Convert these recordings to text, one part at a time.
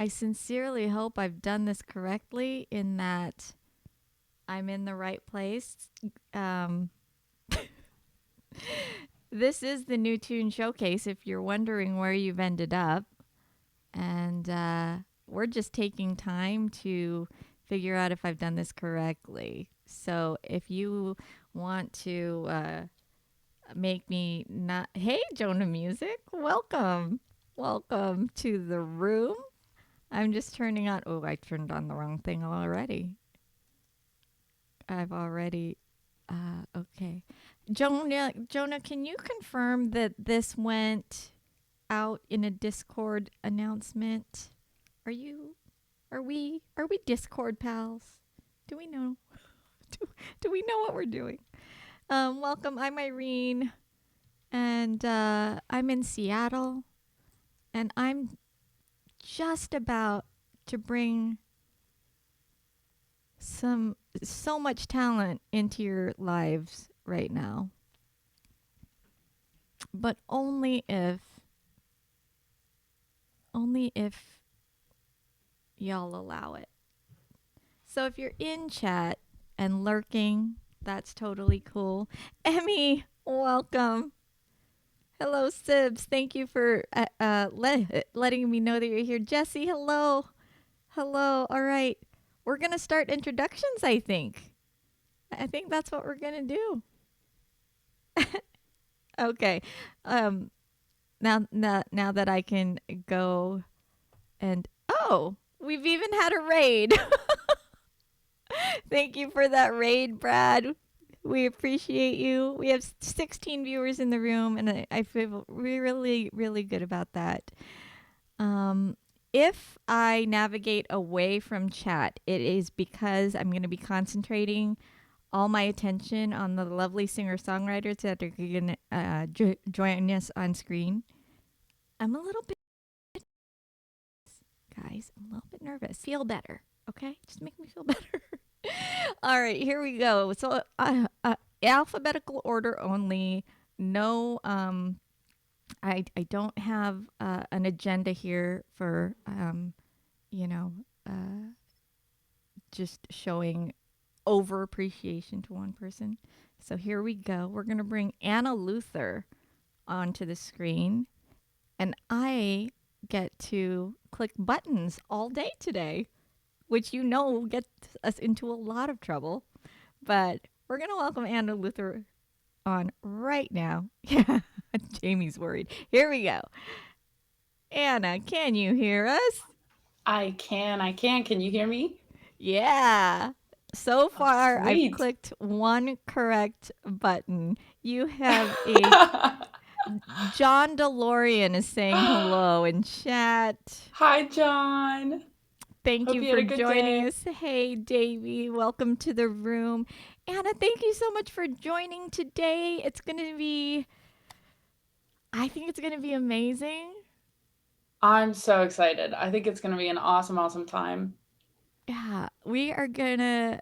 I sincerely hope I've done this correctly in that I'm in the right place. Um, this is the New Tune Showcase if you're wondering where you've ended up. And we're just taking time to figure out if I've done this correctly. So if you want to make me not... Hey, Jonah Music, welcome. Welcome to the room. I'm just turning on... Oh, I turned on the wrong thing already. I've already... okay. Jonah, can you confirm that this went out in a Discord announcement? Are we Discord pals? Do we know? Do we know what we're doing? Welcome. I'm Irene, and I'm in Seattle, and I'm just about to bring so much talent into your lives right now, but only if y'all allow it. So if you're in chat and lurking, that's totally cool. Emmy, welcome. Hello, Sibs. Thank you for letting me know that you're here. Jesse, hello. Hello. All right. We're going to start introductions, I think. I think that's what we're going to do. Okay. Now that I can go and... Oh, we've even had a raid. Thank you for that raid, Brad. We appreciate you. We have 16 viewers in the room, and I feel really, really good about that. If I navigate away from chat, it is because I'm going to be concentrating all my attention on the lovely singer-songwriters that are going to join us on screen. I'm a little bit... Guys, I'm a little bit nervous. Feel better, okay? Just make me feel better. All right, here we go. So, alphabetical order only. No, I don't have an agenda here for, just showing over appreciation to one person. So here we go. We're going to bring Anna Luther onto the screen, and I get to click buttons all day today, which gets us into a lot of trouble. But we're going to welcome Anna Luther on right now. Yeah, Jamie's worried. Here we go. Anna, can you hear us? I can. Can you hear me? Yeah. So far, I've Sweet. clicked one correct button. You have a... John DeLorean is saying hello in chat. Hi, John. Thank Hope you you had for a good joining day. us. Hey, Davey, welcome to the room. Anna, thank you so much for joining today. I think it's going to be amazing. I'm so excited. I think it's going to be an awesome, awesome time. Yeah, we are going to,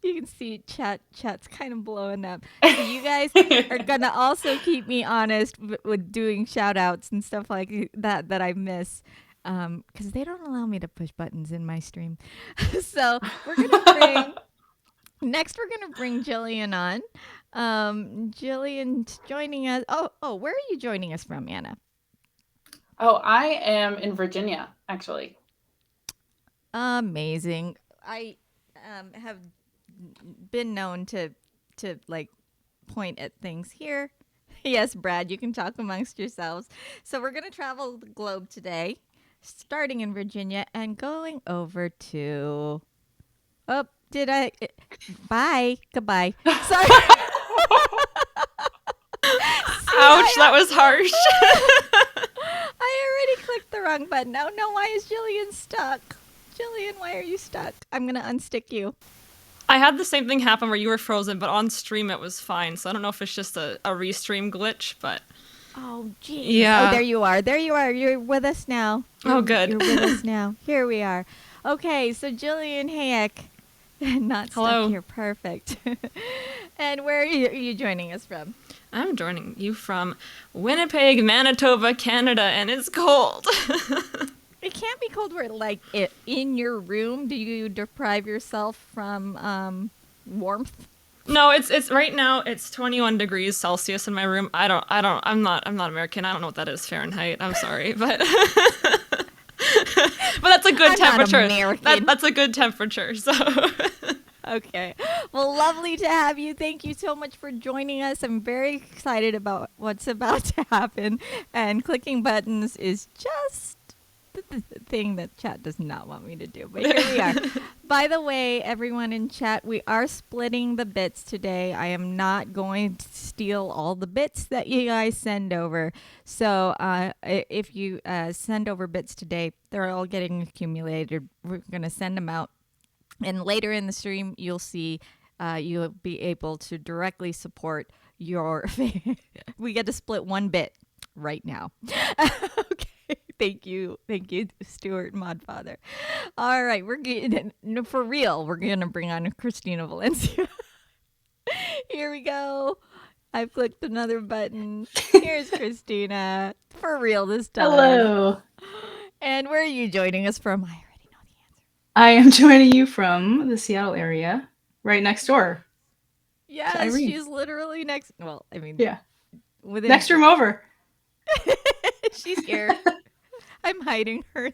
you can see chat's kind of blowing up. So you guys are going to also keep me honest with doing shout outs and stuff like that I miss. Because they don't allow me to push buttons in my stream. So we're gonna bring Gillian on. Gillian's joining us. Oh, where are you joining us from, Anna? Oh, I am in Virginia, actually. Amazing. I have been known to like point at things here. Yes, Brad, you can talk amongst yourselves. So we're gonna travel the globe today, starting in Virginia and going over to... Oh, did I? Bye. Goodbye. Sorry. Ouch, that was harsh. I already clicked the wrong button. Oh no, why is Jillian stuck? Jillian, why are you stuck? I'm going to unstick you. I had the same thing happen where you were frozen, but on stream it was fine. So I don't know if it's just a restream glitch, but... Oh, geez. Yeah. Oh, there you are. There you are. You're with us now. Oh, good. You're with us now. Here we are. Okay, so Gillian Hayek. Not stuck Hello. here. Perfect. And where are you joining us from? I'm joining you from Winnipeg, Manitoba, Canada, and it's cold. It can't be cold where, like, in your room. Do you deprive yourself from warmth? No, it's right now it's 21 degrees Celsius in my room. I'm not American. I don't know what that is Fahrenheit. I'm sorry, but but that's a good I'm not temperature. American. That's a good temperature. So Okay. Well, lovely to have you. Thank you so much for joining us. I'm very excited about what's about to happen. And clicking buttons is just the thing that chat does not want me to do. But here we are. By the way, everyone in chat, we are splitting the bits today. I am not going to steal all the bits that you guys send over. So if you send over bits today, they're all getting accumulated. We're going to send them out. And later in the stream, you'll see you'll be able to directly support your. We get to split 1 bit right now. Okay. Thank you, Stuart Modfather. All right, we're getting for real. We're gonna bring on Kristina Valencia. Here we go. I've clicked another button. Here's Kristina for real this time. Hello. And where are you joining us from? I already know the answer. I am joining you from the Seattle area, right next door. Yes, Irene. she's literally next. Well, I mean, Yeah. within Next room over. She's here. I'm hiding her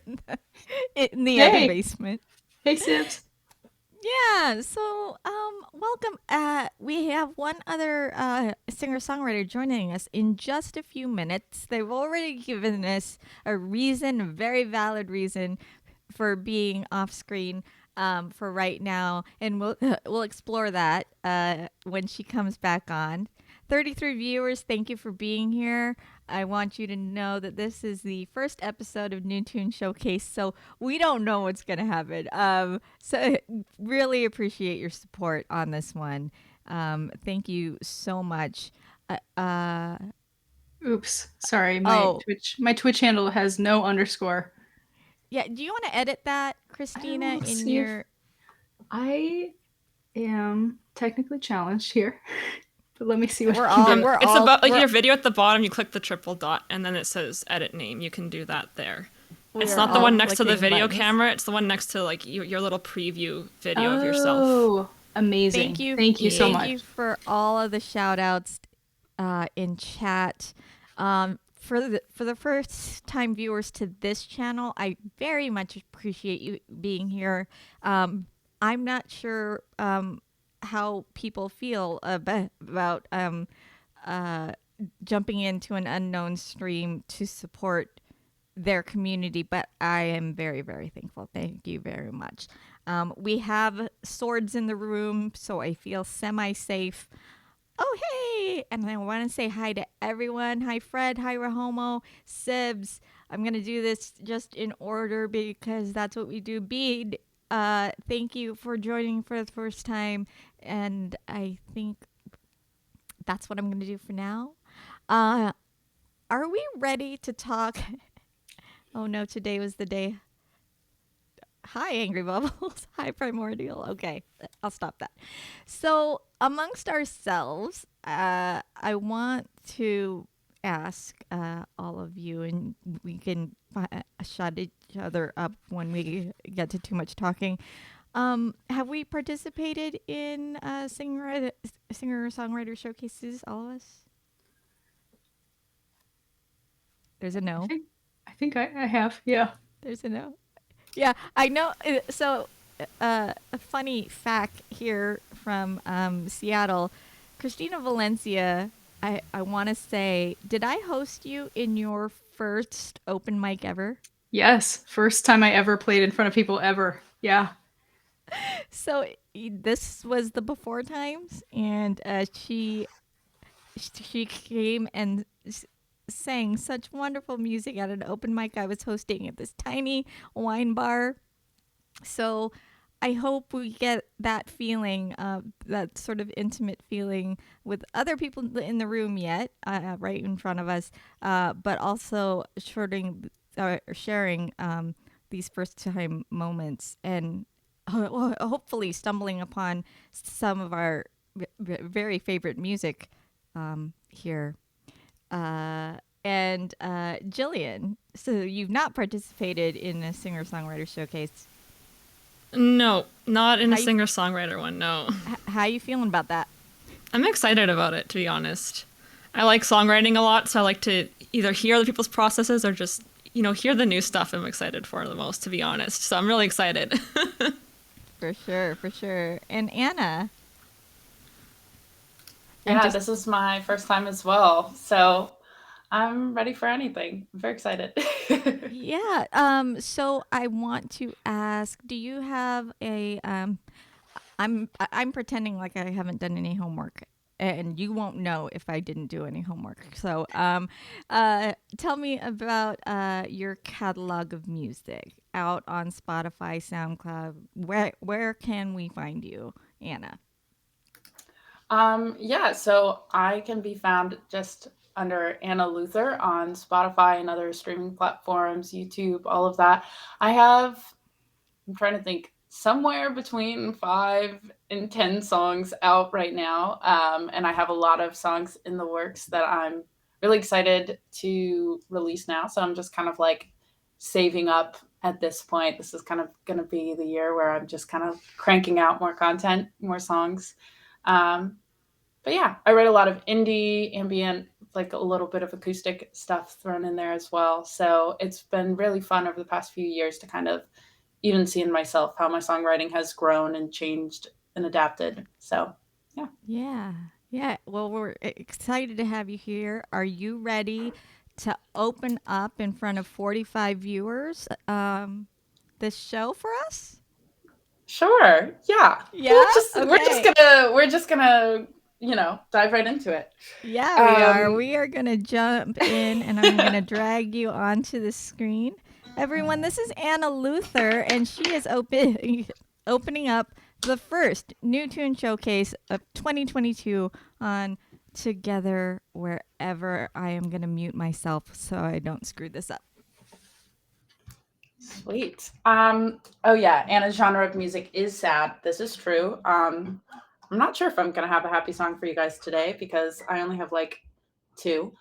in the other Hey. basement. Hey, Sibs. Yeah, so welcome. We have one other singer-songwriter joining us in just a few minutes. They've already given us a reason, a very valid reason for being off screen for right now, and we'll explore that when she comes back on. 33 viewers, thank you for being here. I want you to know that this is the first episode of New Tune Showcase, so we don't know what's going to happen. So really appreciate your support on this one. Thank you so much. Oops. Sorry. My Twitch handle has no underscore. Yeah, do you want to edit that, Kristina, in your... I am technically challenged here. But let me see what We're I can all- do. we're it's all- about like we're- your video at the bottom. You click the triple dot, and then it says edit name. You can do that there. It's we're not the all one next to the clicking video buttons. camera. It's the one next to like your little preview video of yourself. Oh, amazing. Thank you so much. Thank you for all of the shout outs in chat. For the first time viewers to this channel, I very much appreciate you being here. I'm not sure how people feel about jumping into an unknown stream to support their community, but I am very, very thankful. Thank you very much. We have swords in the room, so I feel semi-safe. Oh, hey! And I want to say hi to everyone. Hi, Fred. Hi, Rahomo. Sibs. I'm going to do this just in order because that's what we do. Bede, thank you for joining for the first time. And I think that's what I'm going to do for now. Are we ready to talk? Oh, no, today was the day. Hi, Angry Bubbles. Hi, Primordial. Okay, I'll stop that. So, amongst ourselves, I want to ask all of you, and we can shut each other up when we get to too much talking. Have we participated in singer-songwriter showcases, all of us? There's a no. I think I have. Yeah. There's a no. Yeah, I know. So, a funny fact here from Seattle. Kristina Valencia, I want to say, did I host you in your first open mic ever? Yes. First time I ever played in front of people ever. Yeah. So, this was the before times, and she came and sang such wonderful music at an open mic I was hosting at this tiny wine bar. So I hope we get that feeling, that sort of intimate feeling with other people in the room yet, right in front of us, but also sharing these first time moments and hopefully stumbling upon some of our very favorite music here. And Gillian, so you've not participated in a singer-songwriter showcase. No, not in a How you- singer-songwriter one, no. How you feeling about that? I'm excited about it, to be honest. I like songwriting a lot, so I like to either hear other people's processes or just, hear the new stuff I'm excited for the most, to be honest. So I'm really excited. For sure, for sure. And Anna. Yeah, this is my first time as well. So I'm ready for anything. I'm very excited. Yeah. So I want to ask, do you have a I'm pretending like I haven't done any homework, and you won't know if I didn't do any homework. So tell me about your catalog of music out on Spotify, SoundCloud. Where can we find you, Anna? Yeah, so I can be found just under Anna Luther on Spotify and other streaming platforms, YouTube, all of that. I'm trying to think, somewhere between 5 and 10 songs out right now. And I have a lot of songs in the works that I'm really excited to release now. So I'm just kind of like saving up at this point. This is kind of going to be the year where I'm just kind of cranking out more content, more songs. But yeah, I write a lot of indie, ambient, like a little bit of acoustic stuff thrown in there as well. So it's been really fun over the past few years to kind of even see in myself how my songwriting has grown and changed and adapted. So yeah. Yeah. Yeah. Well, we're excited to have you here. Are you ready to open up in front of 45 viewers this show for us? Sure. Yeah. Yeah. We're just gonna dive right into it. Yeah, we are. We are going to jump in and I'm going to drag you onto the screen. Everyone, this is Anna Luther, and she is opening up the first new tune showcase of 2022 on Together Wherever. I am going to mute myself so I don't screw this up. Sweet. Oh yeah, Anna's genre of music is sad. This is true. I'm not sure if I'm gonna have a happy song for you guys today because I only have like 2.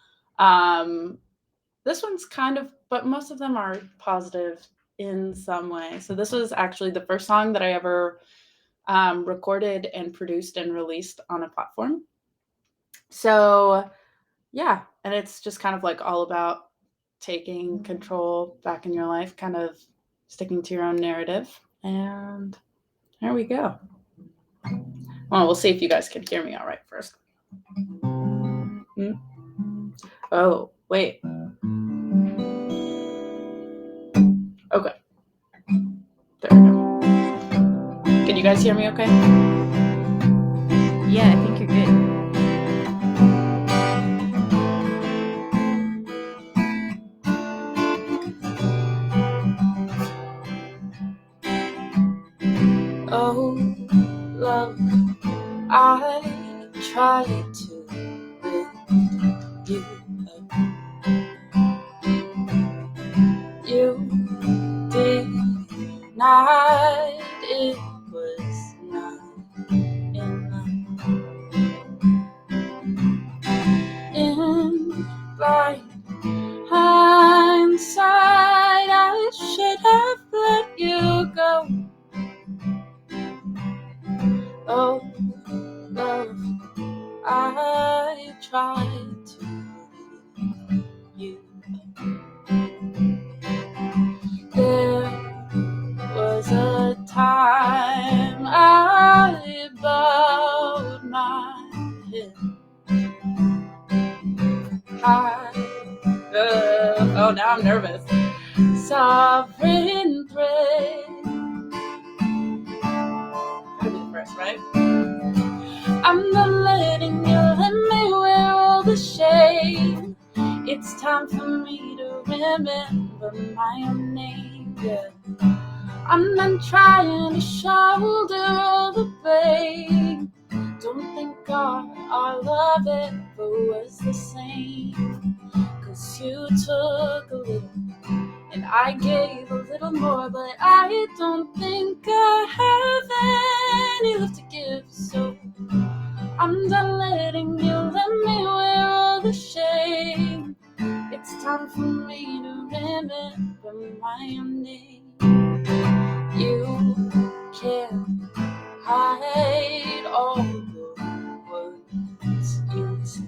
This one's but most of them are positive in some way. So this was actually the first song that I ever recorded and produced and released on a platform. So yeah, and it's just kind of like all about taking control back in your life, kind of sticking to your own narrative. And there we go. Well, we'll see if you guys can hear me all right first. Oh, wait. Okay. There we go. Can you guys hear me okay? Yeah, I think you're good. Oh, love, I tried to lift you up. You denied it was not enough. In blind hindsight, I should have let you go. Oh, love, I tried to leave you. There was a time I bowed my head high. Oh, now I'm nervous. Sovereign thread. Gotta be the first, right? I'm not letting you let me wear all the shame. It's time for me to remember my own name. Yeah. I'm not trying to shoulder all the blame. Don't think our love ever was the same. 'Cause you took a little and I gave a little more, but I don't think I have any left to give. So I'm done letting you let me wear remember my name. You can't hide all the words you say,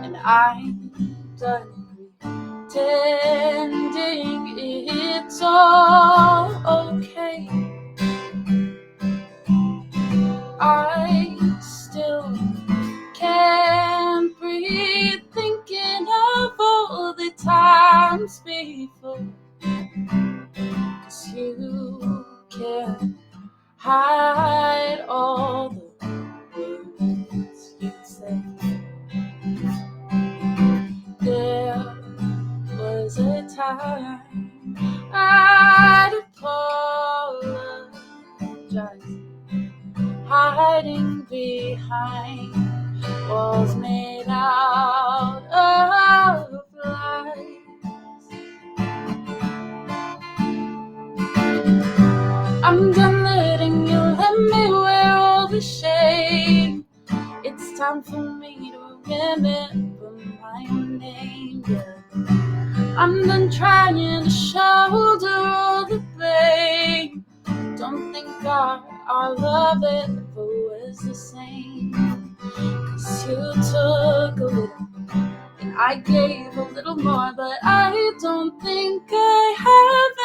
and I'm done pretending it's all okay. I still can't breathe thinking of all the times before, 'cause you can't hide all the words you say. There was a time I'd apologize, hiding behind walls made out of lies. I'm done letting you let me wear all the shame. It's time for me to remember my own name. Yeah. I'm done trying to shoulder all the blame. Don't think our love ever was the same. 'Cause you took a little and I gave a little more, but I don't think I have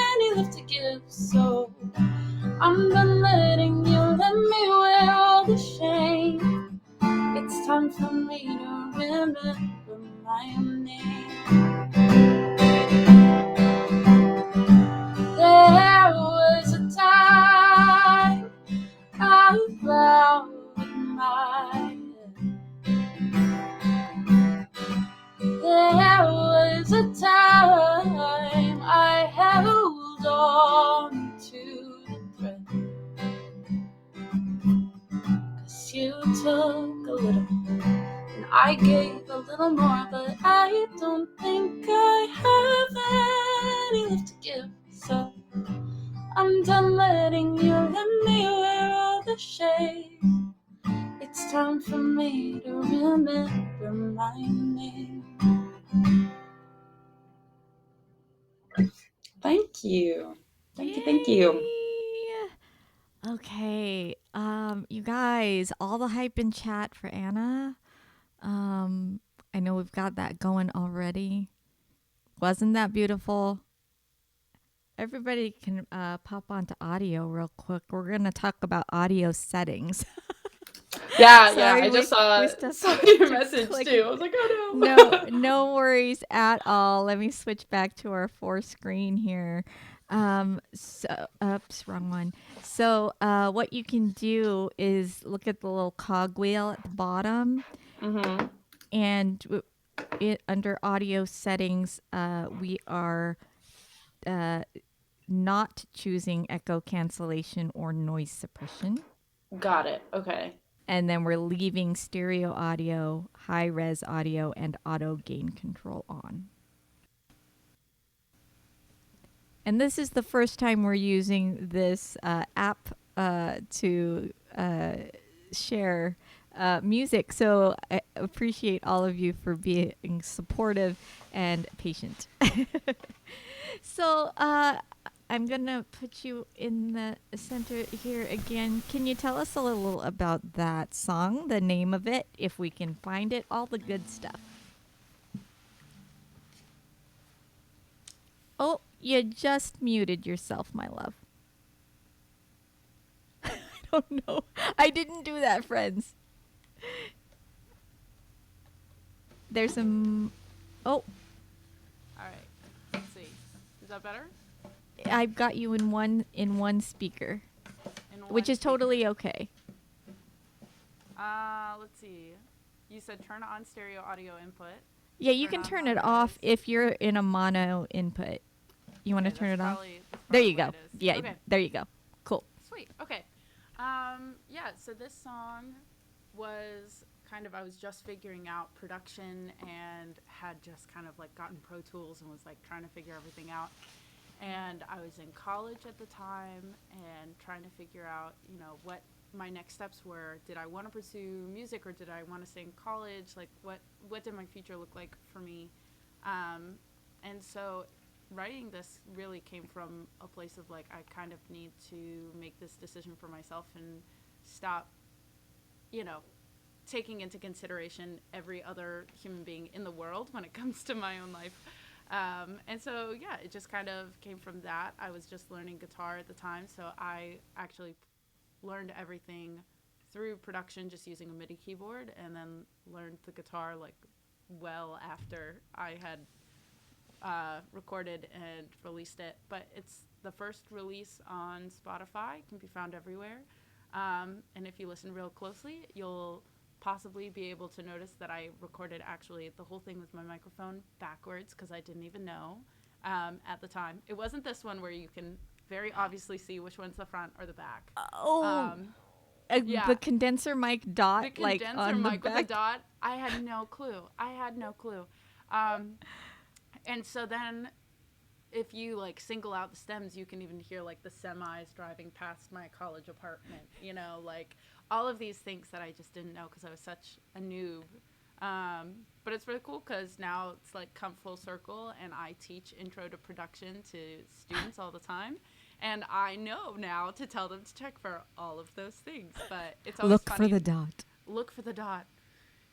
any left to give. So I'm done letting you let me wear all the shame. It's time for me to remember my own name. There was a time I bowed my head. There was a time I held on to the thread. 'Cause you took a little and I gave a little more, but I don't think I have any left to give. So I'm done letting you let me wear all the shame. It's time for me to remember my name. Thank you. Thank you. Yay! Okay. You guys, all the hype in chat for Anna. I know we've got that going already. Wasn't that beautiful? Everybody can pop onto audio real quick. We're going to talk about audio settings. Yeah, Sorry, I just we saw your message too. I was like, oh no. No worries at all. Let me switch back to our four screen here. Oops, wrong one. So, what you can do is look at the little cogwheel at the bottom, Mm-hmm. and under audio settings, we are not choosing echo cancellation or noise suppression. Got it. Okay. And then we're leaving stereo audio, high res audio, and auto gain control on. And this is the first time we're using this app to share music. So I appreciate all of you for being supportive and patient. So I'm going to put you in the center here again. Can you tell us a little about that song, the name of it, if we can find it, all the good stuff? Oh, you just muted yourself, my love. I don't know. I didn't do that, friends. There's some... Oh, All right. Let's see. Is that better? I've got you in one speaker, which is totally okay. Let's see. You said turn on stereo audio input. Yeah, you can turn it off if you're in a mono input. You want to turn it off? There you go. Yeah, okay. There you go. Cool. Sweet. Okay. Yeah, so this song was kind of, I was just figuring out production and had just kind of like gotten Pro Tools and was like trying to figure everything out. And I was in college at the time and trying to figure out, you know, what my next steps were. Did I want to pursue music or did I want to stay in college? Like what did my future look like for me? And so writing this really came from a place of like, I kind of need to make this decision for myself and stop, you know, taking into consideration every other human being in the world when it comes to my own life. And so, yeah, it just kind of came from that. I was just learning guitar at the time, so I actually learned everything through production just using a MIDI keyboard, and then learned the guitar like well after I had recorded and released it. But it's the first release on Spotify, can be found everywhere. And if you listen real closely, you'll possibly be able to notice that I recorded actually the whole thing with my microphone backwards because I didn't even know at the time. It wasn't this one where you can very obviously see which one's the front or the back. Oh, Yeah. the condenser mic dot, The like condenser on mic the with the back. dot, I had no clue. And so then if you like single out the stems, you can even hear like the semis driving past my college apartment, you know, like all of these things that I just didn't know because I was such a noob. But it's really cool because now it's like come full circle, and I teach intro to production to students all the time. And I know now to tell them to check for all of those things. But it's always Look funny. for the dot. Look for the dot.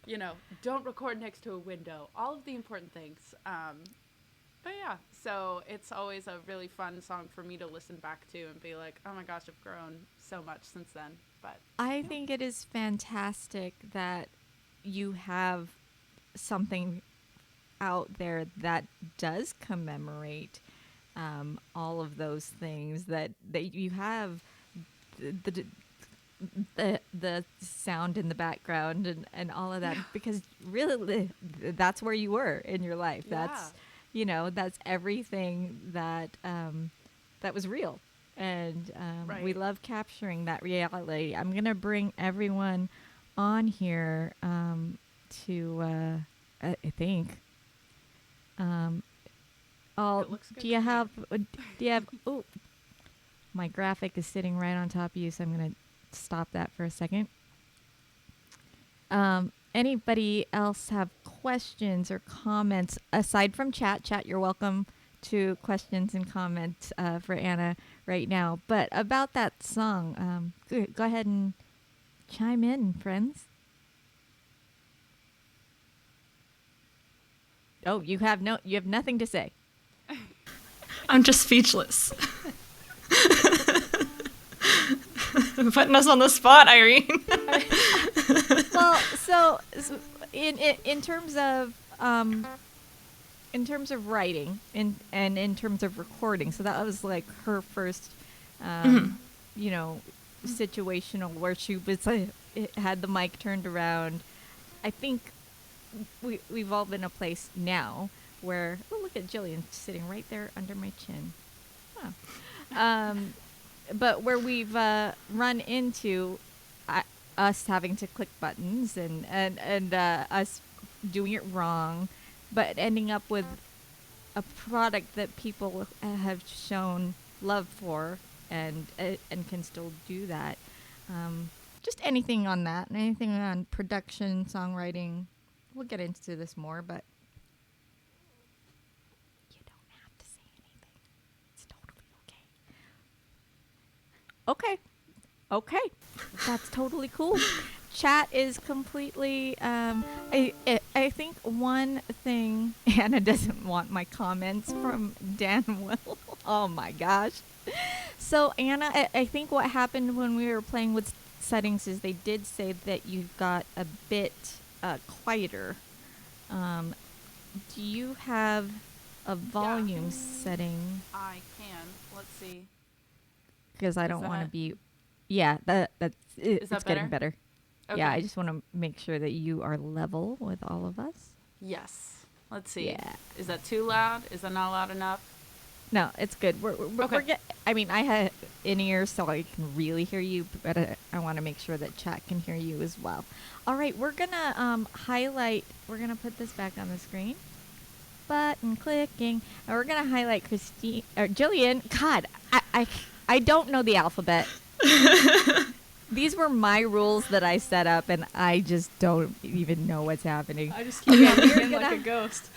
You know, don't record next to a window. All of the important things. But yeah, so it's always a really fun song for me to listen back to and be like, oh my gosh, I've grown so much since then. But I think it is fantastic that you have something out there that does commemorate all of those things, that you have the, the sound in the background and all of that, because really that's where you were in your life. That's, you know, that's everything that that was real. And we love capturing that reality. I'm going to bring everyone on here to, I think. It looks good Do you to me. have, oh, my graphic is sitting right on top of you, so I'm going to stop that for a second. Anybody else have questions or comments aside from chat? Chat, you're welcome to questions and comments for Anna right now. But about that song, go ahead and chime in, friends. Oh, you have nothing to say. I'm just speechless. Putting us on the spot, Irene. Well, so in terms of writing and in terms of recording, so that was like her first, you know, situational where she was had the mic turned around. I think we've all been a place now where, oh, look at Gillian sitting right there under my chin. Huh. But where we've run into us having to click buttons and us doing it wrong, but ending up with a product that people have shown love for and can still do that. Just anything on that, anything on production, songwriting. We'll get into this more, but you don't have to say anything. It's totally okay. Okay. That's totally cool. Chat is completely, I think one thing, Anna doesn't want my comments from Dan Will. Oh my gosh. So Anna, I think what happened when we were playing with settings is they did say that you got a bit quieter. Do you have a volume setting? I can. Let's see. Because I Is don't want to that- be. Yeah, it's that getting better? better. Yeah, Okay. I just want to make sure that you are level with all of us. Yes. Let's see. Yeah. Is that too loud? Is that not loud enough? No, it's good. We're Okay. I mean, I have in-ears so I can really hear you, but I want to make sure that chat can hear you as well. All right, we're going to highlight. We're going to put this back on the screen. Button clicking. And we're going to highlight Gillian. God, I don't know the alphabet. These were my rules that I set up, and I just don't even know what's happening. I just keep getting in like a ghost.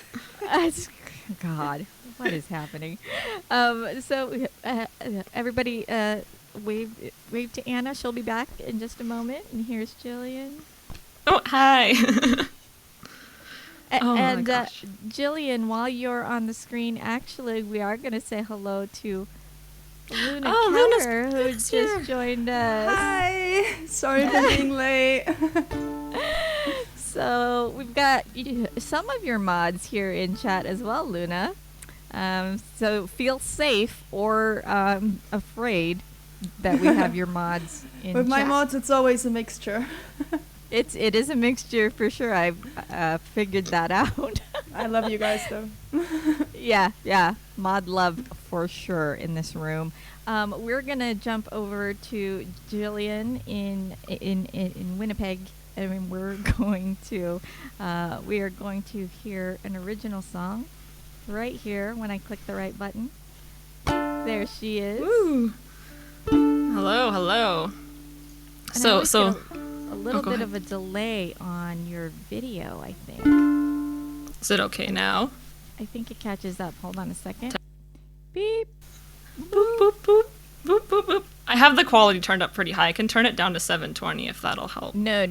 God, what is happening? So everybody, wave to Anna. She'll be back in just a moment. And here's Jillian. Oh, hi. Oh my And gosh. Jillian, while you're on the screen, actually, we are going to say hello to Luna Oh, Keller, who Luna's just here. joined us. Hi! Sorry for being late. So we've got some of your mods here in chat as well, Luna. So feel safe or afraid that we have your mods in With my chat. mods, it's always a mixture. It is a mixture for sure. I've figured that out. I love you guys, though. Yeah. Mod love for sure in this room. We're gonna jump over to Jillian in Winnipeg, and we are going to hear an original song right here when I click the right button. There she is. Woo. Hello. And I So always get a little go bit ahead. of a delay on your video, I think. Is it okay now? I think it catches up. Hold on a second. Beep. Boop, boop, boop, boop, boop, boop. I have the quality turned up pretty high. I can turn it down to 720 if that'll help. No.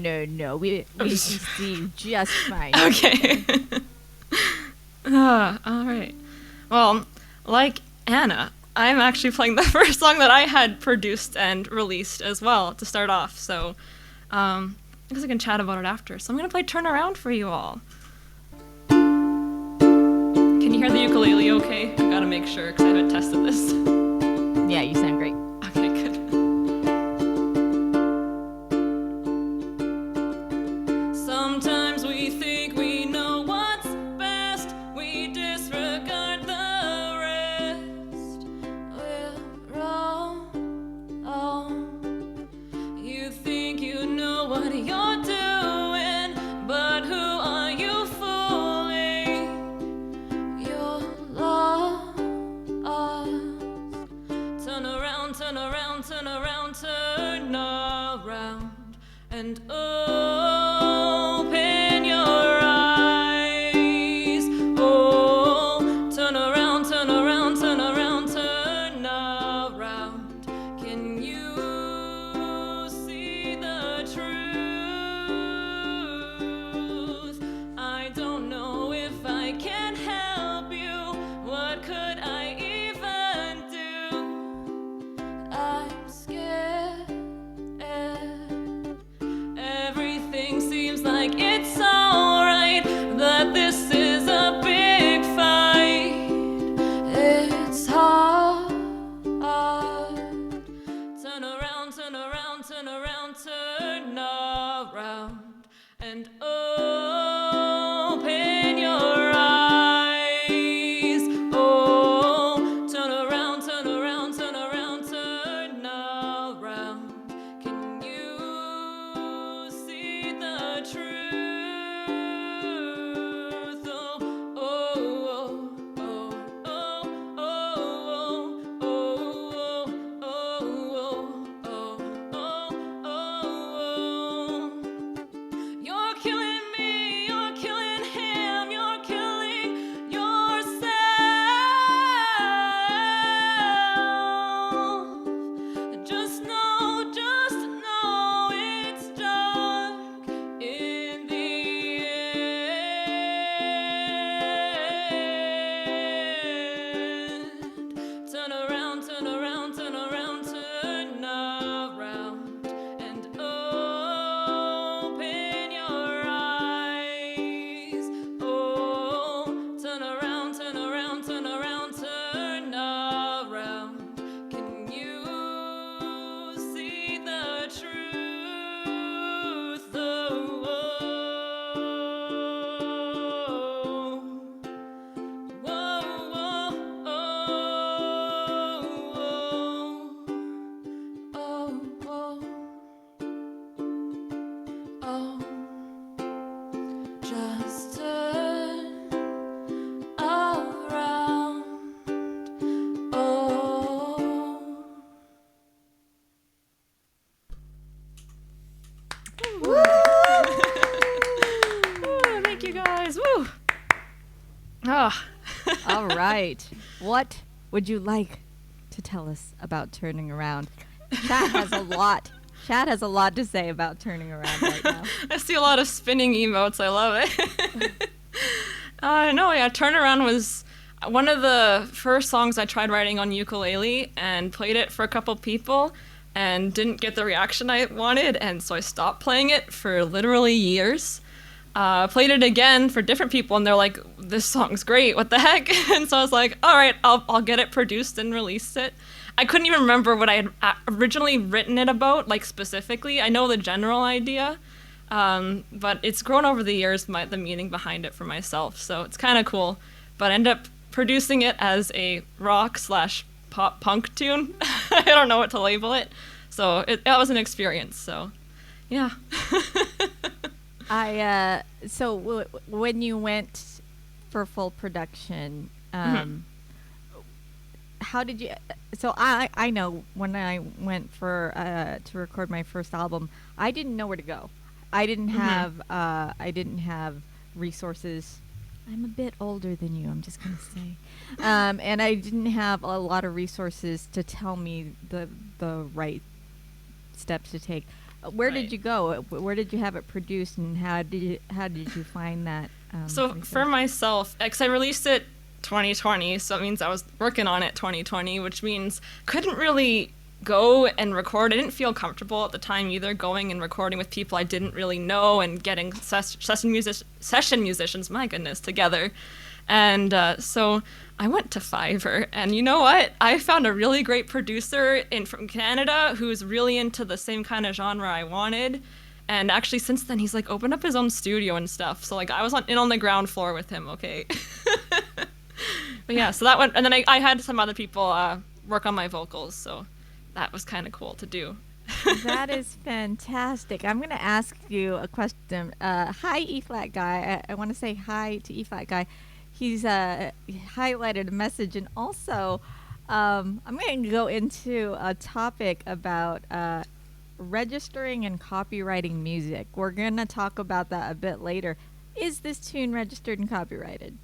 We see you just fine. Okay. All right. Well, like Anna, I'm actually playing the first song that I had produced and released as well to start off. So, I guess I can chat about it after. So I'm gonna play "Turn Around" for you all. Can you hear the ukulele? Okay. I gotta make sure because I haven't tested this. Yeah, you sound great. Okay, good. Sometimes we think we know what's best, we disregard the rest. We're wrong. You think you know what you're doing, but who are you fooling? You're lost. Turn around, turn around, turn around, turn around, and open your eyes. Oh, turn around, turn around, turn around, turn around. Can you see the truth? I don't know if I can help you. What could I even do? I'm scared, All right. What would you like to tell us about turning around? Chat has a lot. Chat has a lot to say about turning around right now. I see a lot of spinning emotes. I love it. No, yeah, Turnaround was one of the first songs I tried writing on ukulele and played it for a couple people and didn't get the reaction I wanted, and so I stopped playing it for literally years. Played it again for different people, and they're like, "This song's great. What the heck?" And so I was like, "All right, I'll get it produced and release it." I couldn't even remember what I had originally written it about, like specifically. I know the general idea, but it's grown over the years, the meaning behind it for myself. So it's kind of cool. But I ended up producing it as a rock/pop punk tune. I don't know what to label it. So that was an experience. So, yeah. When you went for full production, how did you? So I know when I went for to record my first album, I didn't know where to go. I didn't have resources. I'm a bit older than you, I'm just gonna say, and I didn't have a lot of resources to tell me the right steps to take. Where did you go? Where did you have it produced, and how did you find that? So for myself, because I released it 2020, so it means I was working on it 2020, which means couldn't really go and record. I didn't feel comfortable at the time either going and recording with people I didn't really know and getting session musicians, my goodness, together. And so I went to Fiverr, and you know what? I found a really great producer from Canada who's really into the same kind of genre I wanted. And actually, since then, he's like opened up his own studio and stuff. So like I was on the ground floor with him. Okay. But yeah, so that went, and then I had some other people work on my vocals. So that was kind of cool to do. That is fantastic. I'm going to ask you a question. Hi, E-flat guy. I want to say hi to E-flat guy. He's highlighted a message, and also I'm going to go into a topic about registering and copywriting music. We're going to talk about that a bit later. Is this tune registered and copyrighted?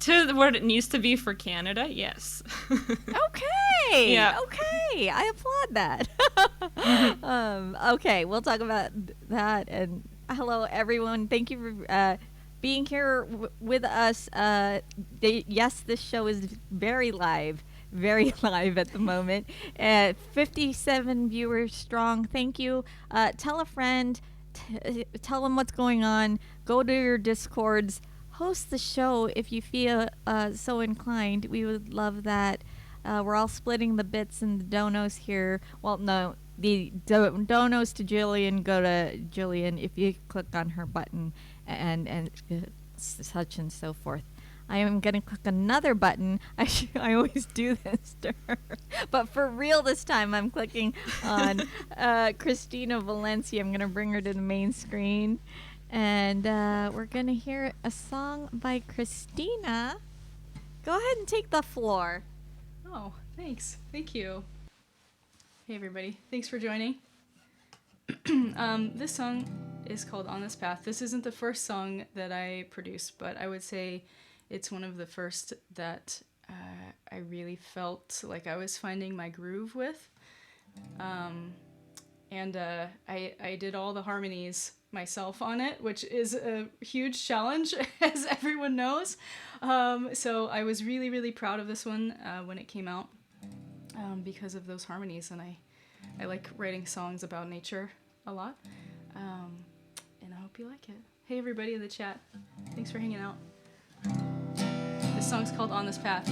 To what it needs to be for Canada, yes. Okay. Yeah. Okay. I applaud that. Okay, we'll talk about that. And hello, everyone. Thank you for being here with us. Yes, this show is very live at the moment. 57 viewers strong. Thank you. Tell a friend. Tell them what's going on. Go to your Discords. Host the show if you feel so inclined. We would love that. We're all splitting the bits and the donos here. Well, no, the donos to Gillian go to Gillian if you click on her button and such and so forth. I am going to click another button. I always do this to her. But for real this time, I'm clicking on Kristina Valencia. I'm going to bring her to the main screen. And we're going to hear a song by Kristina. Go ahead and take the floor. Oh, thanks. Thank you. Hey, everybody. Thanks for joining. This song is called On This Path. This isn't the first song that I produced, but I would say it's one of the first that I really felt like I was finding my groove with. And I did all the harmonies myself on it, which is a huge challenge, as everyone knows. So I was really, really proud of this one when it came out because of those harmonies. And I like writing songs about nature a lot. And I hope you like it. Hey, everybody in the chat. Thanks for hanging out. This song's called On This Path.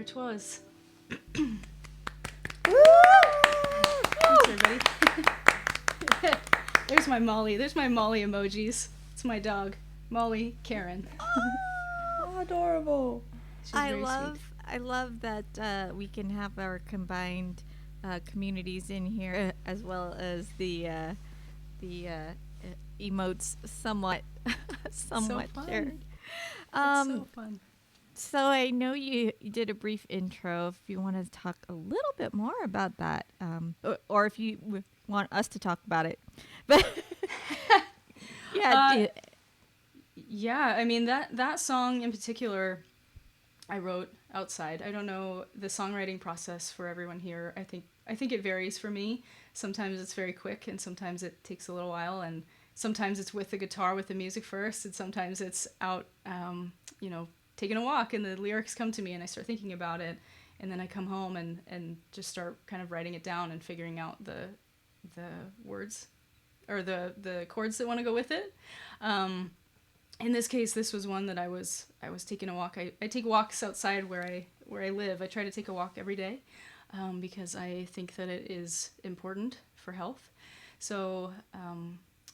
Thanks, Woo! everybody. There's my Molly. There's my Molly emojis. It's my dog, Molly Karen. Oh, adorable. She's very sweet. I love that we can have our combined communities in here, as well as the emotes somewhat somewhat fun. shared. It's so fun. So I know you did a brief intro. If you want to talk a little bit more about that, or if you want us to talk about it, but yeah. Yeah, I mean that song in particular, I wrote outside. I don't know the songwriting process for everyone here. I think it varies for me. Sometimes it's very quick, and sometimes it takes a little while, and sometimes it's with the guitar with the music first, and sometimes it's out, taking a walk, and the lyrics come to me, and I start thinking about it, and then I come home and just start kind of writing it down and figuring out the words or the chords that want to go with it. In this case, this was one that I was taking a walk. I take walks outside where I live. I try to take a walk every day because I think that it is important for health. So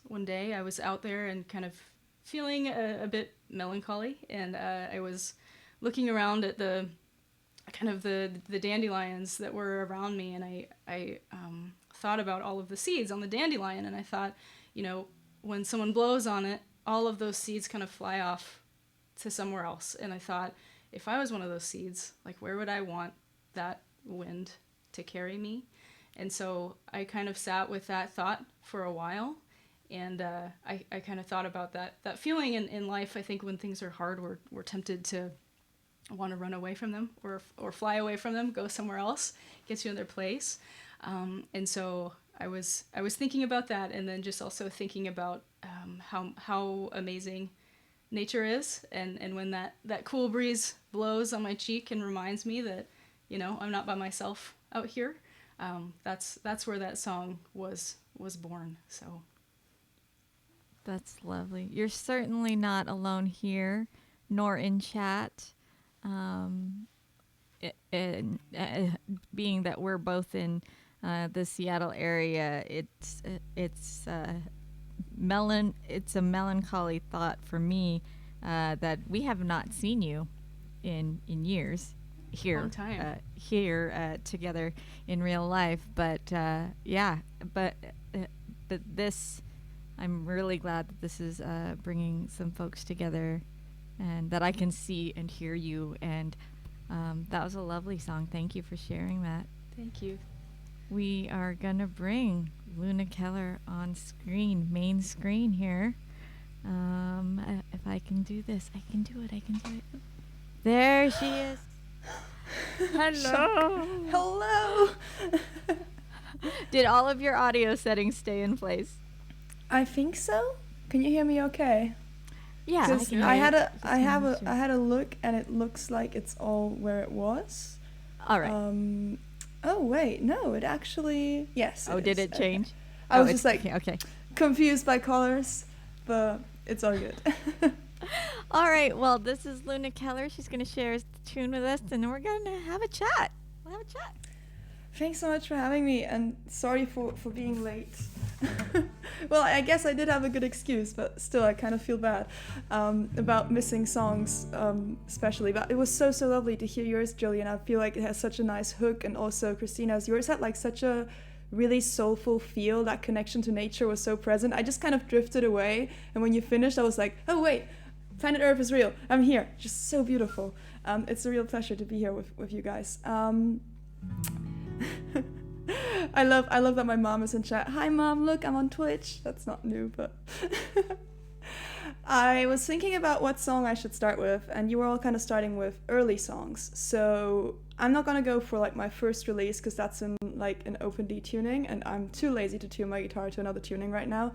one day I was out there and kind of feeling a bit melancholy, and I was looking around at the dandelions that were around me, and I thought about all of the seeds on the dandelion, and I thought, when someone blows on it, all of those seeds kind of fly off to somewhere else. And I thought, if I was one of those seeds, like, where would I want that wind to carry me? And so I kind of sat with that thought for a while, and I kind of thought about that feeling in life. I think when things are hard, we're tempted to want to run away from them or fly away from them, go somewhere else, gets you in their place. And so I was thinking about that, and then just also thinking about how amazing nature is, and when that cool breeze blows on my cheek and reminds me that I'm not by myself out here. That's where that song was born. So That's lovely. You're certainly not alone here, nor in chat. Being that we're both in the Seattle area, it's a melancholy thought for me that we have not seen you in years here. Long time. Here together in real life, but this, I'm really glad that this is bringing some folks together, and that I can see and hear you. And that was a lovely song. Thank you for sharing that. Thank you. We are gonna bring Luna Keller on screen, main screen here. If I can do this, I can do it. There she is. Hello. Hello. Did all of your audio settings stay in place? I think so. Can you hear me okay? Yeah, 'Cause can I hear had you. a Just I have wanna a make I sure. had a look, and it looks like it's all where it was. All right. Oh wait, no, it actually, yes. Did is. it change? Okay. I was it's- just like okay. confused by colors, but it's all good. All right. Well, this is Luna Keller. She's gonna share a tune with us, and then we're gonna have a chat. We'll have a chat. Thanks so much for having me, and sorry for being late. Well, I guess I did have a good excuse, but still I kind of feel bad about missing songs, especially. But it was so lovely to hear yours, Gillian. I feel like it has such a nice hook, and also Kristina's. Yours had like such a really soulful feel. That connection to nature was so present. I just kind of drifted away, and when you finished, I was like, oh wait, Planet Earth is real. I'm here. Just so beautiful. It's a real pleasure to be here with you guys. I love that my mom is in chat. Hi mom, look, I'm on Twitch. That's not new, but I was thinking about what song I should start with, and you were all kind of starting with early songs. So I'm not gonna go for like my first release, because that's in like an open D tuning, and I'm too lazy to tune my guitar to another tuning right now.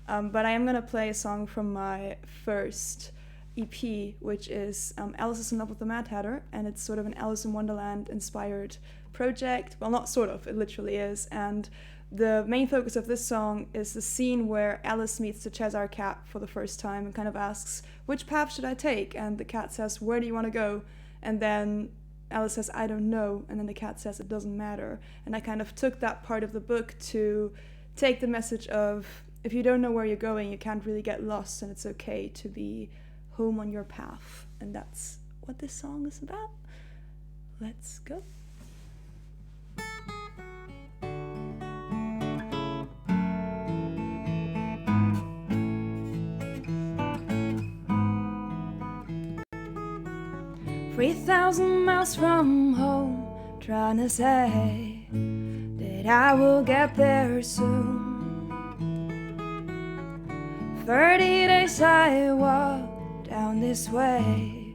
But I am gonna play a song from my first EP, which is Alice is in Love with the Mad Hatter, and it's sort of an Alice in Wonderland inspired project. Well, not sort of, it literally is. And the main focus of this song is the scene where Alice meets the Cheshire Cat for the first time and kind of asks, which path should I take? And the cat says, where do you want to go? And then Alice says, I don't know, and then the cat says, it doesn't matter. And I kind of took that part of the book to take the message of, if you don't know where you're going, you can't really get lost, and it's okay to be home on your path. And that's what this song is about. Let's go. "3,000 miles from home, trying to say that I will get there soon. 30 days I walk down this way,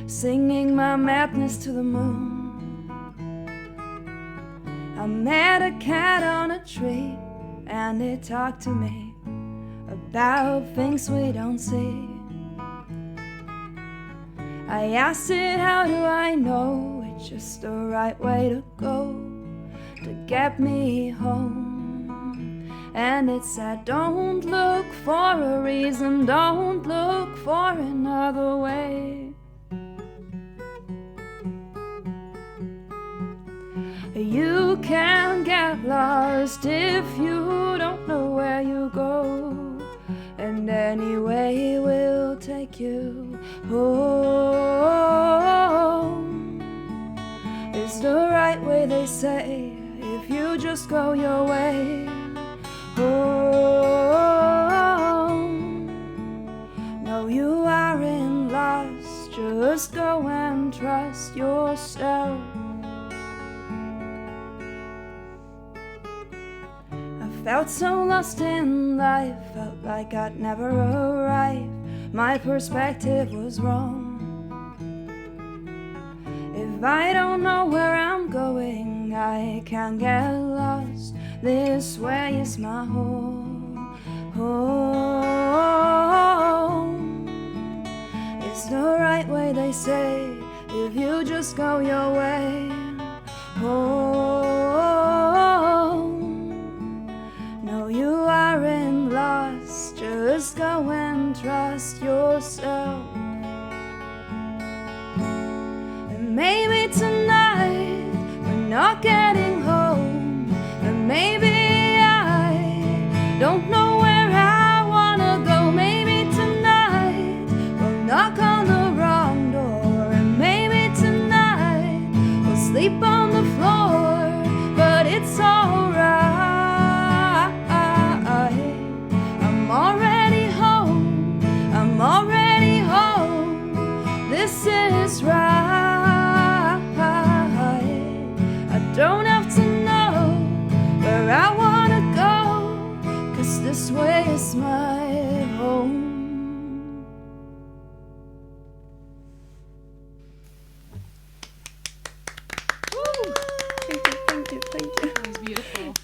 singing my madness to the moon. I met a cat on a tree, and it talked to me about things we don't see. I asked it, how do I know it's just the right way to go to get me home? And it said, don't look for a reason, don't look for another way. You can get lost if you don't know where you go, and anyway will take you home. It's the right way, they say, if you just go your way home. No, you aren't lost, just go and trust yourself. Felt so lost in life, felt like I'd never arrive. My perspective was wrong. If I don't know where I'm going, I can't get lost. This way is my home. It's the right way, they say, if you just go your way home. No, you aren't lost, just go and trust yourself. And maybe tonight we're not getting home, and maybe I don't know where I wanna go. Maybe tonight we'll knock on the wrong door, and maybe tonight we'll sleep on the floor, but it's alright. I'm already home, this is right. I don't have to know where I wanna go, 'cause this way is my home. Woo! Thank you. That was beautiful.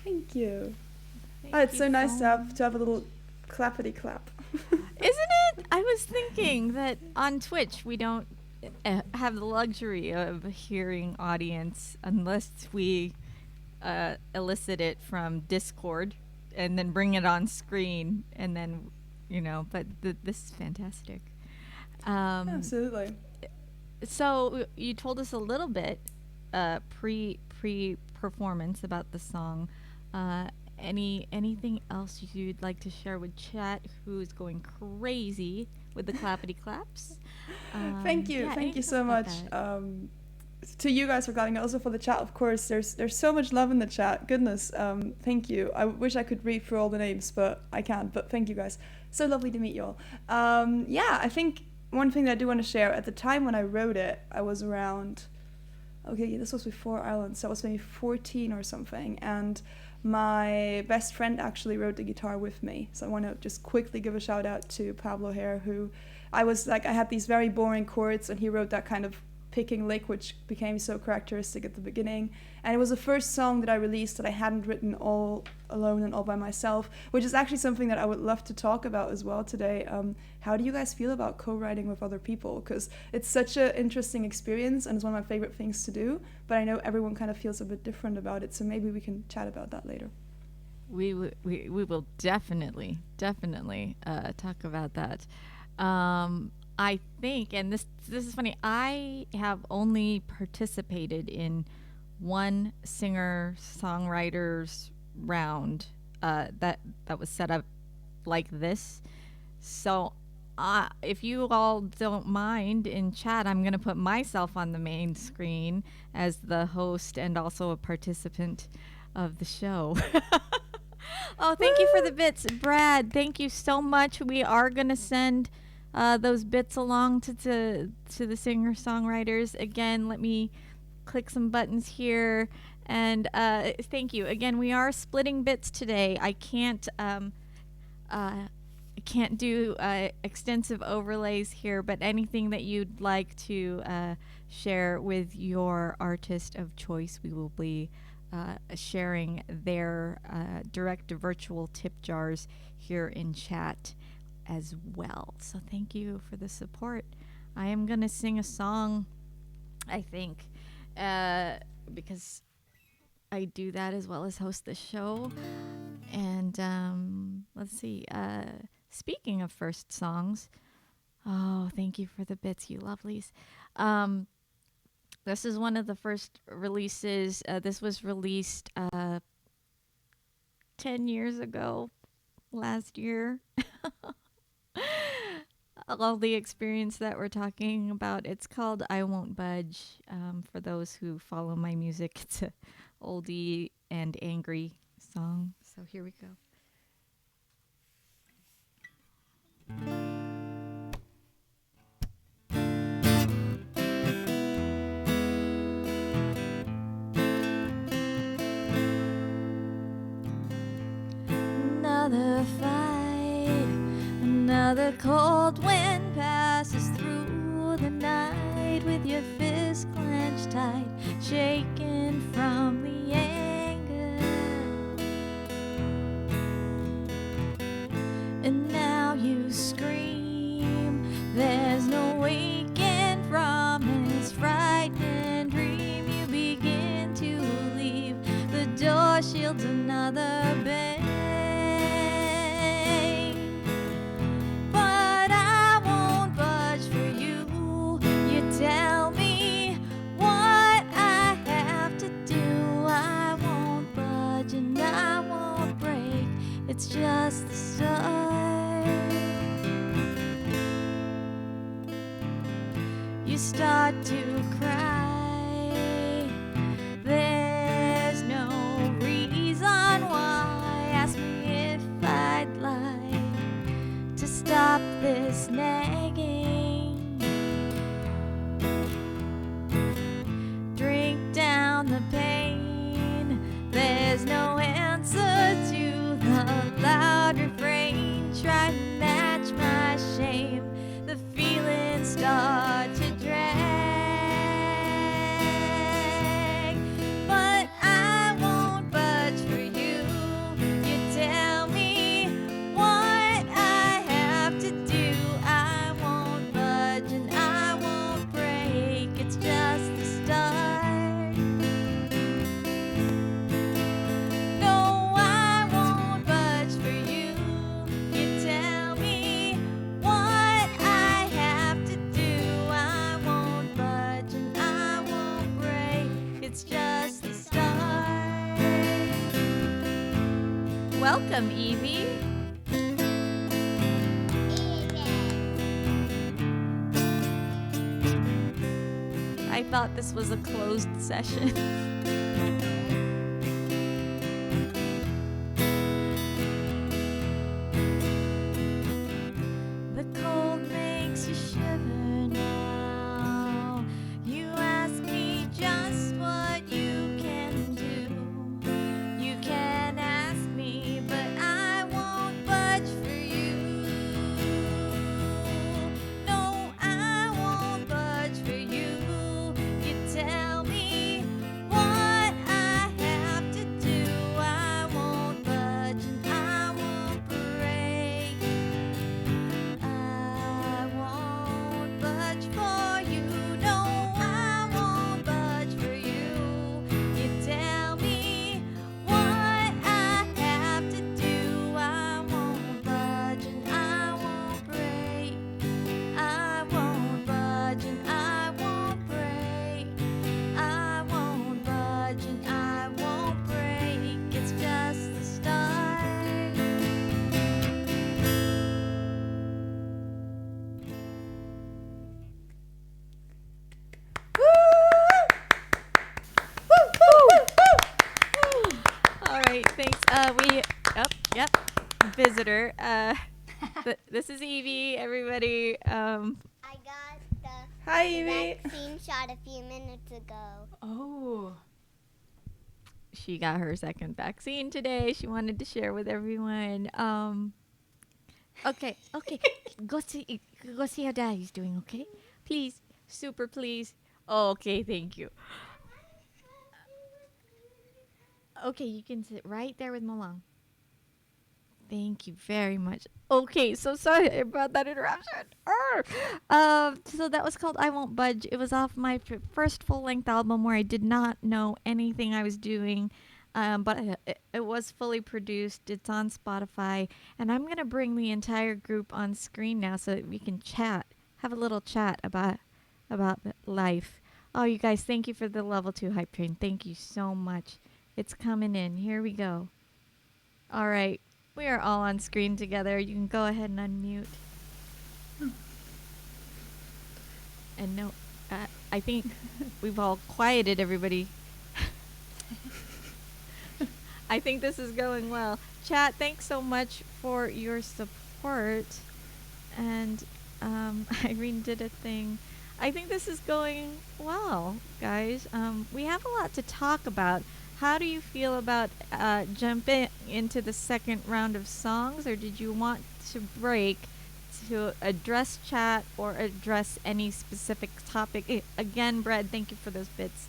Thank you. It's so nice to have a little clappity clap. Isn't it? I was thinking that on Twitch we don't have the luxury of hearing audience unless we elicit it from Discord and then bring it on screen, and then, but this is fantastic. Absolutely. So you told us a little bit pre-performance about the song. Anything else you'd like to share with chat, who's going crazy with the clappity claps? Thank you so much to you guys for clapping, also for the chat. Of course, there's so much love in the chat. Goodness, thank you. I wish I could read through all the names, but I can't. But thank you guys. So lovely to meet you all. I think one thing that I do want to share, at the time when I wrote it, I was around, this was before Ireland, so I was maybe 14 or something, and my best friend actually wrote the guitar with me. So I want to just quickly give a shout out to Pablo here, who I had these very boring chords, and he wrote that kind of picking lick, which became so characteristic at the beginning. And it was the first song that I released that I hadn't written all alone and all by myself, which is actually something that I would love to talk about as well today. How do you guys feel about co-writing with other people? Because it's such an interesting experience, and it's one of my favorite things to do, but I know everyone kind of feels a bit different about it, so maybe we can chat about that later. We will definitely talk about that. I think, and this is funny, I have only participated in one singer-songwriters round that was set up like this. So if you all don't mind in chat, I'm going to put myself on the main screen as the host and also a participant of the show. Oh, thank you for the bits, Brad. Thank you so much. We are going to send those bits along to the singer-songwriters. Again, let me click some buttons here. And thank you. Again, we are splitting bits today. I can't do extensive overlays here, but anything that you'd like to share with your artist of choice, we will be sharing their direct to virtual tip jars here in chat as well. So thank you for the support. I am going to sing a song, I think, because I do that as well as host the show. And let's see. Speaking of first songs, oh, thank you for the bits, you lovelies. This is one of the first releases. This was released 10 years ago, last year. All the experience that we're talking about. It's called I Won't Budge. For those who follow my music, it's a oldie and angry song. So here we go. Another fight, another cold wind passes through the night with your fist clenched tight, shaken from the anger. And now you scream, there's no waking from this frightening dream. You begin to leave, the door shields another bang. But I won't budge for you. You tell me what I have to do. I won't budge and I won't break. It's just the start. You start to cry. There's no reason why. Ask me if I'd like to stop this nagging. Drink down the pain. There's no answer to the loud refrain. Try to match my shame. The feelings start to drag. But I won't budge for you. You tell me what I have to do. I won't budge and I won't break. It's just the start. No, I won't budge for you. You tell me what I have to do. I won't budge and I won't break. It's just the start. Welcome, Evie. I thought this was a closed session. The cold makes you shiver now. You ask me just what you can do. You can ask me, but I won't budge for you. No, I won't budge for you. You tell me what Yep, visitor. This is Evie, everybody. I got Hi, the Evie. vaccine shot a few minutes ago. Oh. She got her second vaccine today. She wanted to share with everyone. Okay. Go see how Daddy's doing, okay? Please, super please. Oh, okay, thank you. Okay, you can sit right there with Malong. Thank you very much. Okay, so sorry about that interruption. So that was called "I Won't Budge." It was off my first full-length album where I did not know anything I was doing, but it was fully produced. It's on Spotify, and I'm gonna bring the entire group on screen now so that we can chat, have a little chat about life. Oh, you guys, thank you for the level 2 hype train. Thank you so much. It's coming in. Here we go. All right. We are all on screen together. You can go ahead and unmute. And no, I think we've all quieted everybody. I think this is going well. Chat, thanks so much for your support. And Irene did a thing. I think this is going well, guys. We have a lot to talk about. How do you feel about jumping into the second round of songs, or did you want to break to address chat or address any specific topic? Again, Brad, thank you for those bits.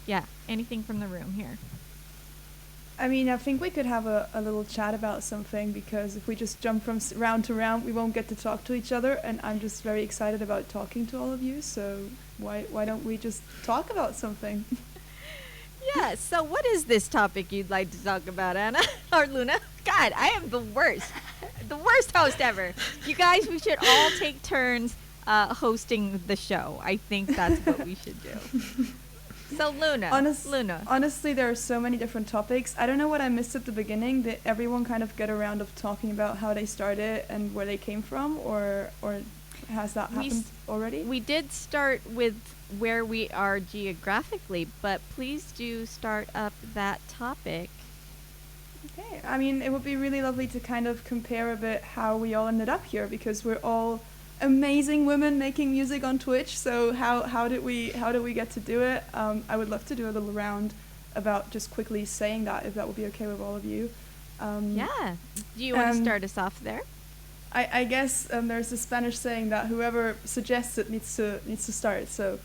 Yeah, anything from the room here. I mean, I think we could have a little chat about something, because if we just jump from round to round, we won't get to talk to each other, and I'm just very excited about talking to all of you, so why don't we just talk about something? Yeah, so what is this topic you'd like to talk about, Anna? Or Luna? God, I am the worst. The worst host ever. You guys, we should all take turns hosting the show. I think that's what we should do. So Luna. Honestly, there are so many different topics. I don't know what I missed at the beginning. Did everyone kind of get around of talking about how they started and where they came from, or has that happened already? We did start with where we are geographically, but please do start up that topic. Okay. I mean, it would be really lovely to kind of compare a bit how we all ended up here, because we're all amazing women making music on Twitch. So how did we get to do it? I would love to do a little round about just quickly saying that, if that would be okay with all of you. Yeah. Do you want to start us off there? I guess there's a Spanish saying that whoever suggests it needs to start. So,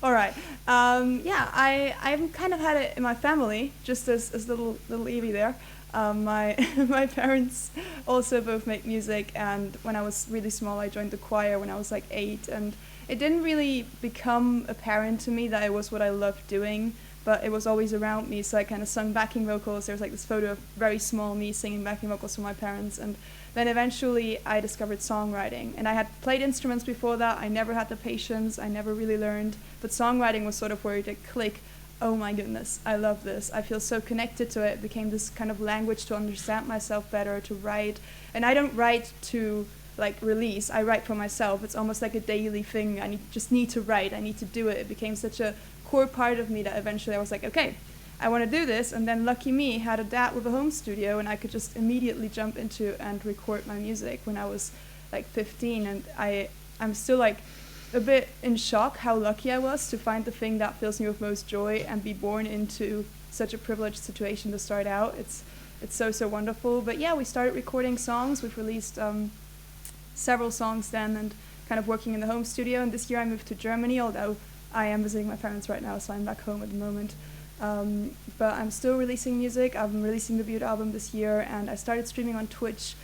all right. Yeah, I've kind of had it in my family, just as little Evie there. My parents also both make music, and when I was really small, I joined the choir when I was like 8, and it didn't really become apparent to me that it was what I loved doing, but it was always around me, so I kind of sung backing vocals. There was like this photo of very small me singing backing vocals for my parents, and then eventually I discovered songwriting, and I had played instruments before that. I never had the patience, I never really learned, but songwriting was sort of where it did click. Oh my goodness, I love this. I feel so connected to it. It became this kind of language to understand myself better, to write. And I don't write to like release, I write for myself. It's almost like a daily thing. I just need to write, I need to do it. It became such a core part of me that eventually I was like, okay, I want to do this. And then lucky me had a dad with a home studio, and I could just immediately jump into and record my music when I was like 15. And I'm still like a bit in shock how lucky I was to find the thing that fills me with most joy and be born into such a privileged situation to start out. It's so wonderful. But yeah, we started recording songs. We've released several songs then, and kind of working in the home studio. And this year I moved to Germany, although I am visiting my parents right now, so I'm back home at the moment. But I'm still releasing music. I'm releasing the debut album this year, and I started streaming on Twitch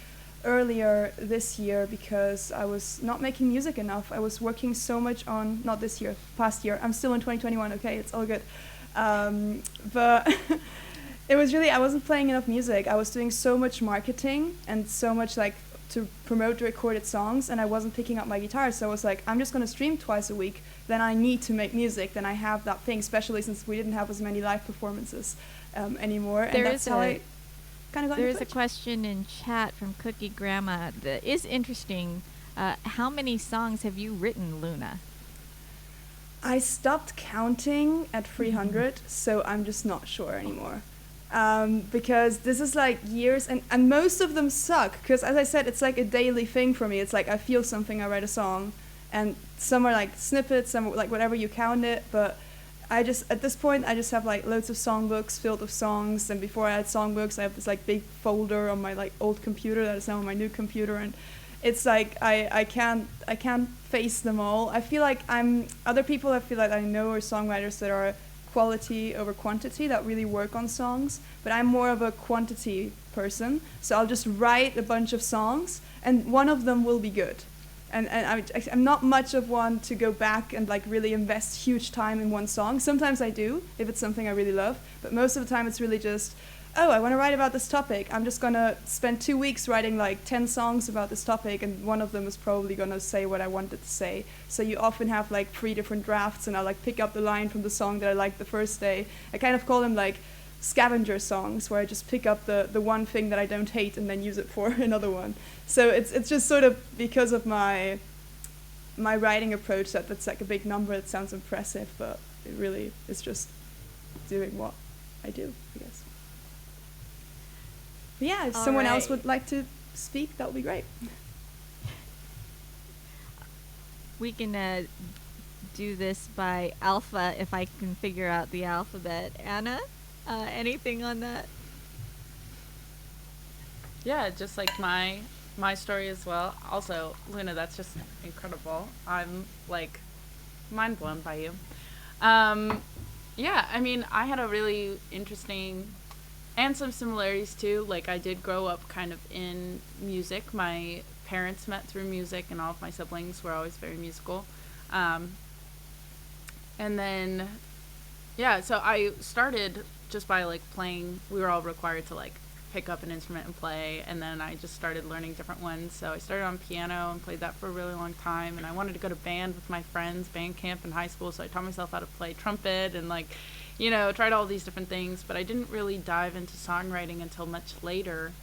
earlier this year because I was not making music enough. I was working so much on, not this year, past year. I'm still in 2021, okay, it's all good. But it was really, I wasn't playing enough music. I was doing so much marketing and so much like to promote the recorded songs, and I wasn't picking up my guitar. So I was like, I'm just going to stream twice a week. Then I need to make music. Then I have that thing, especially since we didn't have as many live performances anymore. And that's how I kind of got There into is a Twitch. question in chat from Cookie Grandma that is interesting. How many songs have you written, Luna? I stopped counting at 300, so I'm just not sure anymore. because this is like years, and most of them suck, because as I said, it's like a daily thing for me. It's like I feel something, I write a song, and some are like snippets, some are like whatever you count it, but I just, at this point, I just have like loads of songbooks filled with songs, and before I had songbooks, I have this like big folder on my like old computer that is now on my new computer, and it's like I can't face them all. I feel like other people I feel like I know are songwriters that are quality over quantity, that really work on songs, but I'm more of a quantity person, so I'll just write a bunch of songs and one of them will be good. And I'm not much of one to go back and like really invest huge time in one song. Sometimes I do, if it's something I really love, but most of the time it's really just, oh, I want to write about this topic. I'm just going to spend 2 weeks writing like 10 songs about this topic, and one of them is probably going to say what I wanted to say. So you often have like 3 different drafts, and I'll like pick up the line from the song that I liked the first day. I kind of call them like scavenger songs, where I just pick up the one thing that I don't hate and then use it for another one. So it's just sort of because of my writing approach that's like a big number. It sounds impressive, but it really is just doing what I do, I guess. But yeah, if someone else would like to speak, that would be great. We can do this by alpha if I can figure out the alphabet. Anna, anything on that? Yeah, just like my story as well. Also, Luna, that's just incredible. I'm like mind blown by you. Yeah, I mean, I had a really interesting and some similarities too. Like, I did grow up kind of in music. My parents met through music, and all of my siblings were always very musical. And then, yeah, so I started just by like playing. We were all required to like pick up an instrument and play, and then I just started learning different ones. So I started on piano and played that for a really long time, and I wanted to go to band with my friends, band camp in high school, so I taught myself how to play trumpet and like, you know, tried all these different things, but I didn't really dive into songwriting until much later,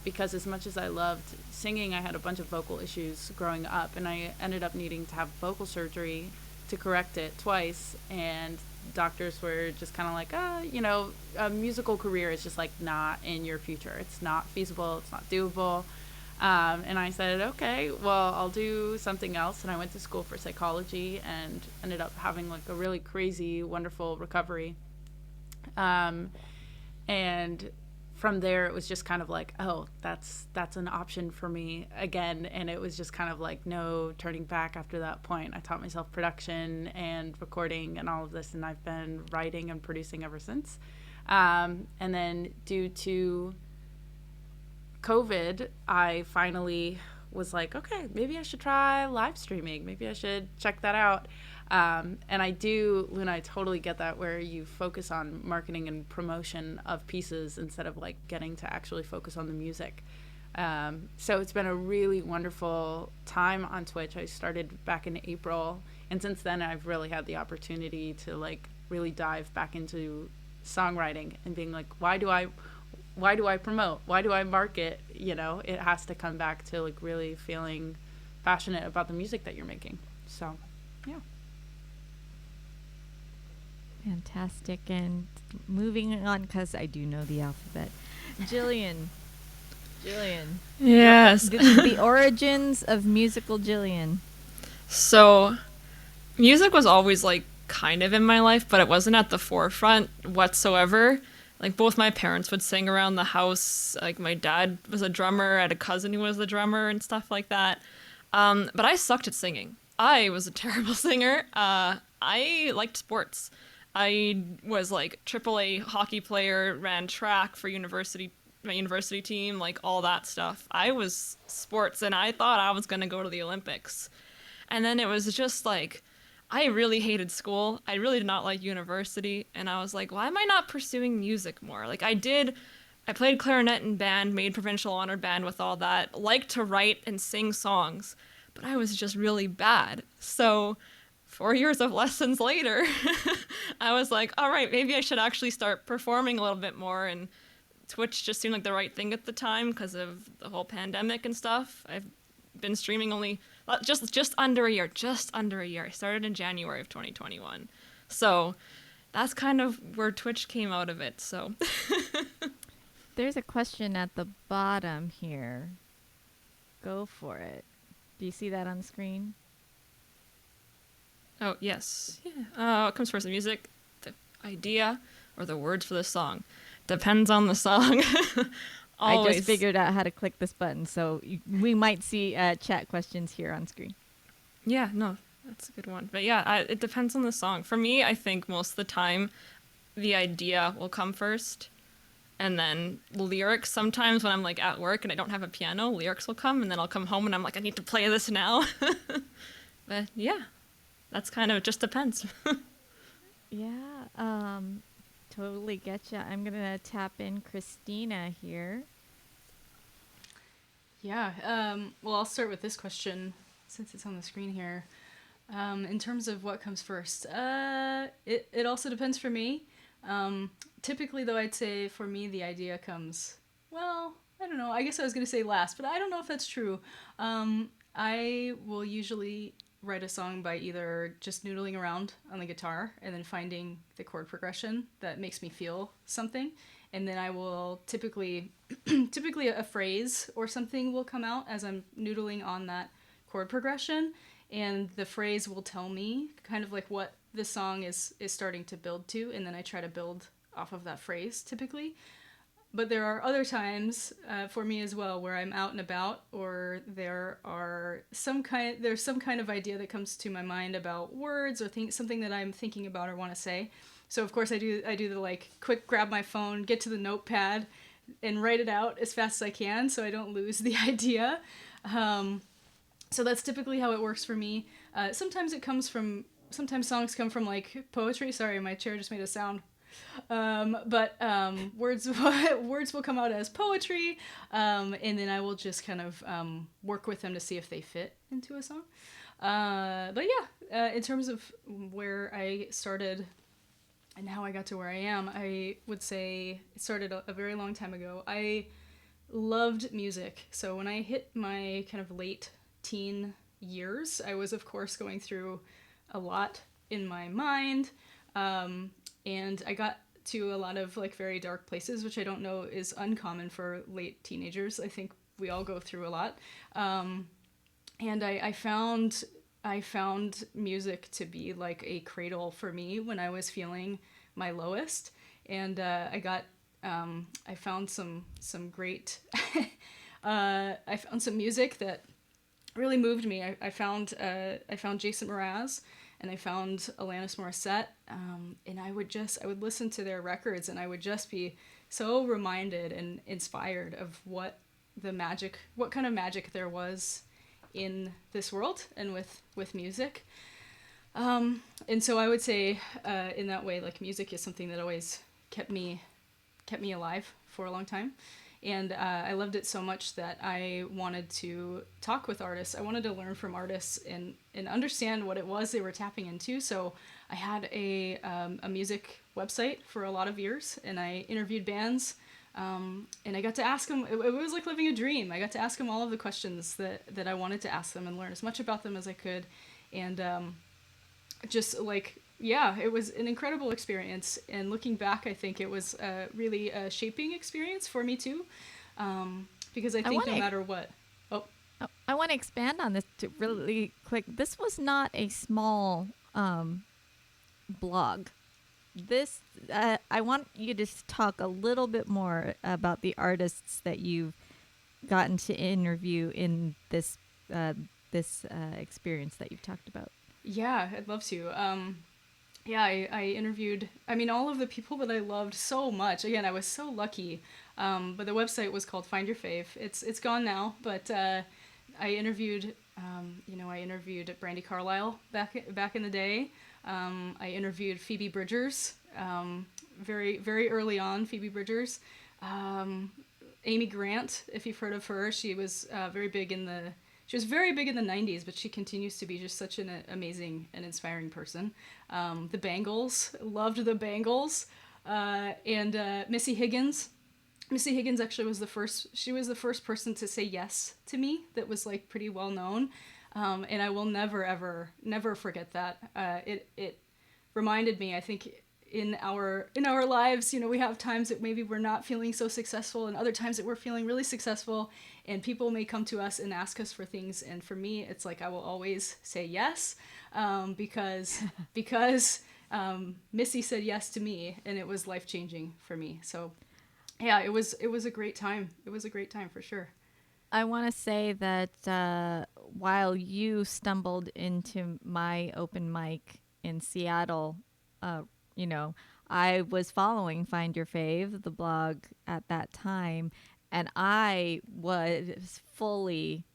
because as much as I loved singing, I had a bunch of vocal issues growing up, and I ended up needing to have vocal surgery to correct it twice, and doctors were just kind of like, you know, a musical career is just like not in your future. It's not feasible. It's not doable. And I said, okay, well, I'll do something else. And I went to school for psychology and ended up having like a really crazy, wonderful recovery. And from there, it was just kind of like, oh, that's an option for me again. And it was just kind of like no turning back after that point. I taught myself production and recording and all of this, and I've been writing and producing ever since. And then due to COVID, I finally was like, okay, maybe I should try live streaming. Maybe I should check that out. And I do, Luna, I totally get that, where you focus on marketing and promotion of pieces instead of like getting to actually focus on the music. So it's been a really wonderful time on Twitch. I started back in April, and since then I've really had the opportunity to like really dive back into songwriting and being like, why do I promote? Why do I market? You know, it has to come back to like really feeling passionate about the music that you're making. So, yeah. Fantastic. And moving on, because I do know the alphabet. Gillian. Yes. The origins of musical Gillian. So, music was always like kind of in my life, but it wasn't at the forefront whatsoever. Like, both my parents would sing around the house. Like, my dad was a drummer. I had a cousin who was a drummer and stuff like that. But I sucked at singing. I was a terrible singer. I liked sports. I was like AAA hockey player, ran track for my university team, like all that stuff. I was sports, and I thought I was going to go to the Olympics. And then it was just like, I really hated school. I really did not like university. And I was like, why am I not pursuing music more? Like, I played clarinet in band, made provincial honor band with all that, liked to write and sing songs, but I was just really bad. So 4 years of lessons later, I was like, all right, maybe I should actually start performing a little bit more. And Twitch just seemed like the right thing at the time because of the whole pandemic and stuff. I've been streaming only just under a year. I started in January of 2021. So that's kind of where Twitch came out of it. So There's a question at the bottom here. Go for it. Do you see that on the screen? oh yes, yeah. What comes first, the music, the idea, or the words for the song? Depends on the song. I Always. just figured out how to click this button, so we might see chat questions here on screen. Yeah, no, that's a good one. But yeah, it depends on the song. For me, I think most of the time, the idea will come first, and then lyrics. Sometimes when I'm like at work and I don't have a piano, lyrics will come, and then I'll come home and I'm like, I need to play this now. But yeah, that's kind of, it just depends. Yeah, totally getcha. I'm gonna tap in Kristina here. Yeah. Well, I'll start with this question since it's on the screen here. In terms of what comes first, it also depends for me. Typically, though, I'd say for me the idea comes. Well, I don't know. I guess I was gonna say last, but I don't know if that's true. I will usually write a song by either just noodling around on the guitar and then finding the chord progression that makes me feel something, and then I will typically a phrase or something will come out as I'm noodling on that chord progression, and the phrase will tell me kind of like what the song is starting to build to, and then I try to build off of that phrase typically. But there are other times for me as well where I'm out and about, or there's some kind of idea that comes to my mind about words or something that I'm thinking about or want to say. So of course I do the like quick grab my phone, get to the notepad, and write it out as fast as I can so I don't lose the idea. So that's typically how it works for me. Sometimes sometimes songs come from like poetry. Sorry, my chair just made a sound. But words will come out as poetry, and then I will just kind of work with them to see if they fit into a song. But yeah, in terms of where I started and how I got to where I am, I would say it started a very long time ago. I loved music, so when I hit my kind of late teen years, I was of course going through a lot in my mind. And I got to a lot of like very dark places, which I don't know is uncommon for late teenagers. I think we all go through a lot. And I found music to be like a cradle for me when I was feeling my lowest. And I found some great, I found some music that really moved me. I found Jason Mraz, and I found Alanis Morissette, and I would listen to their records, and I would just be so reminded and inspired of what kind of magic there was in this world and with music. And so I would say, in that way, like music is something that always kept me alive for a long time. And I loved it so much that I wanted to talk with artists. I wanted to learn from artists and understand what it was they were tapping into. So I had a music website for a lot of years, and I interviewed bands. And I got to ask them, it was like living a dream. I got to ask them all of the questions that I wanted to ask them and learn as much about them as I could. And just like, yeah, it was an incredible experience. And looking back, I think it was really a shaping experience for me too. Because I think no matter what. I want to expand on this really quick. This was not a small blog. This I want you to talk a little bit more about the artists that you've gotten to interview in this experience that you've talked about. Yeah, I'd love to. Yeah, I interviewed, all of the people that I loved so much. Again, I was so lucky. But the website was called Find Your Fave. It's gone now, but I interviewed, I interviewed Brandy Carlisle back in the day. I interviewed Phoebe Bridgers, very, very early on, Phoebe Bridgers. Amy Grant, if you've heard of her, she was very big in the 90s, but she continues to be just such an amazing and inspiring person. The Bangles, loved the Bangles, and Missy Higgins. Missy Higgins actually was the first person to say yes to me that was like pretty well known. And I will never forget that. It reminded me, I think in our lives, we have times that maybe we're not feeling so successful, and other times that we're feeling really successful, and people may come to us and ask us for things, and for me it's like I will always say yes, because Missy said yes to me, and it was life-changing for me. So yeah, it was a great time. It was a great time for sure. I want to say that while you stumbled into my open mic in Seattle, you know, I was following Find Your Fave, the blog at that time, and I was fully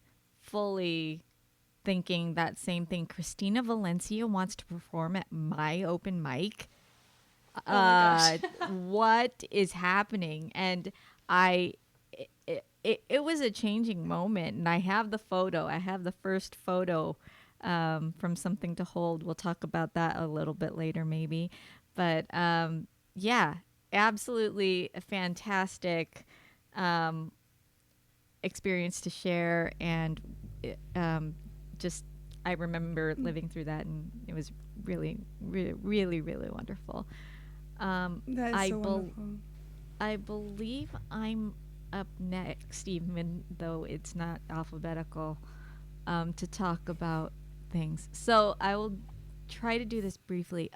thinking that same thing. Kristina Valencia wants to perform at my open mic. Oh my gosh. What is happening? And it was a changing moment, and I have the photo. I have the first photo from Something to Hold. We'll talk about that a little bit later, maybe. But yeah, absolutely a fantastic experience to share, and just I remember living through that, and it was really, really, really, really wonderful. That is I so wonderful. I believe I'm up next, even though it's not alphabetical, to talk about things. So I will try to do this briefly.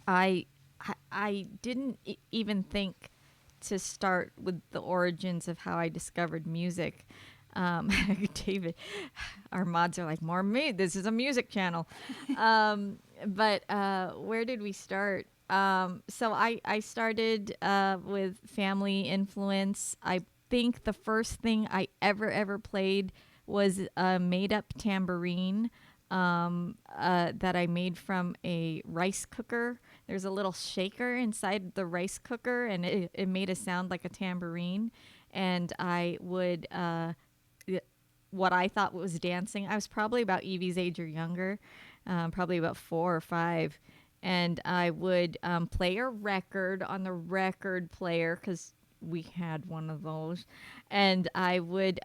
I I didn't even think to start with the origins of how I discovered music. David, our mods are like, more me. This is a music channel. But where did we start? So I started with family influence. I think the first thing I ever played was a made-up tambourine that I made from a rice cooker. There's a little shaker inside the rice cooker, and it made a sound like a tambourine. And I would, what I thought was dancing, I was probably about Evie's age or younger, probably about 4 or 5. And I would play a record on the record player, because we had one of those. And I would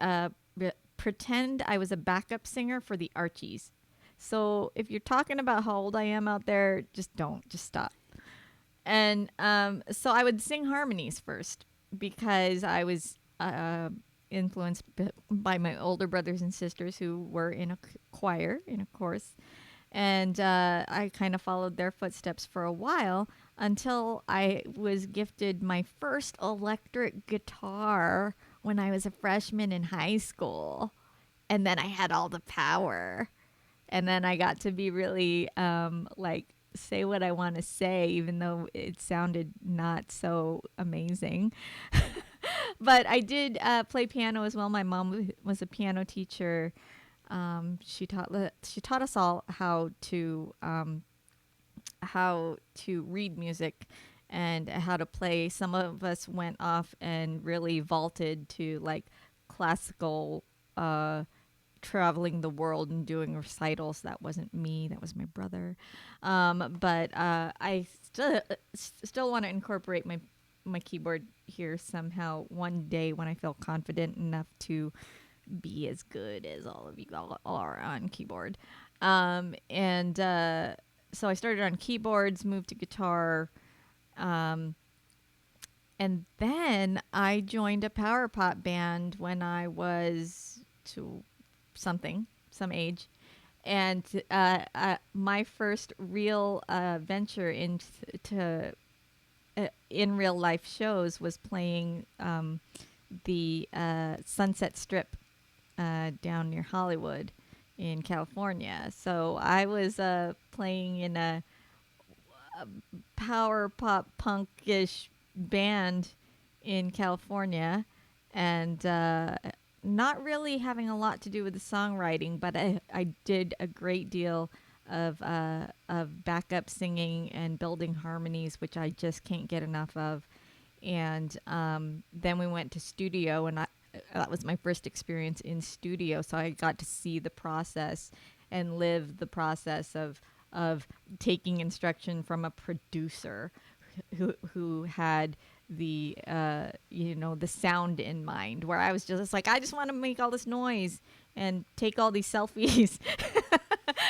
pretend I was a backup singer for the Archies. So if you're talking about how old I am out there, just stop. And so I would sing harmonies first, because I was influenced by my older brothers and sisters who were in a choir, in a chorus. And I kind of followed their footsteps for a while, until I was gifted my first electric guitar when I was a freshman in high school. And then I had all the power. And then I got to be really like, say what I want to say, even though it sounded not so amazing. But I did play piano as well. My mom was a piano teacher. She taught us all how to read music and how to play. Some of us went off and really vaulted to like classical, traveling the world and doing recitals. That wasn't me. That was my brother. But I still want to incorporate my keyboard here somehow one day when I feel confident enough to be as good as all of you all are on keyboard. And so I started on keyboards, moved to guitar, and then I joined a power pop band when I was some age. And my first real venture into in real life shows was playing the Sunset Strip down near Hollywood in California. So I was playing in a power pop punkish band in California, and not really having a lot to do with the songwriting, but I did a great deal of backup singing and building harmonies, which I just can't get enough of. And then we went to studio, and that was my first experience in studio. So I got to see the process and live the process of taking instruction from a producer who had the the sound in mind, where I was just like, I just want to make all this noise and take all these selfies,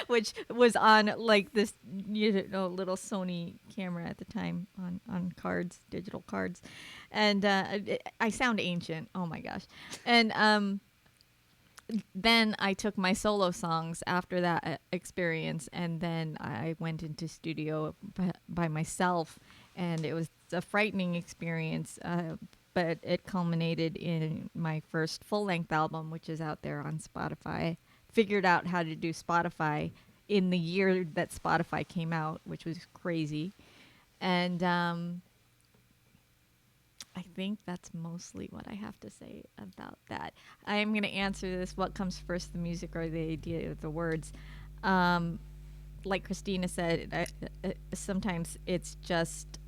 which was on like this little Sony camera at the time on cards, digital cards, and I sound ancient. Oh my gosh, and then I took my solo songs after that experience, and then I went into studio by myself, and it was a frightening experience, but it culminated in my first full-length album, which is out there on Spotify. Figured out how to do Spotify in the year that Spotify came out, which was crazy. And I think that's mostly what I have to say about that. I am going to answer this: what comes first, the music or the idea of the words? Like Kristina said, sometimes it's just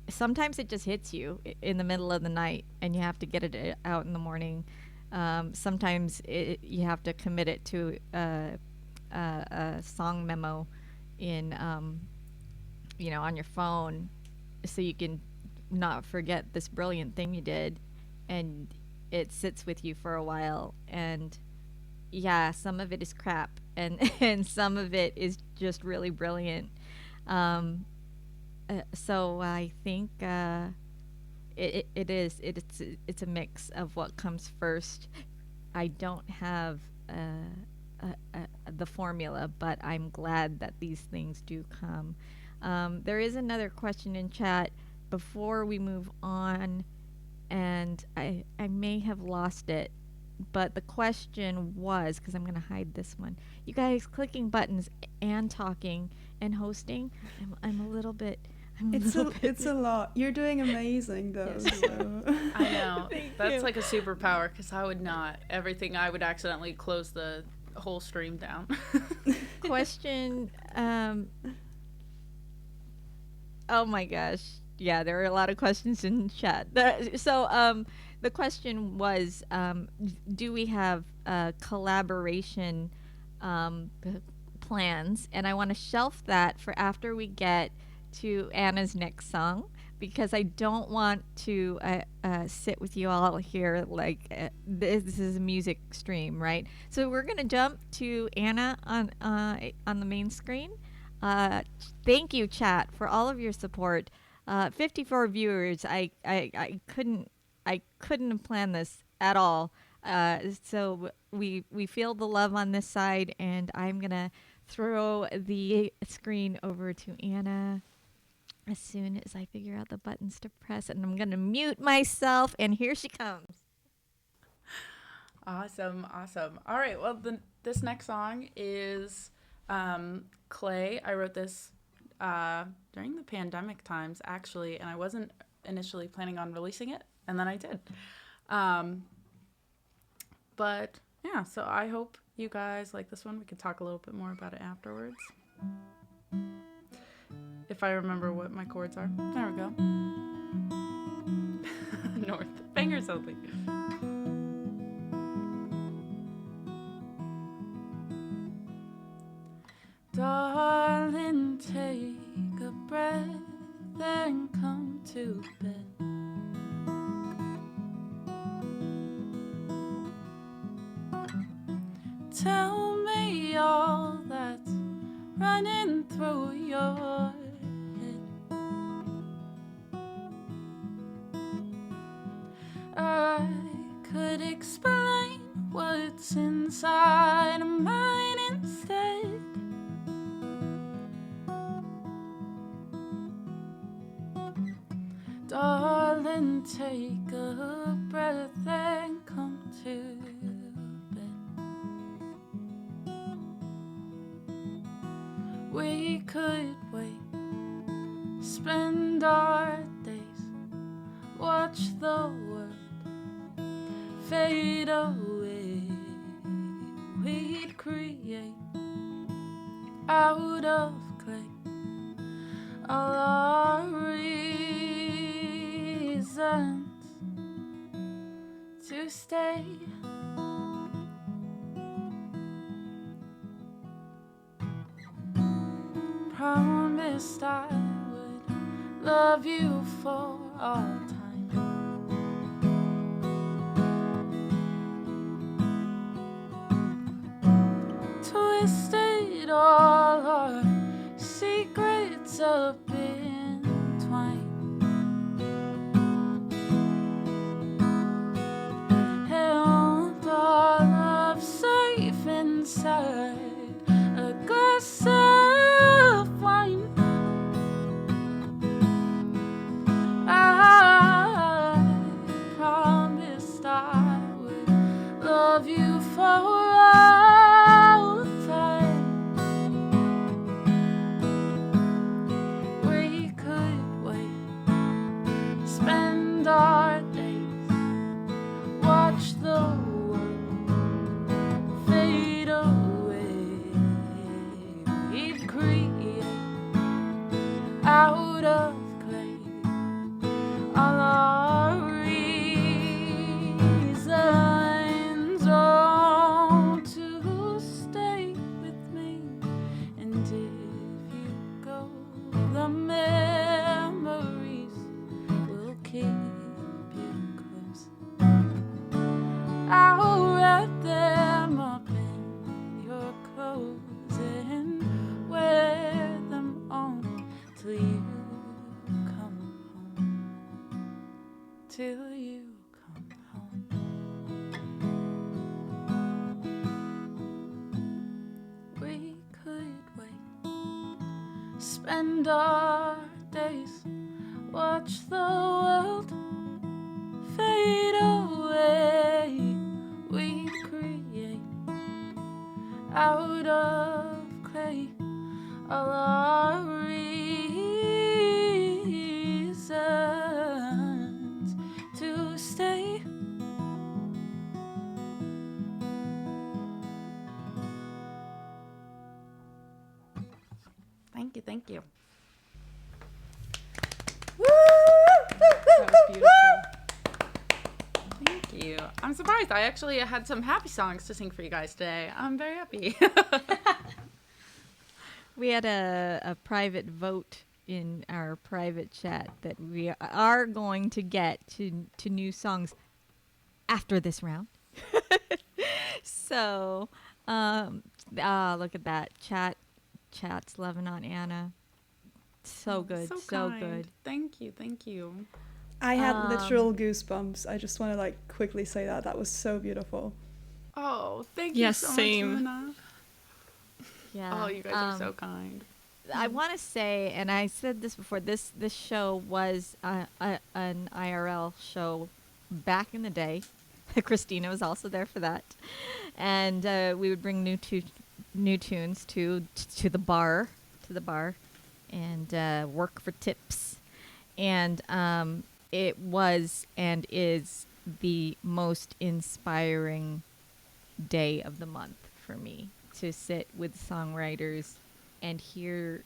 sometimes it just hits you in the middle of the night, and you have to get it out in the morning. Sometimes you have to commit it to a song memo in on your phone, so you can not forget this brilliant thing you did, and it sits with you for a while. And yeah, some of it is crap, and and some of it is just really brilliant. So I think it's a mix of what comes first. I don't have the formula, but I'm glad that these things do come. There is another question in chat before we move on, and I may have lost it, but the question was, because I'm going to hide this one. You guys clicking buttons and talking and hosting, I'm a little bit... It's a lot. You're doing amazing, though. Yes. So. I know. That's you. like a superpower, because I would not. Everything, I would accidentally close the whole stream down. Question, oh my gosh. Yeah, there are a lot of questions in chat. So the question was, do we have collaboration plans? And I want to shelf that for after we get to Anna's next song, because I don't want to sit with you all here like this is a music stream, right? So we're gonna jump to Anna on the main screen. Thank you, chat, for all of your support. 54 viewers. I couldn't have planned this at all. So we feel the love on this side, and I'm gonna throw the screen over to Anna as soon as I figure out the buttons to press, and I'm gonna mute myself, and here she comes. Awesome. All right, well, this next song is Clay. I wrote this during the pandemic times, actually, and I wasn't initially planning on releasing it, and then I did. But yeah, so I hope you guys like this one. We can talk a little bit more about it afterwards. If I remember what my chords are. There we go. North. Fingers only. Darling, take a breath and come to bed. Tell me all that's running through your head. I could explain what's inside of mine instead. Darling, take a breath and come to bed. We could wait, spend our days, watch the world fade away. We'd create out of clay all our reasons to stay. Promised I would love you for all time. Twisted all our secrets up in twine. Held our love safe inside a glass of wine. I promised I would love you for all time. We could wait, spend our days, watch the world fade away. We'd create out of clay all our reasons, oh, to stay with me. And if you go, the memories will keep you close. I'll wrap them up in your clothes and wear them on till you come home. Till you come home. We could wait, spend our days, watch the world fade away. We create out of clay all our reasons to stay. Thank you, thank you. That was beautiful. Thank you. I'm surprised. I actually had some happy songs to sing for you guys today. I'm very happy. We had a private vote in our private chat that we are going to get to new songs after this round. So, look at that. Chat's loving on Anna. So good. So kind. good. Thank you, thank you. I had literal goosebumps. I just want to like quickly say that. That was so beautiful. Oh, thank Yes, you so same. much, Luna. Yeah. Oh, you guys are so kind. I want to say, and I said this before, this show was an IRL show back in the day. Kristina was also there for that, and we would bring new tunes to the bar, and work for tips, and it was and is the most inspiring day of the month for me to sit with songwriters and hear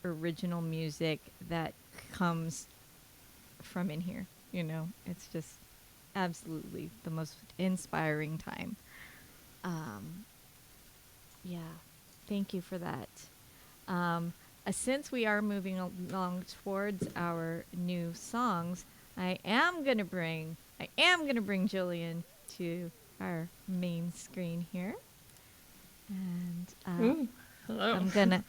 original music that comes from in here. You know, it's just absolutely the most inspiring time. Yeah, thank you for that. Since we are moving along towards our new songs, I am gonna bring Gillian to our main screen here, and Ooh, hello. I'm gonna.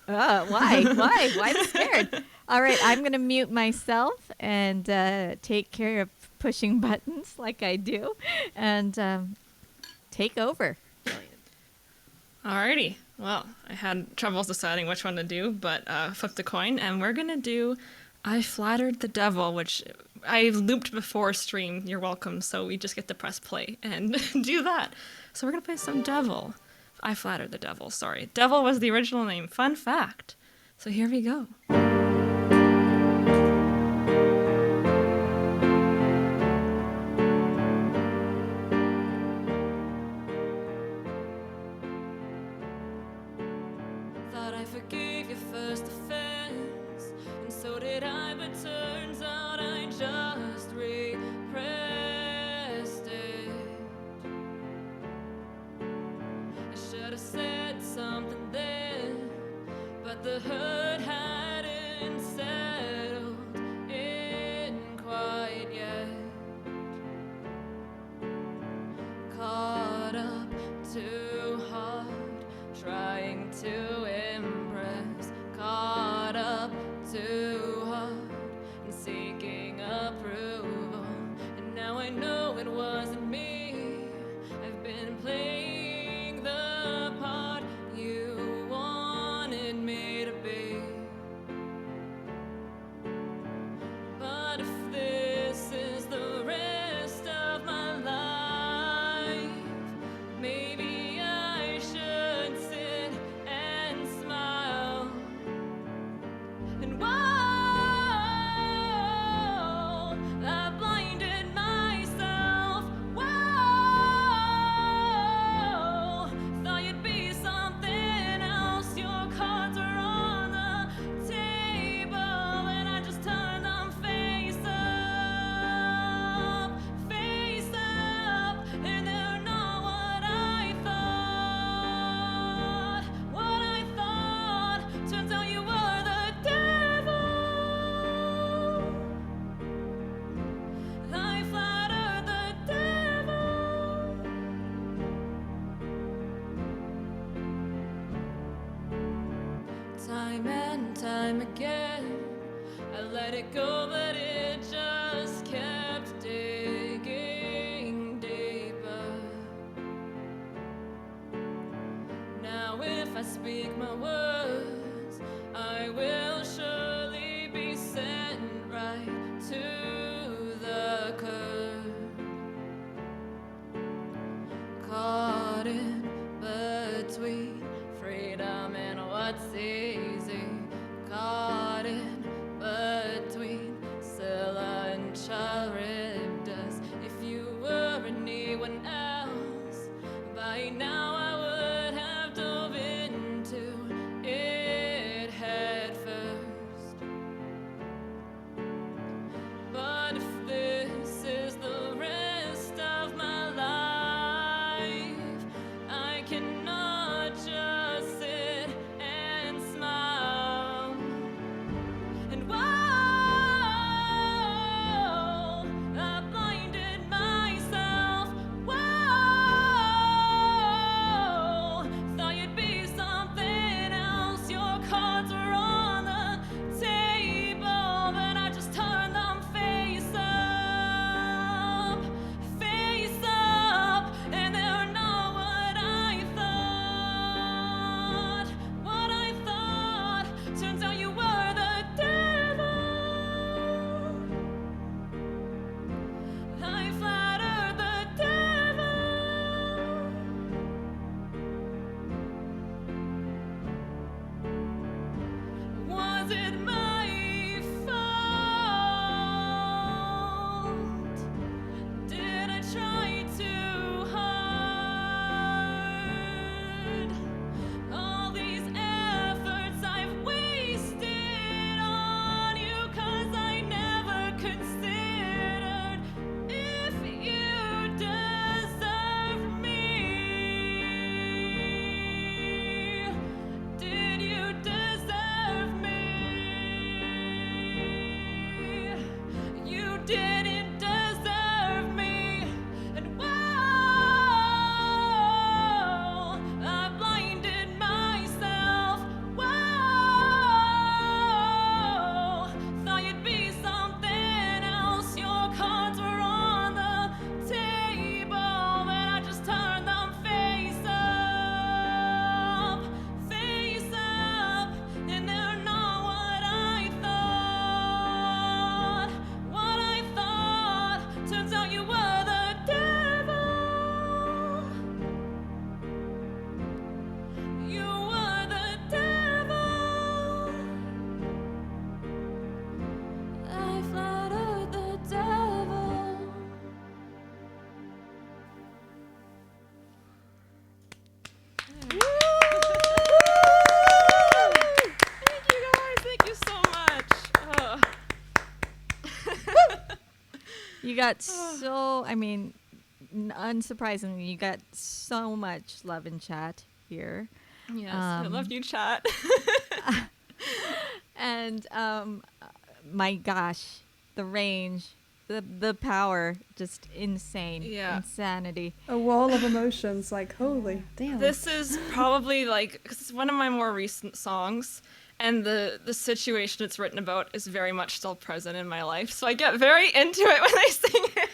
Why be scared? All right, I'm gonna mute myself and take care of pushing buttons like I do, and take over. Alrighty. Well, I had troubles deciding which one to do, but flipped a coin, and we're gonna do "I Flattered the Devil," which I looped before stream. You're welcome. So we just get to press play and do that. So we're gonna play some Devil. I Flattered the Devil. Sorry, Devil was the original name. Fun fact. So here we go. Thought I forgave your first offense, and so did I, but turns out I just repressed it. I should have said something then, but the hurt hadn't settled in Time and time again, I let it go, but it just kept digging deeper. Now if I speak my words, I will surely be sent right to the curb. Caught in between freedom and what's easy. Caught in between Scylla and Charybdis. If you were anyone else, by now I would have dove into it head first. But if this is the rest of my life, I cannot just sit and smile. And whoa, I blinded myself. Whoa, thought you'd be something else. Your cards were on the table, but I just turned them face up, and they're not what I thought. What I thought, turns out you were the devil. I flattered the devil. Was it my fault? Did I try too hard? All these efforts I've wasted on you, 'cause I never considered if you deserve me. Did you deserve me? You didn't deserve me. And whoa, I blinded myself. Whoa, thought you'd be something else. Your cards were on the table, but I just turned them face up, and they're not what I thought. What I thought, turns out you were the devil. You were the devil. I flattered the devil. Thank you guys. Thank you so much. You got so, I mean, unsurprisingly, you got so much love in chat here. Yes, I love you, chat. And my gosh, the range, the power, just insane. Yeah. Insanity. A wall of emotions, like, holy damn. This is probably like, 'cause it's one of my more recent songs, and the situation it's written about is very much still present in my life. So I get very into it when I sing it.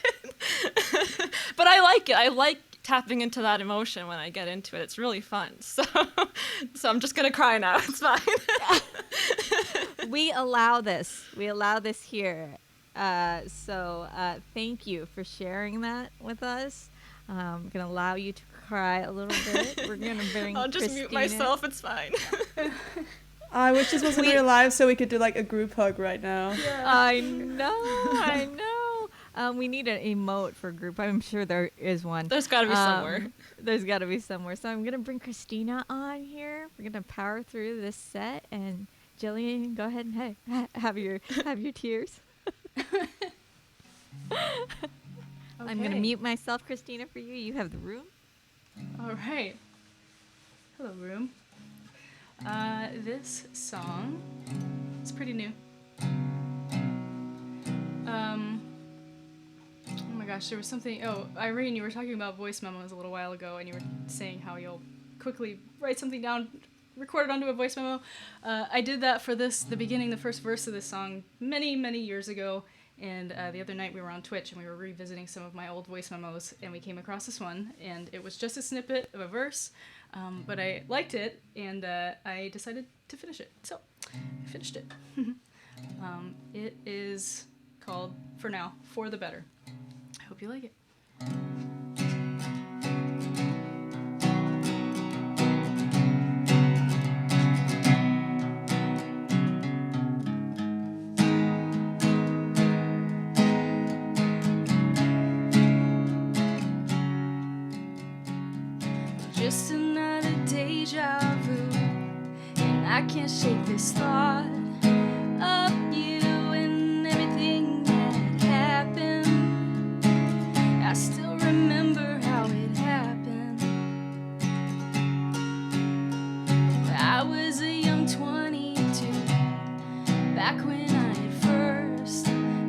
But I like it. I like tapping into that emotion when I get into it. It's really fun. So I'm just gonna cry now. It's fine. We allow this. We allow this here. So thank you for sharing that with us. I'm gonna allow you to cry a little bit. We're gonna bring I'll just mute Kristina. myself. It's fine. I wish this wasn't real live so we could do like a group hug right now. I know. We need an emote for group. I'm sure there is one. There's got to be somewhere. There's got to be somewhere. So I'm gonna bring Kristina on here. We're gonna power through this set, and Gillian, go ahead and have your tears. I'm gonna Okay. mute myself, Kristina, for you. You have the room. All right. Hello, room. This song is pretty new. Oh my gosh, there was something. Oh, Irene, you were talking about voice memos a little while ago, and you were saying how you'll quickly write something down recorded onto a voice memo. I did that for the first verse of this song many, many years ago. And the other night we were on Twitch and we were revisiting some of my old voice memos, and we came across this one, and it was just a snippet of a verse, but I liked it, and I decided to finish it. So I finished it. It is called, for now, For the Better. I hope you like it. Just another deja vu, and I can't shake this thought of you and everything that happened. I still remember how it happened. I was a young 22 back when I had first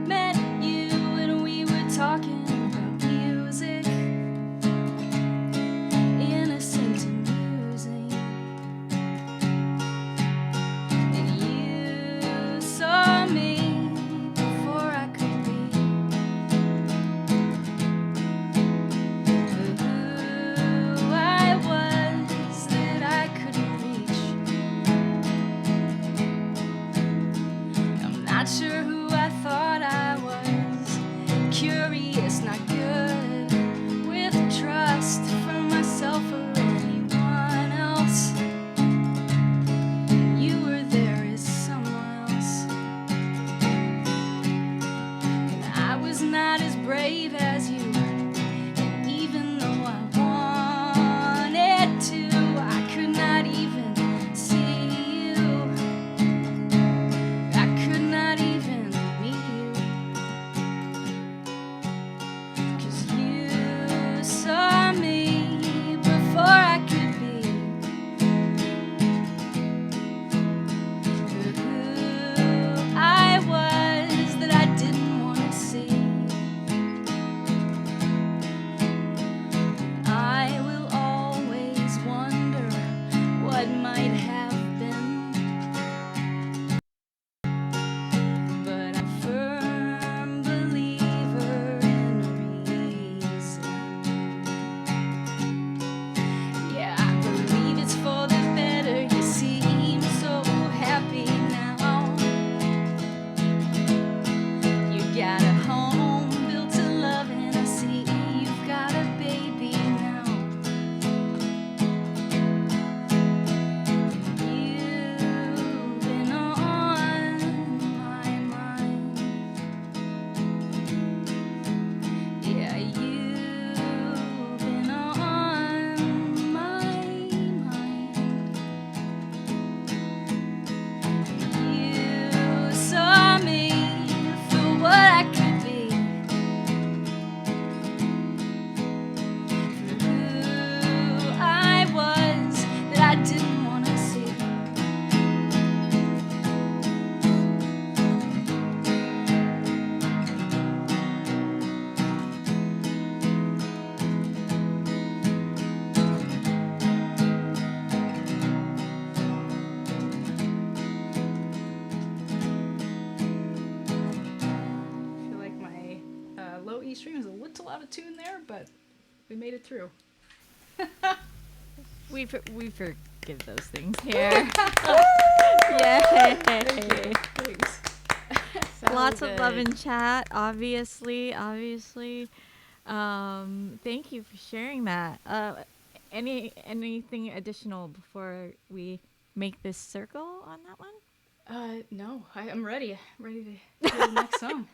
met you, and we were talking about music, innocent and musing. And you saw me before I could be who I was that I couldn't reach. I'm not sure who I thought I was. Curious, not good with trust for myself or anyone else. You were there as someone else. And I was not as brave as you. And even though I wanted to, I could not even see you. I could not even meet you. 'Cause you saw me before I could be who I was that I didn't want to see. I will always wonder what might have been, but I'm a firm believer in reason. Yeah, I believe it's for the better. You seem so happy now. You got a home built to love, and I see you've got a baby now. You've been on my mind. Yeah, you've been on my mind. You saw me for what I could be, for who I was that I didn't want to see. I feel like my low E string is a little out of tune there, but we made it through. We forgive those things here. Yay! Thanks. Lots of love in chat, obviously. Thank you for sharing that. Anything additional before we make this circle on that one? No, I'm ready. Ready to hear the next song.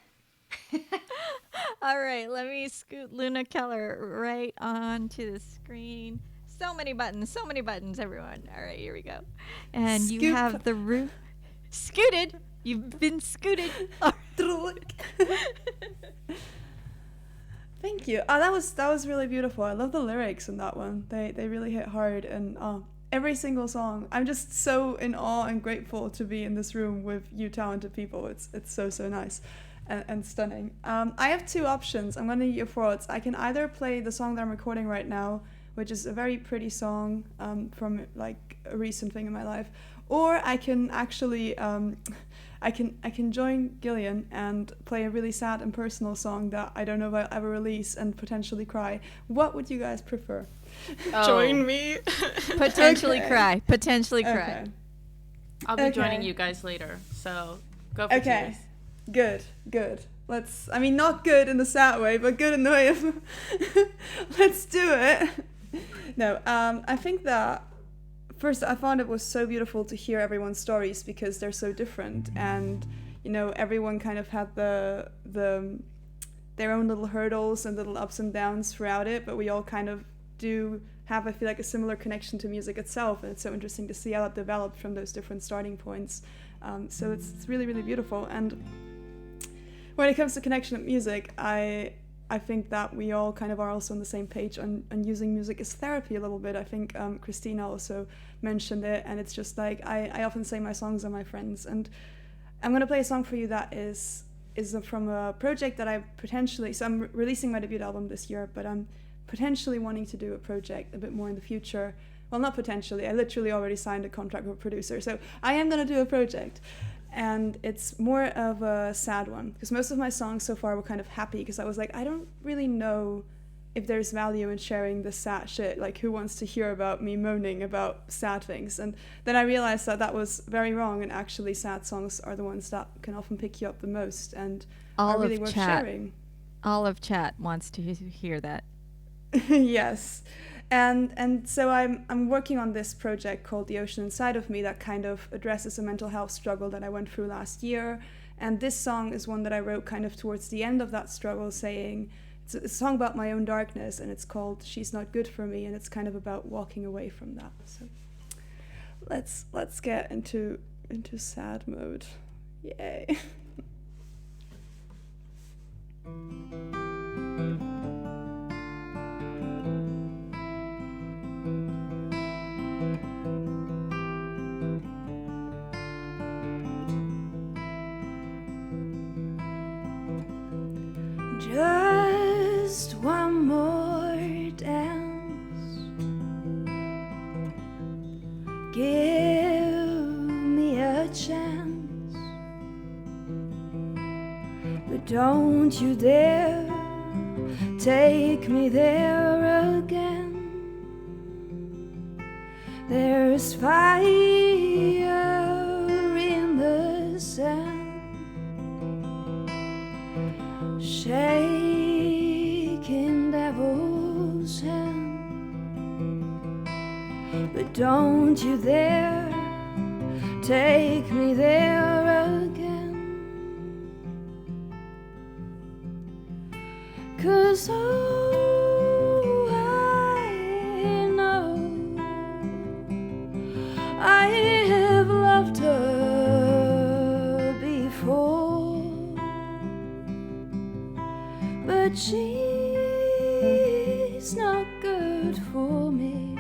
All right, let me scoot Luna Keller right onto the screen. So many buttons, everyone. All right, here we go. And you Scoop. have the roof scooted. You've been scooted. Thank you. That was really beautiful. I love the lyrics in that one. They really hit hard, and every single song. I'm just so in awe and grateful to be in this room with you talented people. It's so nice and stunning. I have two options. I'm gonna need your thoughts. I can either play the song that I'm recording right now, which is a very pretty song from like a recent thing in my life. Or I can actually I can join Gillian and play a really sad and personal song that I don't know if I'll ever release and potentially cry. What would you guys prefer? Join me. Potentially Okay. cry. Potentially cry. Okay. I'll be Okay. joining you guys later, so go for Okay. tears. Good. I mean, not good in the sad way, but good in the way of, let's do it. No, I think that, first, I found it was so beautiful to hear everyone's stories because they're so different. And, you know, everyone kind of had their own little hurdles and little ups and downs throughout it, but we all kind of do have, I feel like, a similar connection to music itself. And it's so interesting to see how it developed from those different starting points. So it's really, really beautiful. And when it comes to connection with music, I think that we all kind of are also on the same page on using music as therapy a little bit. I think Kristina also mentioned it, and it's just like I often say my songs are my friends. And I'm going to play a song for you that is from a project that I potentially, so I'm releasing my debut album this year, but I'm potentially wanting to do a project a bit more in the future. Well, not potentially, I literally already signed a contract with a producer, so I am going to do a project. And it's more of a sad one, because most of my songs so far were kind of happy, because I was like, I don't really know if there's value in sharing the sad shit. Like, who wants to hear about me moaning about sad things? And then I realized that was very wrong, and actually sad songs are the ones that can often pick you up the most and are really worth sharing. All of chat wants to hear that. Yes. And so I'm working on this project called The Ocean Inside of Me that kind of addresses a mental health struggle that I went through last year. And this song is one that I wrote kind of towards the end of that struggle, saying it's a song about my own darkness, and it's called She's Not Good For Me, and it's kind of about walking away from that. So let's get into sad mode. Yay. Just one more dance. Give me a chance. But don't you dare take me there again. There's fire in the sand, shaking devil's hand. But don't you dare take me there again. 'Cause oh, I know I have loved her before, but she's not good for me.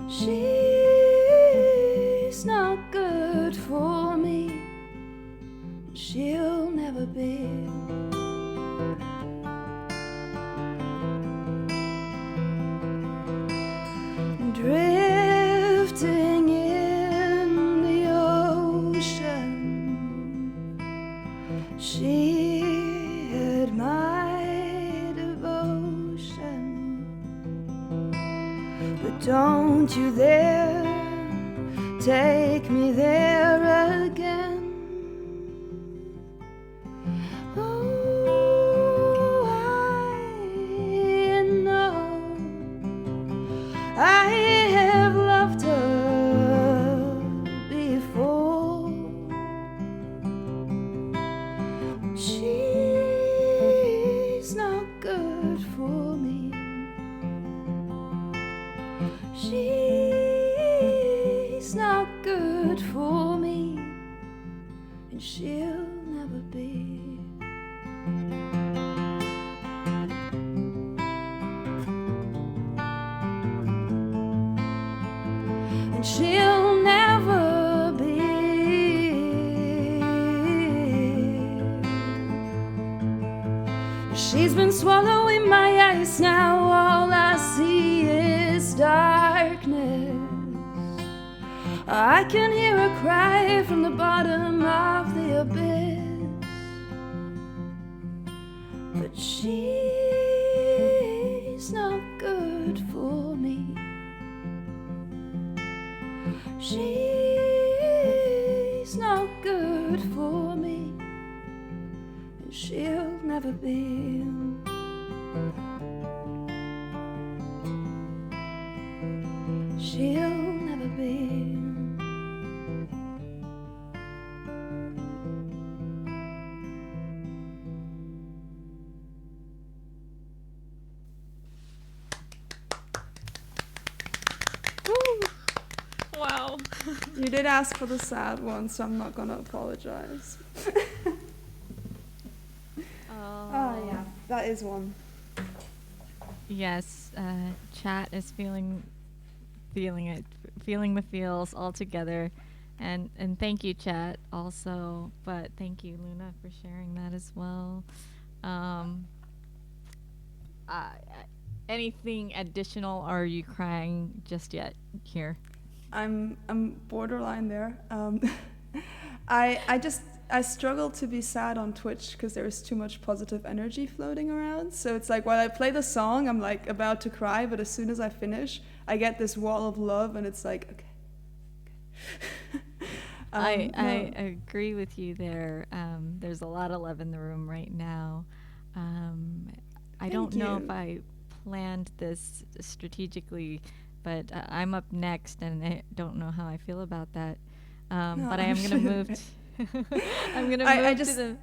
She's not good for me. She'll never be. Drifting in the ocean, she had my devotion. But don't you dare take me there again. Oh, I know I have loved her before. She's not good for me. She's not good for me, and she'll never be. And she'll never be. She's been swallowing my ice now. I can hear her cry from the bottom of the abyss. But she's not good for me. She's not good for me, and she'll never be. She'll never be. Wow. You did ask for the sad one, so I'm not gonna apologize. Oh yeah, that is one. Yes, chat is feeling the feels all together, and thank you, chat, also. But thank you, Luna, for sharing that as well. Anything additional? Or are you crying just yet here? I'm borderline there. I struggle to be sad on Twitch because there is too much positive energy floating around. So it's like while I play the song, I'm like about to cry, but as soon as I finish, I get this wall of love, and it's like, okay. I agree with you there. There's a lot of love in the room right now. I don't know if I planned this strategically, but I'm up next, and I don't know how I feel about that. But I am going to move. I'm going to move to the.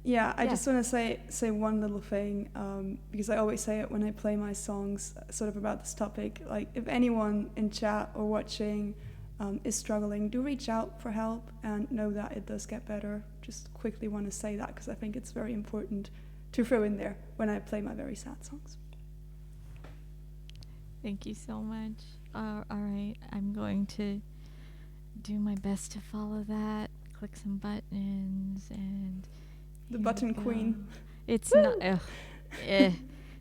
Yeah, I just want to say one little thing, because I always say it when I play my songs, sort of about this topic. Like, if anyone in chat or watching is struggling, do reach out for help and know that it does get better. Just quickly want to say that because I think it's very important to throw in there when I play my very sad songs. Thank you so much. All right, I'm going to do my best to follow that. Click some buttons and. The button queen. It's not.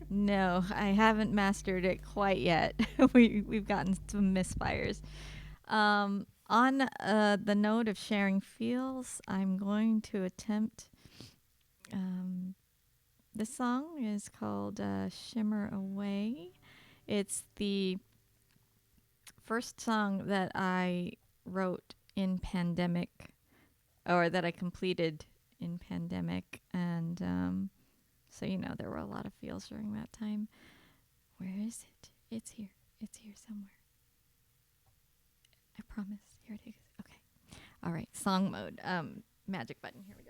No, I haven't mastered it quite yet. We've gotten some misfires. On the note of sharing feels, I'm going to attempt. This song is called "Shimmer Away." It's the first song that I wrote in pandemic, or that I completed in pandemic, and so there were a lot of feels during that time. Where is it? It's here somewhere. I promise. Here it is. Okay. All right, song mode. Magic button. Here we go.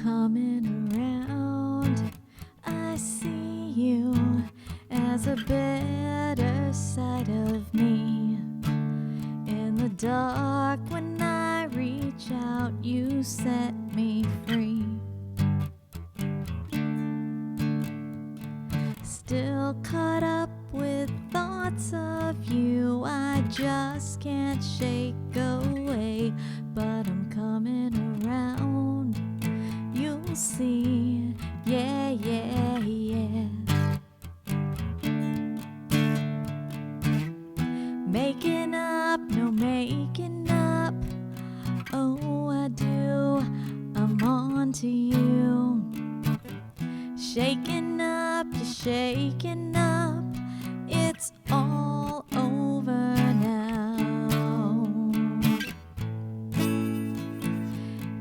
Coming around, I see you as a better side of me. In the dark, when I reach out, you set me free. Still caught up with thoughts of you, I just can't shake away. But I'm coming around, you'll see, yeah, yeah, yeah. Making up, no making up, oh I do, I'm on to you. Shaking up, you're shaking up, it's all over now.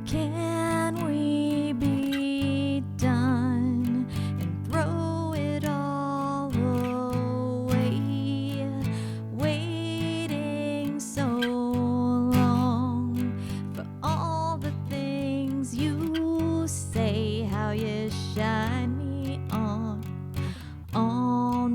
Can we be done and throw it all away? Waiting so long for all the things you say, how you shine me on all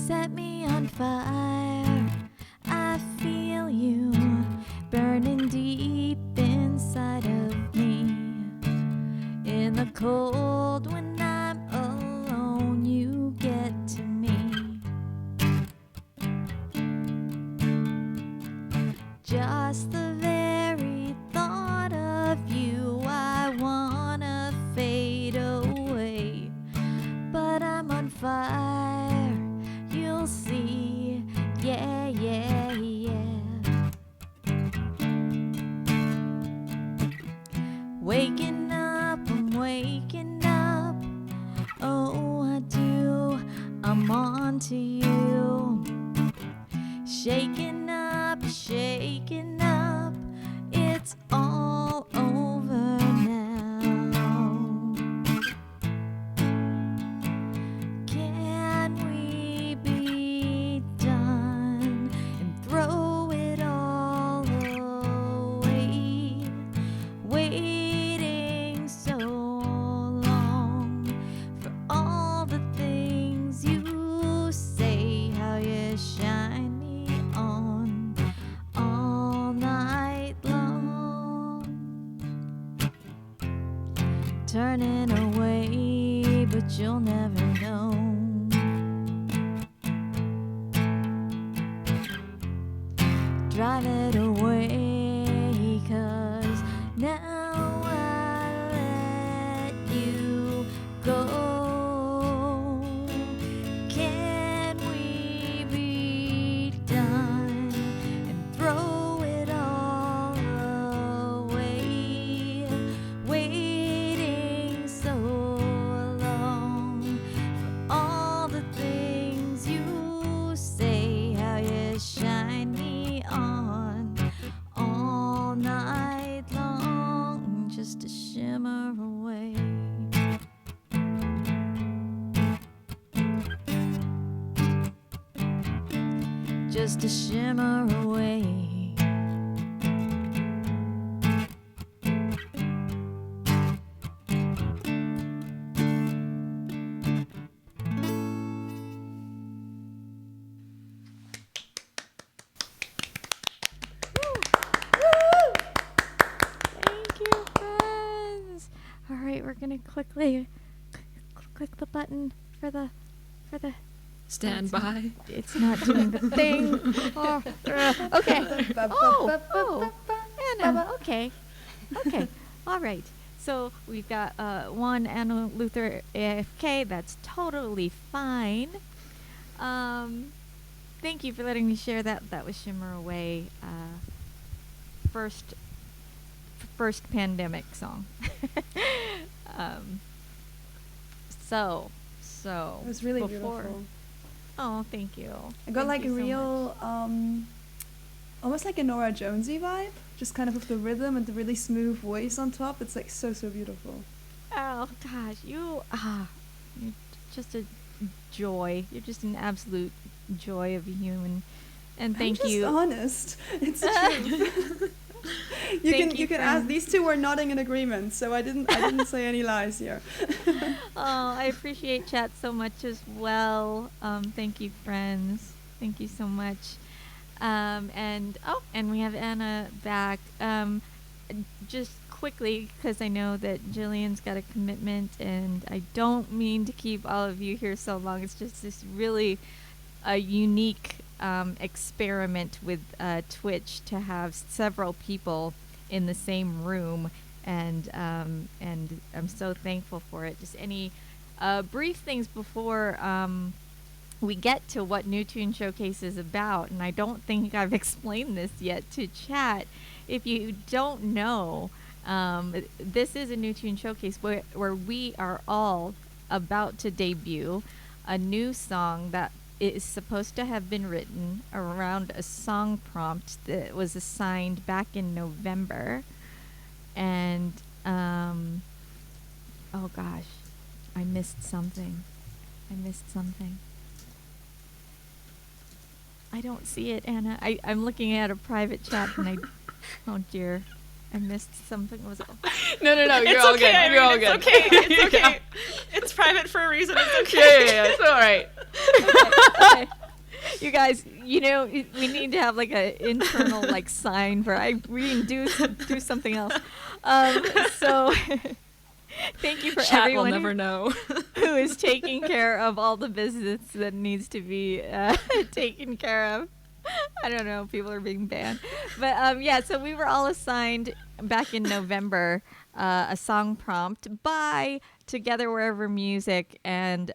set me on fire. I feel you burning deep inside of me. In the cold when I'm alone, you get to me. Just the very thought of you, I wanna fade away. But I'm on fire, you'll see, yeah, yeah, yeah. Waking up, I'm waking up. Oh, I do, I'm on to you. Shaking up, it's all over now. Can we be done and throw it all away? Waiting so long for all the things you say, how you shine me on all night long. Turning away, but you'll never know. Drive it away, 'cause now I let you go. Can we be done and throw it all away? Waiting so long for all the things you say, how you shine me on all night long, just to shimmer away. Just to shimmer away. Thank you, friends. All right, we're gonna quickly click the button for the. Stand by. It's not doing the thing. Okay. Oh, Anna. Okay. All right. So we've got one Anna Luther AFK. That's totally fine. Thank you for letting me share that. That was Shimmer Away. First pandemic song. So It was really beautiful. Oh, thank you. I got Thank like a you so real, much. almost like a Nora Jonesy vibe, just kind of with the rhythm and the really smooth voice on top. It's like so beautiful. Oh gosh, you're just a joy. You're just an absolute joy of a human. And thank I'm you. just honest. It's the truth. You can ask. These two were nodding in agreement, so I didn't say any lies here. I appreciate chat so much as well. Thank you, friends. Thank you so much. And we have Anna back. Just quickly, because I know that Gillian's got a commitment, and I don't mean to keep all of you here so long. It's just this really a unique experiment with Twitch to have several people in the same room, and I'm so thankful for it. Just any brief things before we get to what New Tune Showcase is about, and I don't think I've explained this yet to chat. If you don't know, this is a New Tune Showcase where we are all about to debut a new song that is supposed to have been written around a song prompt that was assigned back in November. And, oh gosh, I missed something. I don't see it, Anna. I'm looking at a private chat and oh dear, I missed something. Was it? No, you're It's all okay, good. Irene, You're all it's good. okay. It's okay. Yeah. It's private for a reason. It's okay. Yeah, it's all right. Okay. You guys, you know, we need to have like an internal like sign for we can do something else. So thank you for Chat will everyone never know. who is taking care of all the business that needs to be taken care of. I don't know, people are being banned. But yeah, so we were all assigned back in November a song prompt by Together Wherever Music, and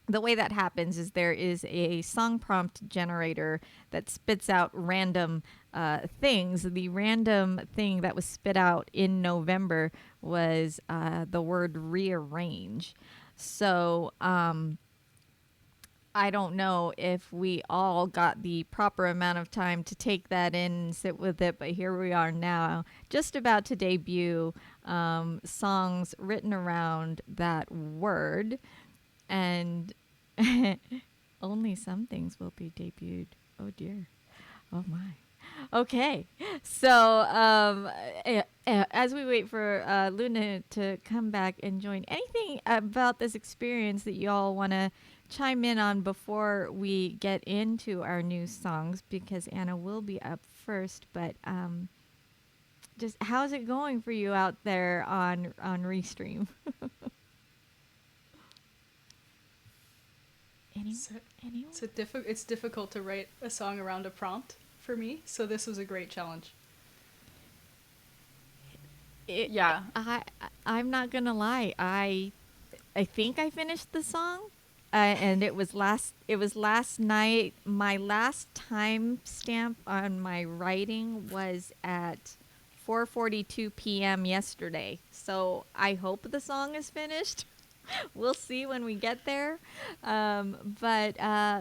the way that happens is there is a song prompt generator that spits out random things. The random thing that was spit out in November was the word rearrange. So I don't know if we all got the proper amount of time to take that in and sit with it, but here we are now, just about to debut songs written around that word. And only some things will be debuted. Oh dear. Oh my. Okay. So as we wait for Luna to come back and join, anything about this experience that you all want to chime in on before we get into our new songs? Because Anna will be up first, but just how's it going for you out there on Restream? Anyone? It's difficult to write a song around a prompt for me, so this was a great challenge. Yeah. I'm not gonna lie. I think I finished the song, and it was last night. My last time stamp on my writing was at 4:42 p.m. yesterday. So I hope the song is finished. We'll see when we get there. But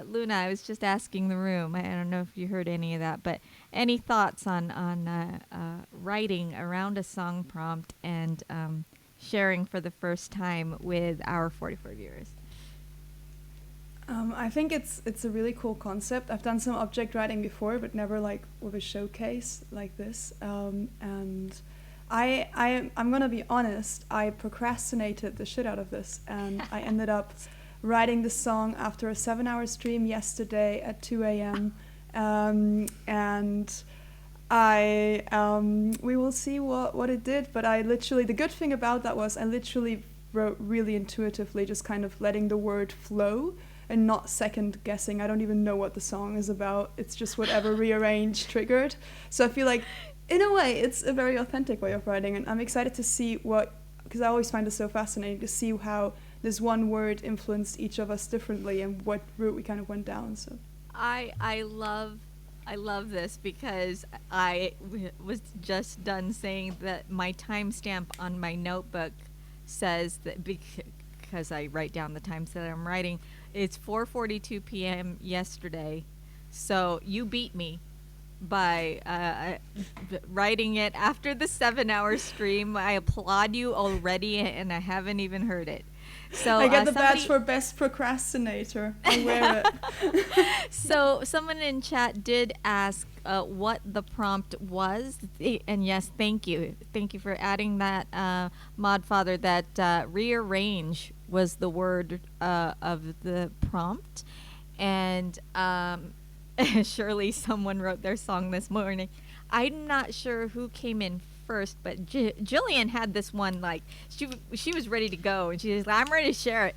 Luna, I was just asking the room. I don't know if you heard any of that, but any thoughts on writing around a song prompt and sharing for the first time with our 44 viewers? I think it's a really cool concept. I've done some object writing before, but never like with a showcase like this. And I'm gonna be honest, I procrastinated the shit out of this, and I ended up writing the song after a 7-hour stream yesterday at 2 a.m. And we will see what it did, but the good thing about that was I literally wrote really intuitively, just kind of letting the word flow and not second guessing. I don't even know what the song is about. It's just whatever Rearrange triggered. So I feel like in a way, it's a very authentic way of writing, and I'm excited to see because I always find it so fascinating to see how this one word influenced each of us differently and what route we kind of went down. So I love this because I was just done saying that my timestamp on my notebook says that because I write down the times that I'm writing, it's 4:42 p.m. yesterday. So you beat me by writing it after the 7-hour stream. I applaud you already, and I haven't even heard it. So I get the badge for best procrastinator. I wear it. So someone in chat did ask what the prompt was, and yes, thank you for adding that, Modfather. That rearrange was the word of the prompt, and surely someone wrote their song this morning. I'm not sure who came in first, but Gillian had this one, like she was ready to go, and she was like, I'm ready to share it.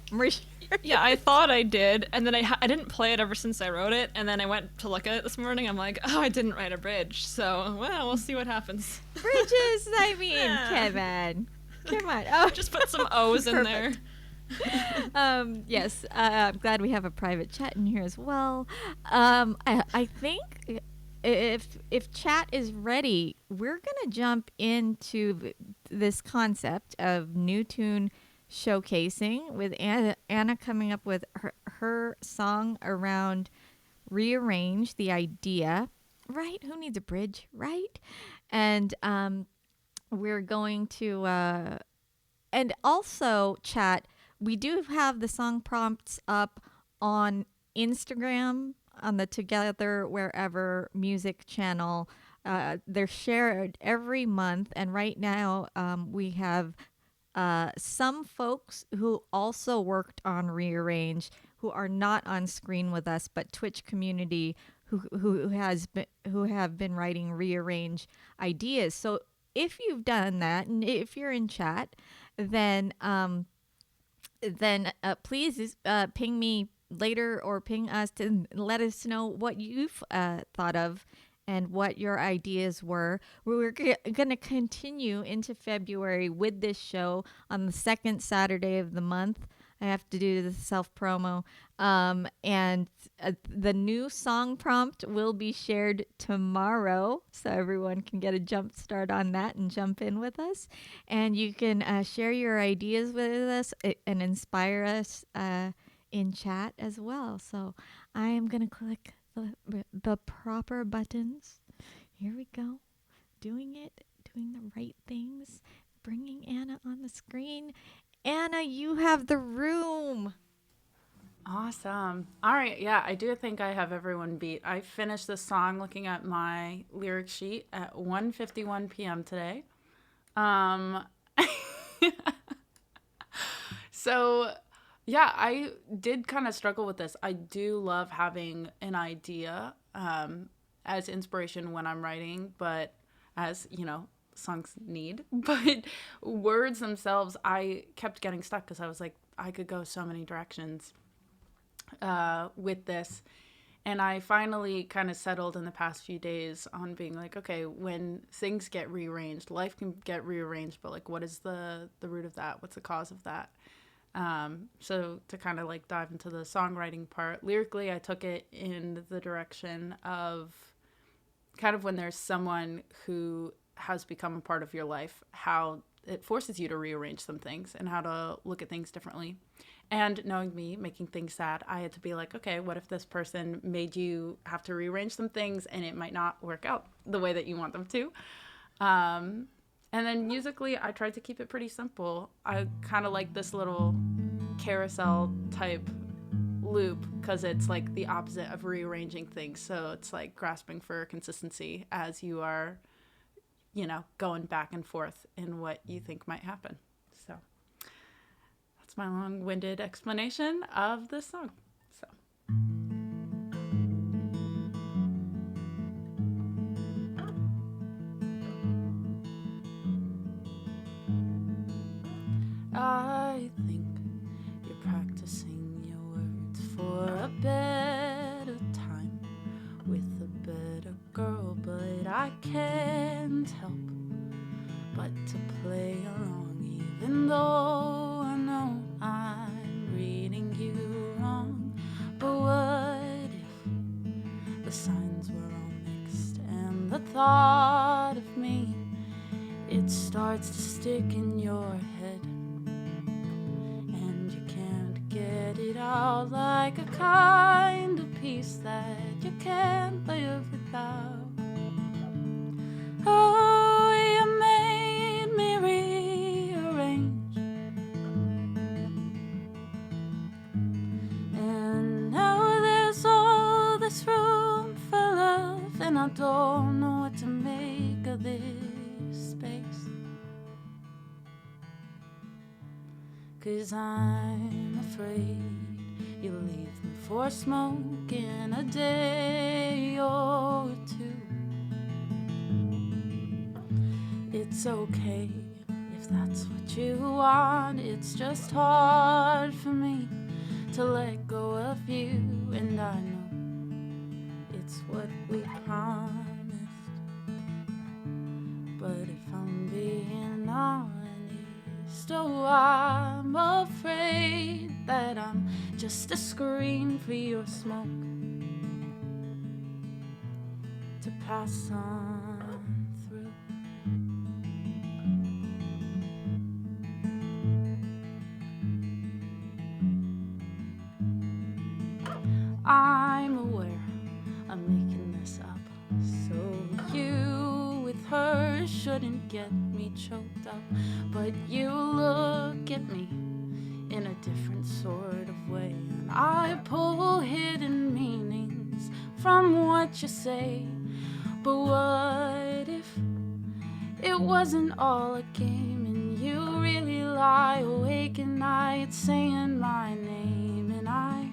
Yeah, I thought I did, and then I didn't play it ever since I wrote it, and then I went to look at it this morning. I'm like, oh, I didn't write a bridge, so well, we'll see what happens. Bridges, I mean, Yeah. Kevin, come on. Oh, Just put some O's in there. Yes, I'm glad we have a private chat in here as well. I think if chat is ready, we're gonna jump into this concept of new tune showcasing with Anna coming up with her song around Rearrange, the idea, right? Who needs a bridge, right? And we're going to and also chat. We do have the song prompts up on Instagram on the Together Wherever Music channel. They're shared every month, and right now we have some folks who also worked on Rearrange, who are not on screen with us, but Twitch community who have been writing Rearrange ideas. So if you've done that, and if you're in chat, then please ping me later or ping us to let us know what you've thought of and what your ideas were. We're going to continue into February with this show on the second Saturday of the month. I have to do the self promo. And the new song prompt will be shared tomorrow, so everyone can get a jump start on that and jump in with us. And you can share your ideas with us and inspire us in chat as well. So I am going to click the proper buttons. Here we go. Doing the right things, bringing Anna on the screen. Anna, you have the room. Awesome. All right. Yeah, I do think I have everyone beat. I finished this song looking at my lyric sheet at 1:51 p.m. today. So, yeah, I did kind of struggle with this. I do love having an idea as inspiration when I'm writing, but as, songs need. But words themselves, I kept getting stuck because I was like, I could go so many directions with this. And I finally kind of settled in the past few days on being like, okay, when things get rearranged, life can get rearranged, but like, what is the root of that? What's the cause of that? So to kind of like dive into the songwriting part, lyrically, I took it in the direction of kind of when there's someone who has become a part of your life, how it forces you to rearrange some things and how to look at things differently. And knowing me, making things sad, I had to be like, okay, what if this person made you have to rearrange some things and it might not work out the way that you want them to? And then musically, I tried to keep it pretty simple. I kind of like this little carousel type loop because it's like the opposite of rearranging things. So it's like grasping for consistency as you are, going back and forth in what you think might happen. So that's my long-winded explanation of this song. So. I think you're practicing your words for a better time with a better girl, but I can't help but to play along, even though I know I'm reading you wrong. But what if the signs were all mixed and the thought of me, it starts to stick in your head and you can't get it out, like a kind of peace that you can't live without. Oh, you made me rearrange, and now there's all this room for love, and I don't know what to make of this space. 'Cause I'm afraid you'll leave me for smoke in a day or two. It's okay if that's what you want. It's just hard for me to let go of you, and I know it's what we promised. But if I'm being honest, oh, I'm afraid that I'm just a screen for your smoke to pass on through. I'm aware I'm making this up, so you with her shouldn't get me choked up, but you look at me in a different sort of way, and I pull hidden meanings from what you say. But what if it wasn't all a game and you really lie awake at night saying my name, and I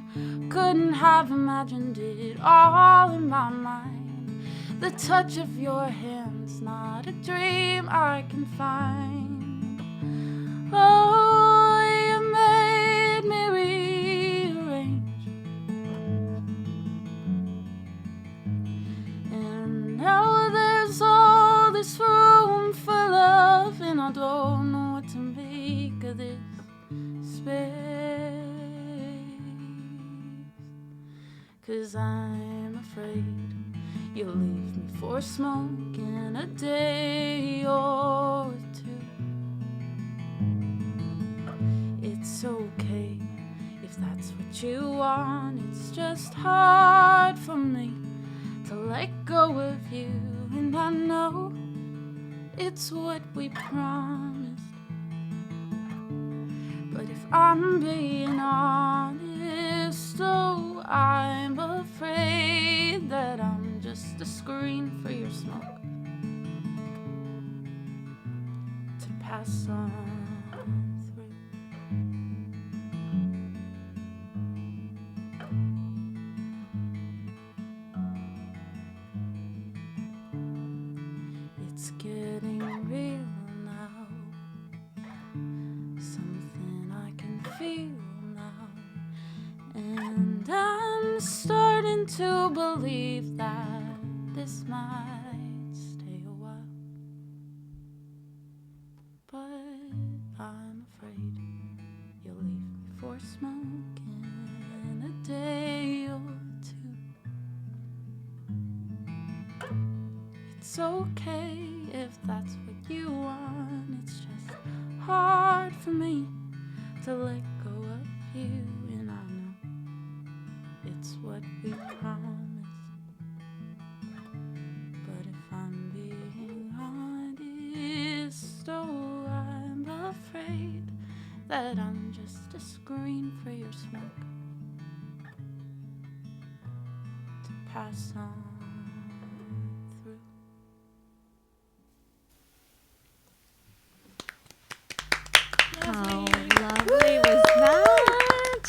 couldn't have imagined it all in my mind. The touch of your hand's not a dream I can find. Oh, you made me rearrange, and now there's all this room for love, and I don't know what to make of this space. 'Cause I'm afraid you'll leave me for smoke in a day or two. It's okay if that's what you want. It's just hard for me to let go of you, and I know it's what we promised. But if I'm being honest, oh, I'm afraid that I'm just a screen for your smoke to pass on through. It's getting real now, something I can feel now, and I'm starting to believe that this might stay a while. But I'm afraid you'll leave me for smoke in a day or two. It's okay if that's what you want. It's just hard for me to let go of you, and I know it's what we promised. But if I'm being honest, oh, I'm afraid that I'm just a screen for your smoke to pass on through. How lovely was that?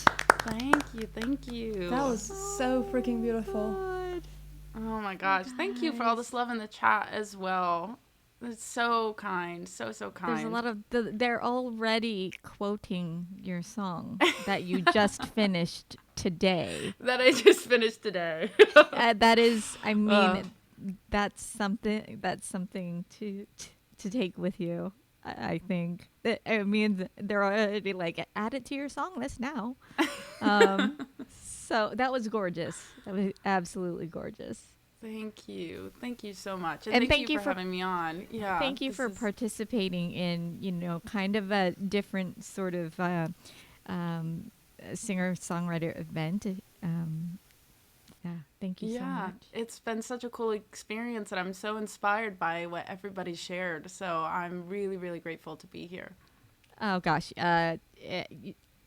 Thank you. That was so freaking beautiful. Oh my gosh. Thank you for all this love in the chat as well. It's so kind. So kind. There's a lot of they're already quoting your song that you just finished today. that I just finished today. That is, I mean, that's something to take with you. I think. I mean, they're already like, add it to your song list now. So that was gorgeous. That was absolutely gorgeous. Thank you so much, And thank you for having me on. Yeah, thank you for participating in, kind of a different sort of singer-songwriter event. Thank you so much. It's been such a cool experience, and I'm so inspired by what everybody shared. So I'm really, really grateful to be here. Oh gosh,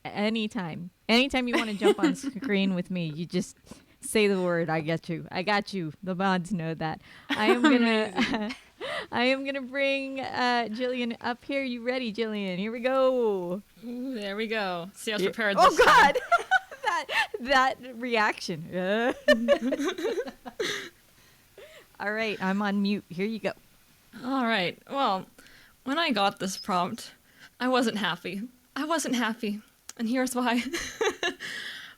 anytime you want to jump on screen with me, you just say the word. I got you. The mods know that. I am gonna bring Gillian up here. You ready, Gillian? Here we go. Ooh, there we go. See, I was prepared. Oh this time. God, that reaction. All right, I'm on mute. Here you go. All right. Well, when I got this prompt, I wasn't happy. And here's why.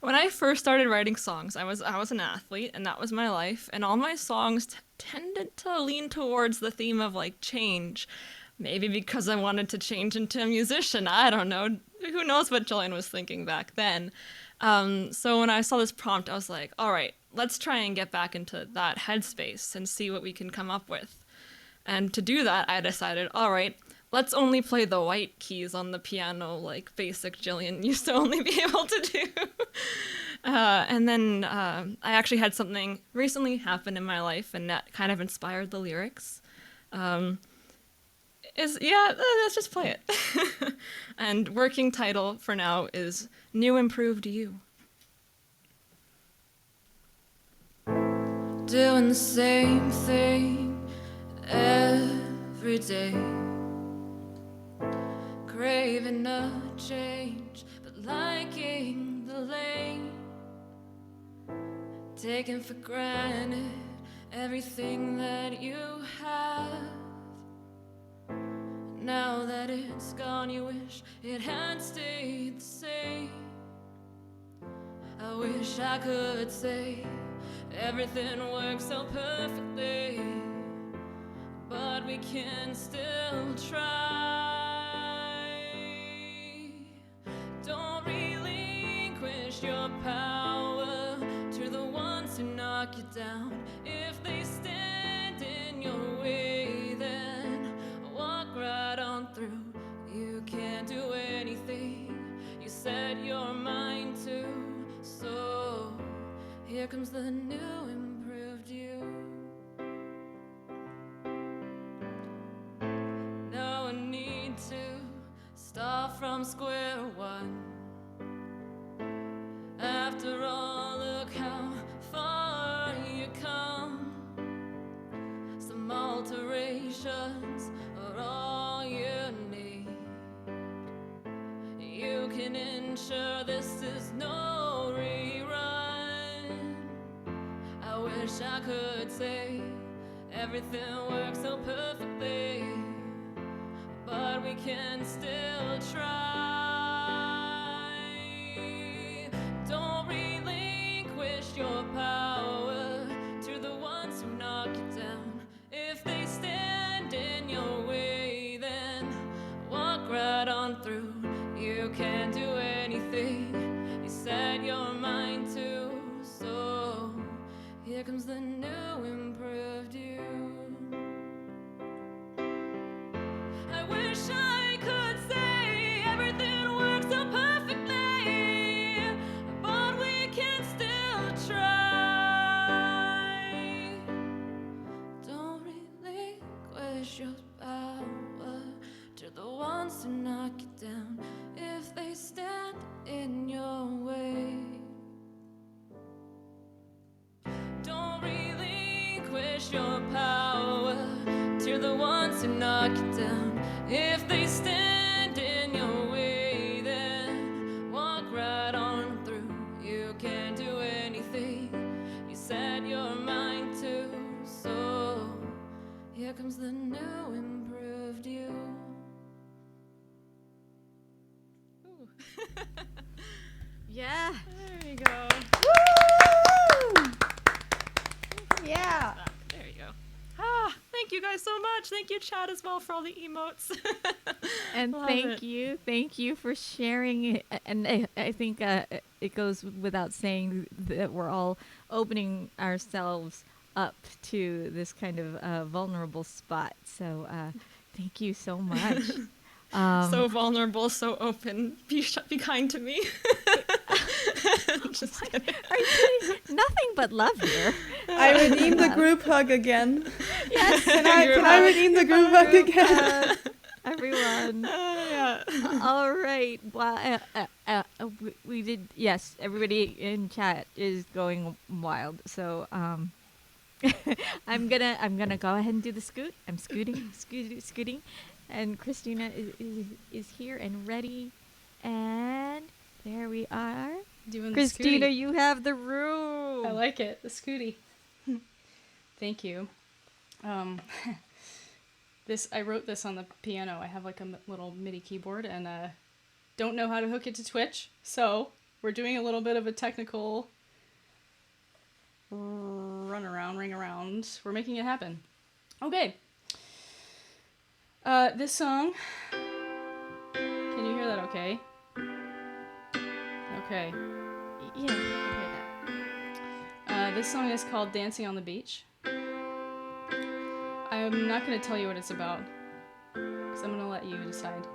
When I first started writing songs, I was an athlete, and that was my life. And all my songs tended to lean towards the theme of like change. Maybe because I wanted to change into a musician. I don't know. Who knows what Gillian was thinking back then. So when I saw this prompt, I was like, all right, let's try and get back into that headspace and see what we can come up with. And to do that, I decided, all right, let's only play the white keys on the piano like basic Gillian used to only be able to do. And then I actually had something recently happen in my life, and that kind of inspired the lyrics. Let's just play it. And working title for now is New Improved You. Doing the same thing every day. craving a change, but liking the lane, taking for granted everything that you have. Now that it's gone, you wish it had stayed the same. I wish I could say everything works so perfectly, but we can still try. Don't relinquish your power to the ones who knock you down. If they stand in your way, then walk right on through. You can't do anything you set your mind to. So here comes the new improved you. No need to start from square one. After all, look how far you come. Some alterations are all you need. You can ensure this is no rerun. I wish I could say everything works so perfectly, but we can still try. Don't relinquish your power to the ones who knock you down. If they stand in your way, then walk right on through. You can't do anything you set your mind to. So here comes the new improved you. I wish I could say everything works so perfectly, but we can still try. Don't relinquish your power to the ones who knock you down. If they stand in your way, don't relinquish your power to the ones who knock you down. If they stand in your way, then walk right on through. You can't do anything you set your mind to. So here comes the new improved you. Yeah. There you go. Yeah. There you go. Ah, thank you guys so much. Thank you, Chad, as well, for all the emotes. And Love thank it. you for sharing it. And I think it goes without saying that we're all opening ourselves up to this kind of vulnerable spot. So thank you so much. So vulnerable, so open. Be kind to me. Just kidding. Are you kidding? Nothing but love here. I redeem the group hug again. Yes. Can I redeem the group hug again? Everyone. Yeah. All right. Well, we did. Yes, everybody in chat is going wild. So I'm gonna go ahead and do the scoot. I'm scooting, and Kristina is here and ready, and there we are. Doing the Kristina, Scooty. you have the room. I like it, the Scooty. Thank you. I wrote this on the piano. I have like a little MIDI keyboard and don't know how to hook it to Twitch, so we're doing a little bit of a technical ring around. We're making it happen. Okay. This song. Can you hear that? Okay. Okay. Yeah, I can hear that. This song is called Dancing on the Beach. I'm not going to tell you what it's about, because I'm going to let you decide.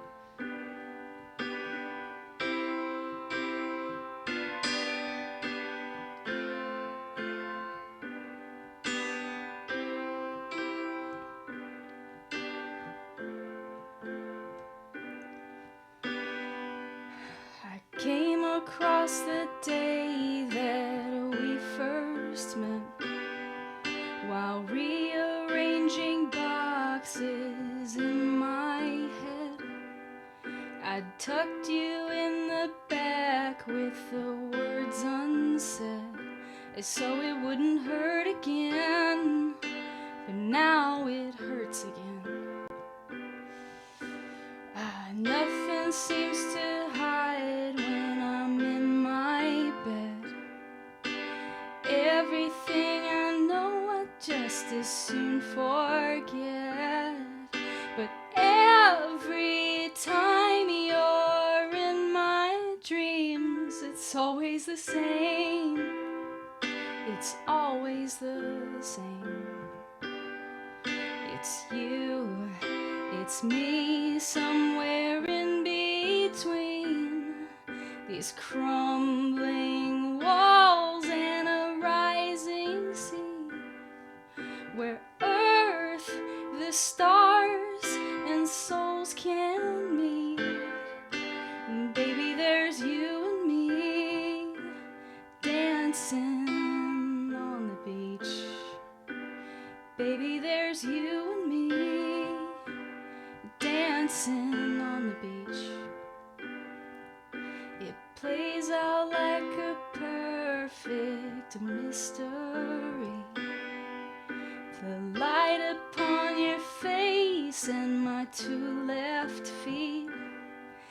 I came across the day that we first met, while rearranging boxes in my head. tucked you in the back with the words unsaid, so it wouldn't hurt again, but now it hurts again. Nothing seems to hide when I'm in my bed. Everything I know I just as soon forget. But every time you're in my dreams, it's always the same. It's always the same. It's you, it's me, somewhere in between these crumbling walls and a rising sea, where earth, the stars, and souls can meet. And baby, there's you and me dancing on the beach. Baby, there's you and me dancing on the beach. It plays out like a perfect mystery. The light upon your face and my two left feet.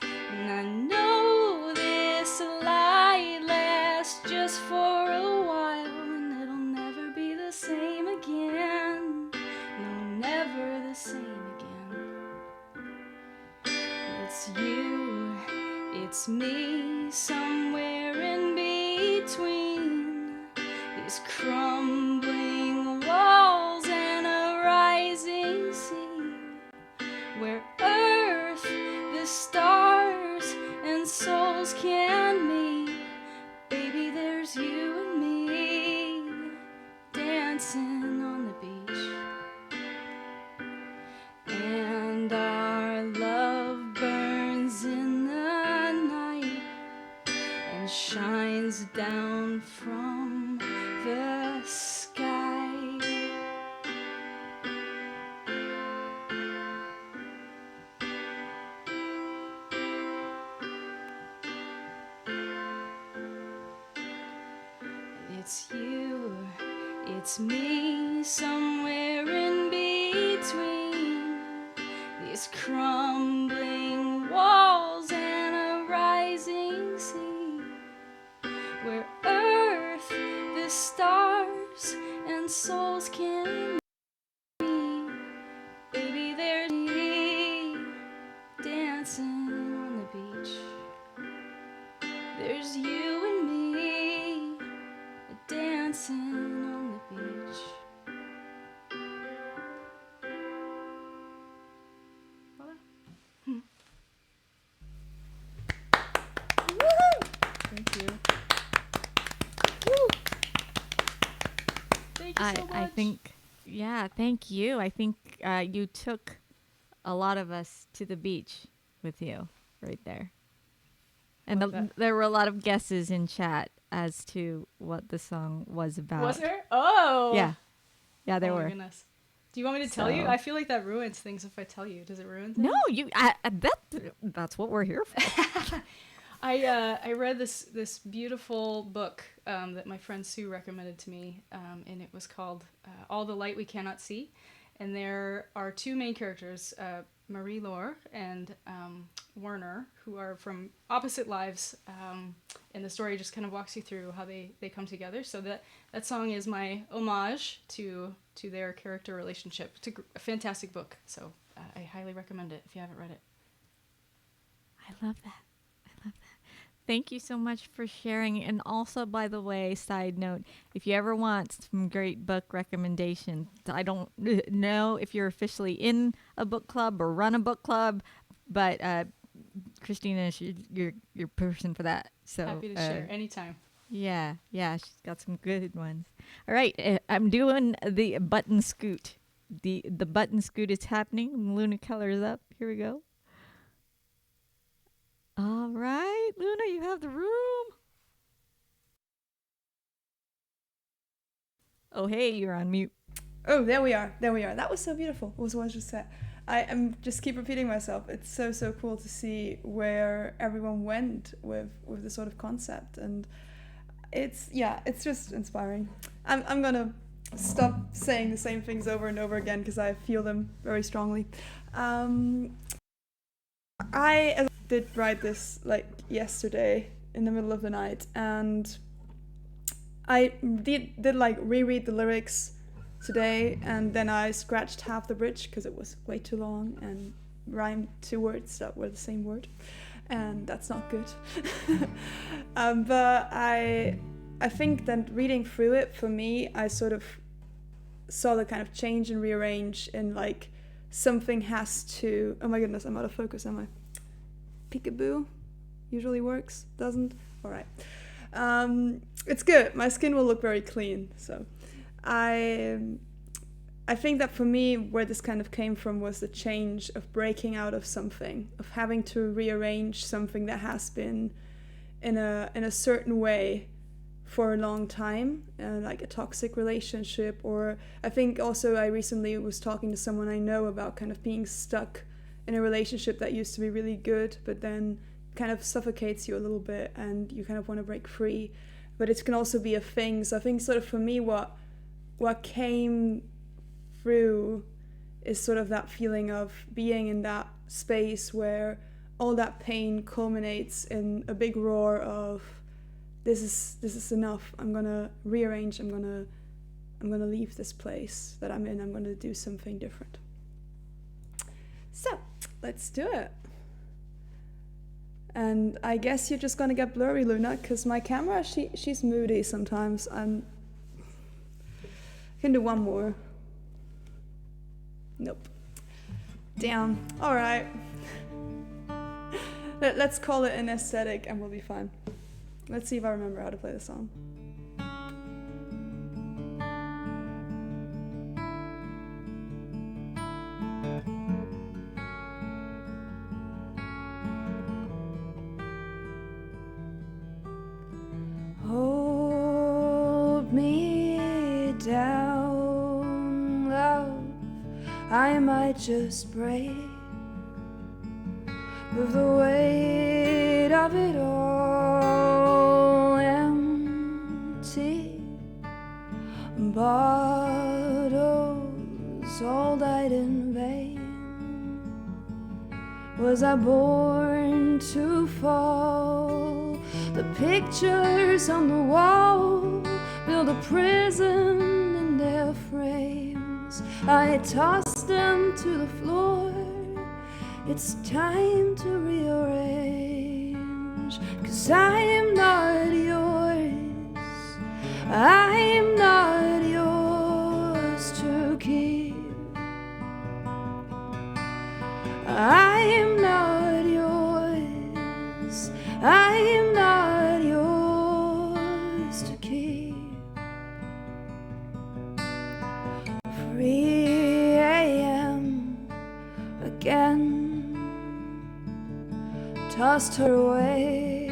And I know this light lasts just for a while, and it'll never be the same again. No, never the same again. It's you, it's me, somewhere in between these crumbling walls and a rising sea, where earth, the stars, and souls can meet. Baby, there's you and me dancing on the beach. And our love burns in the night and shines down from the sky. It's you, it's me, somewhere in between these crumbling walls and a rising sea, where earth, the stars, and souls can meet. Baby, there's me dancing on the beach. There's you and me dancing on the beach. Thank you. Thank you so much. I think, yeah, thank you. I think you took a lot of us to the beach with you right there. And Love that. there were a lot of guesses in chat as to what the song was about. Was there? Oh. Yeah. Yeah, there Oh were. my goodness. Do you want me to tell you? So- I feel like that ruins things if I tell you. Does it ruin things? No, that's what we're here for. I read this beautiful book that my friend Sue recommended to me, and it was called All the Light We Cannot See. And there are two main characters, Marie-Laure and Werner, who are from opposite lives, and the story just kind of walks you through how they come together. So that song is my homage to their character relationship. It's a fantastic book, so I highly recommend it if you haven't read it. I love that. Thank you so much for sharing. And also, by the way, side note, if you ever want some great book recommendations, I don't know if you're officially in a book club or run a book club, but Kristina is your person for that. So Happy to share anytime. Yeah, she's got some good ones. All right, I'm doing the button scoot. The button scoot is happening. Luna Keller is up. Here we go. All right, Luna, you have the room. Oh, hey, you're on mute. Oh, there we are. That was so beautiful. What was I just said? I'm just keep repeating myself. It's so cool to see where everyone went with this sort of concept, and it's just inspiring. I'm gonna stop saying the same things over and over again because I feel them very strongly. I did write this like yesterday in the middle of the night, and I did like reread the lyrics today, and then I scratched half the bridge because it was way too long and rhymed 2 words that were the same word, and that's not good. But I think that reading through it, for me, I sort of saw the kind of change and rearrange in like something has to, oh my goodness, I'm out of focus, am I? Peekaboo usually works, doesn't? All right. It's good. My skin will look very clean, so I think that for me, where this kind of came from was the change of breaking out of something, of having to rearrange something that has been in a certain way for a long time, like a toxic relationship. Or I think also I recently was talking to someone I know about kind of being stuck in a relationship that used to be really good, but then kind of suffocates you a little bit and you kind of want to break free. But it can also be a thing. So I think sort of for me, what came through is sort of that feeling of being in that space where all that pain culminates in a big roar of this is enough. I'm gonna rearrange. I'm gonna leave this place that I'm in. I'm gonna do something different. So let's do it. And I guess you're just gonna get blurry, Luna, because my camera, she's moody sometimes. I can do one more. Nope. Damn. All right. Let's call it an aesthetic and we'll be fine. Let's see if I remember how to play the song. Hold me down, love. I might just break with the weight of it all. Empty bottles, all died in vain. Was I born to fall? The pictures on the wall build a prison in their frames. I toss them to the floor. It's time to rearrange, 'cause I am not yours. I am not yours to keep. I am not yours. I am not yours to keep. 3 a.m. again. Tossed her away.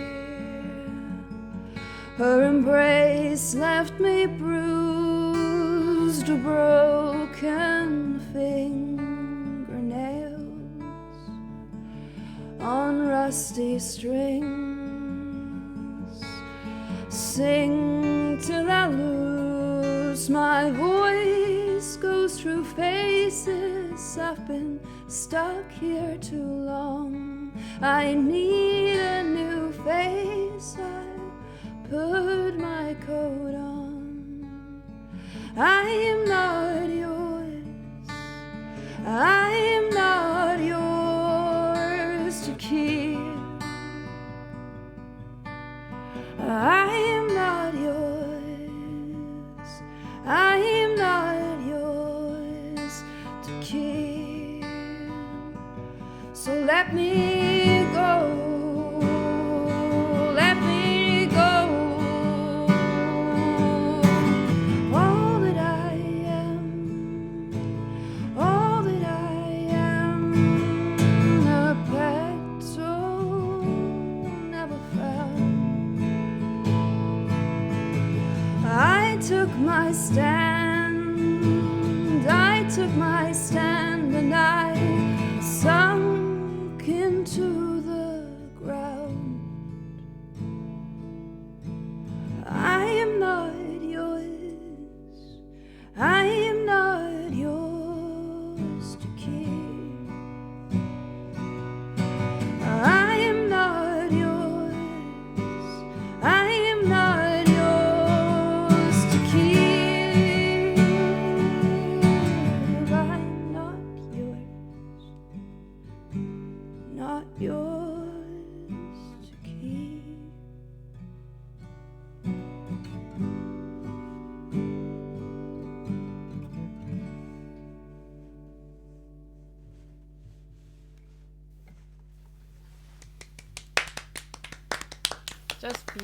Her embrace left me bruised, broken fingernails on rusty strings. Sing till I lose my voice, goes through phases. I've been stuck here too long. I need a new face. I put my coat on. I am not yours. I am not yours to keep. I am not yours. I am not yours to keep. So let me go. Let me go. All that I am. All that I am. A petal never fell. I took my stand. I took my stand and I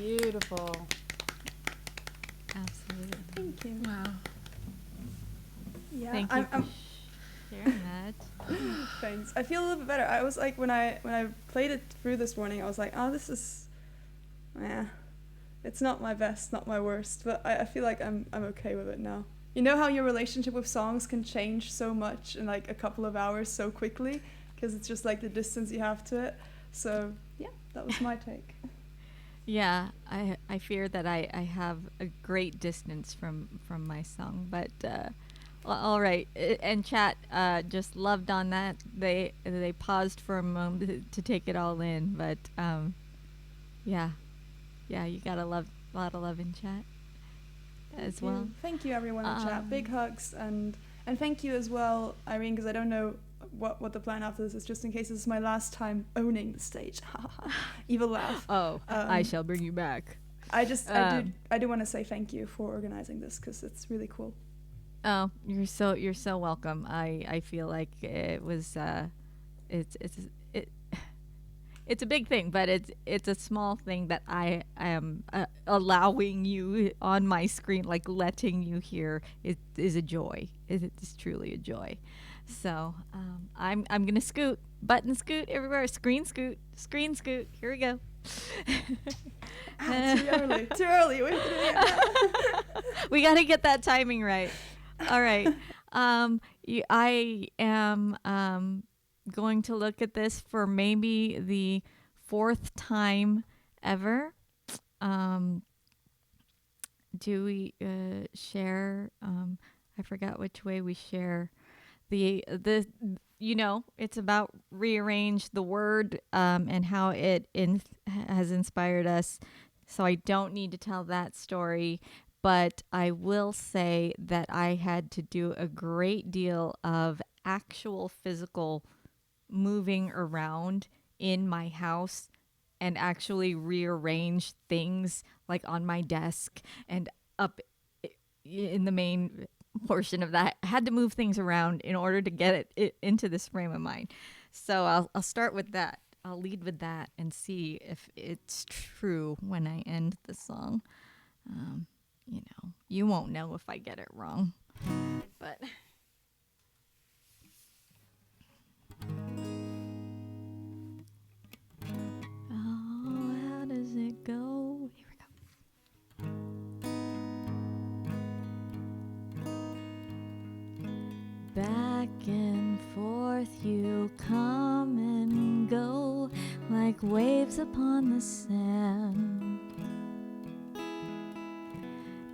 Beautiful. Absolutely. Thank you. Wow. Yeah, Thank you for I'm sharing that. thanks. I feel a little bit better. I was like, when I played it through this morning, I was like, oh, this is, yeah, it's not my best, not my worst, but I feel like I'm okay with it now. You know how your relationship with songs can change so much in like a couple of hours so quickly, because it's just like the distance you have to it. So yeah, that was my take. Yeah, I fear that I have a great distance from my song, but all right. And chat just loved on that. They paused for a moment to take it all in, but yeah, you gotta love a lot of love in chat as well. Thank you everyone in chat. Big hugs and thank you as well, Irene, because I don't know what the plan after this is, just in case this is my last time owning the stage. Evil laugh. Oh, I shall bring you back. I do want to say thank you for organizing this, because it's really cool. Oh, you're so welcome. I feel like it was it's a big thing, but it's a small thing that I am allowing you on my screen, like letting you hear. It is a joy. It is truly a joy. So I'm gonna scoot, button scoot everywhere, screen scoot. Here we go. Too early. Too early. We have to do it again. We gotta get that timing right. All right. I am going to look at this for maybe the 4th time ever. Do we share? I forgot which way we share. The it's about Rearrange, the word, and how it has inspired us. So I don't need to tell that story. But I will say that I had to do a great deal of actual physical moving around in my house and actually rearrange things like on my desk and up in the main portion of that. I had to move things around in order to get it into this frame of mind. So I'll start with that. I'll lead with that and see if it's true when I end the song. You won't know if I get it wrong. But oh, how does it go? Here we go. Back and forth you come and go like waves upon the sand.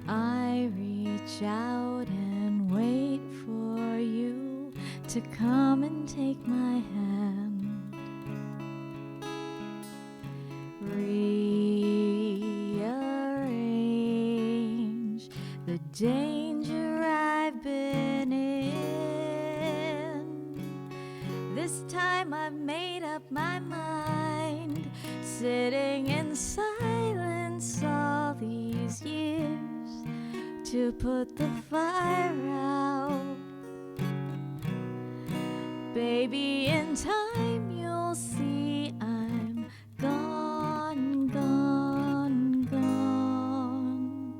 I reach out and wait for you to come and take my hand. Rearrange the danger I've been in. This time I've made up my mind, sitting in silence all these years, to put the fire out. Baby, in time you'll see I'm gone, gone, gone.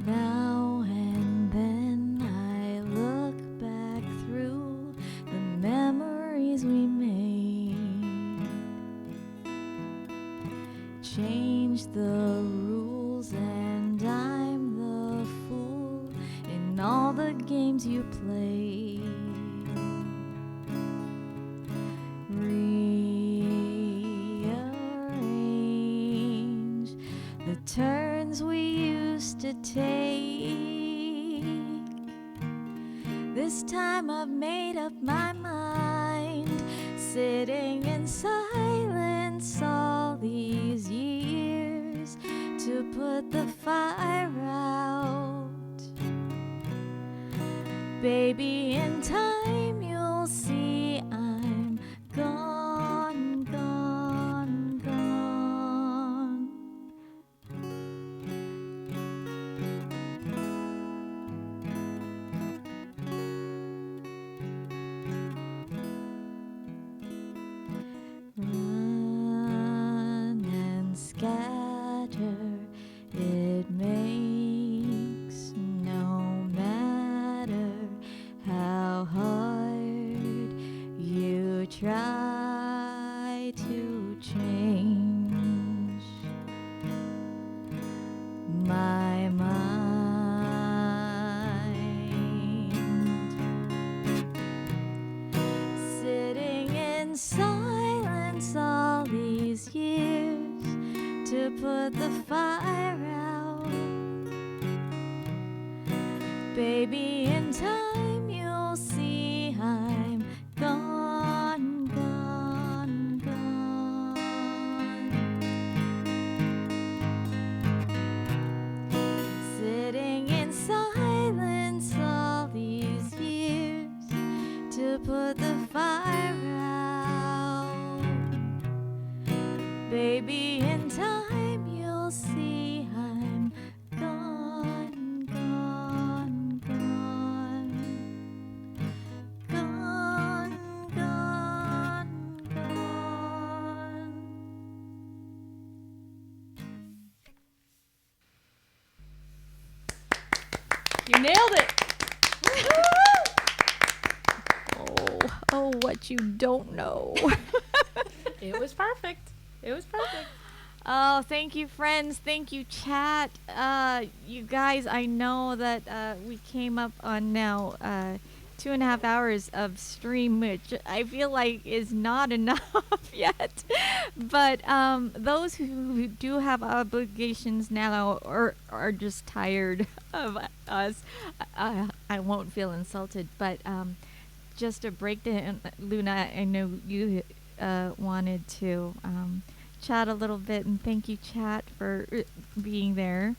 Now and then I look back through the memories we made, change the rules, and I'm the fool in all the games you play. Rearrange the turns we used to take. This time I've made up my mind, sitting in silence all these years, to put the fire out. Baby, in time you'll see I'm gone, gone, gone. put the fire out. Baby, in time you'll see I'm gone, gone, gone. Sitting in silence all these years to put the fire out. Baby, in time you'll see I'm gone, gone, gone. Gone, gone, gone. You nailed it. Oh, what you don't know. It was perfect. It was perfect. Oh, thank you, friends. Thank you, chat. You guys, I know that we came up on now 2.5 hours of stream, which I feel like is not enough yet. But those who do have obligations now or are just tired of us, I won't feel insulted. But just to break down, Luna, I know you wanted to chat a little bit, and thank you, chat, for being there.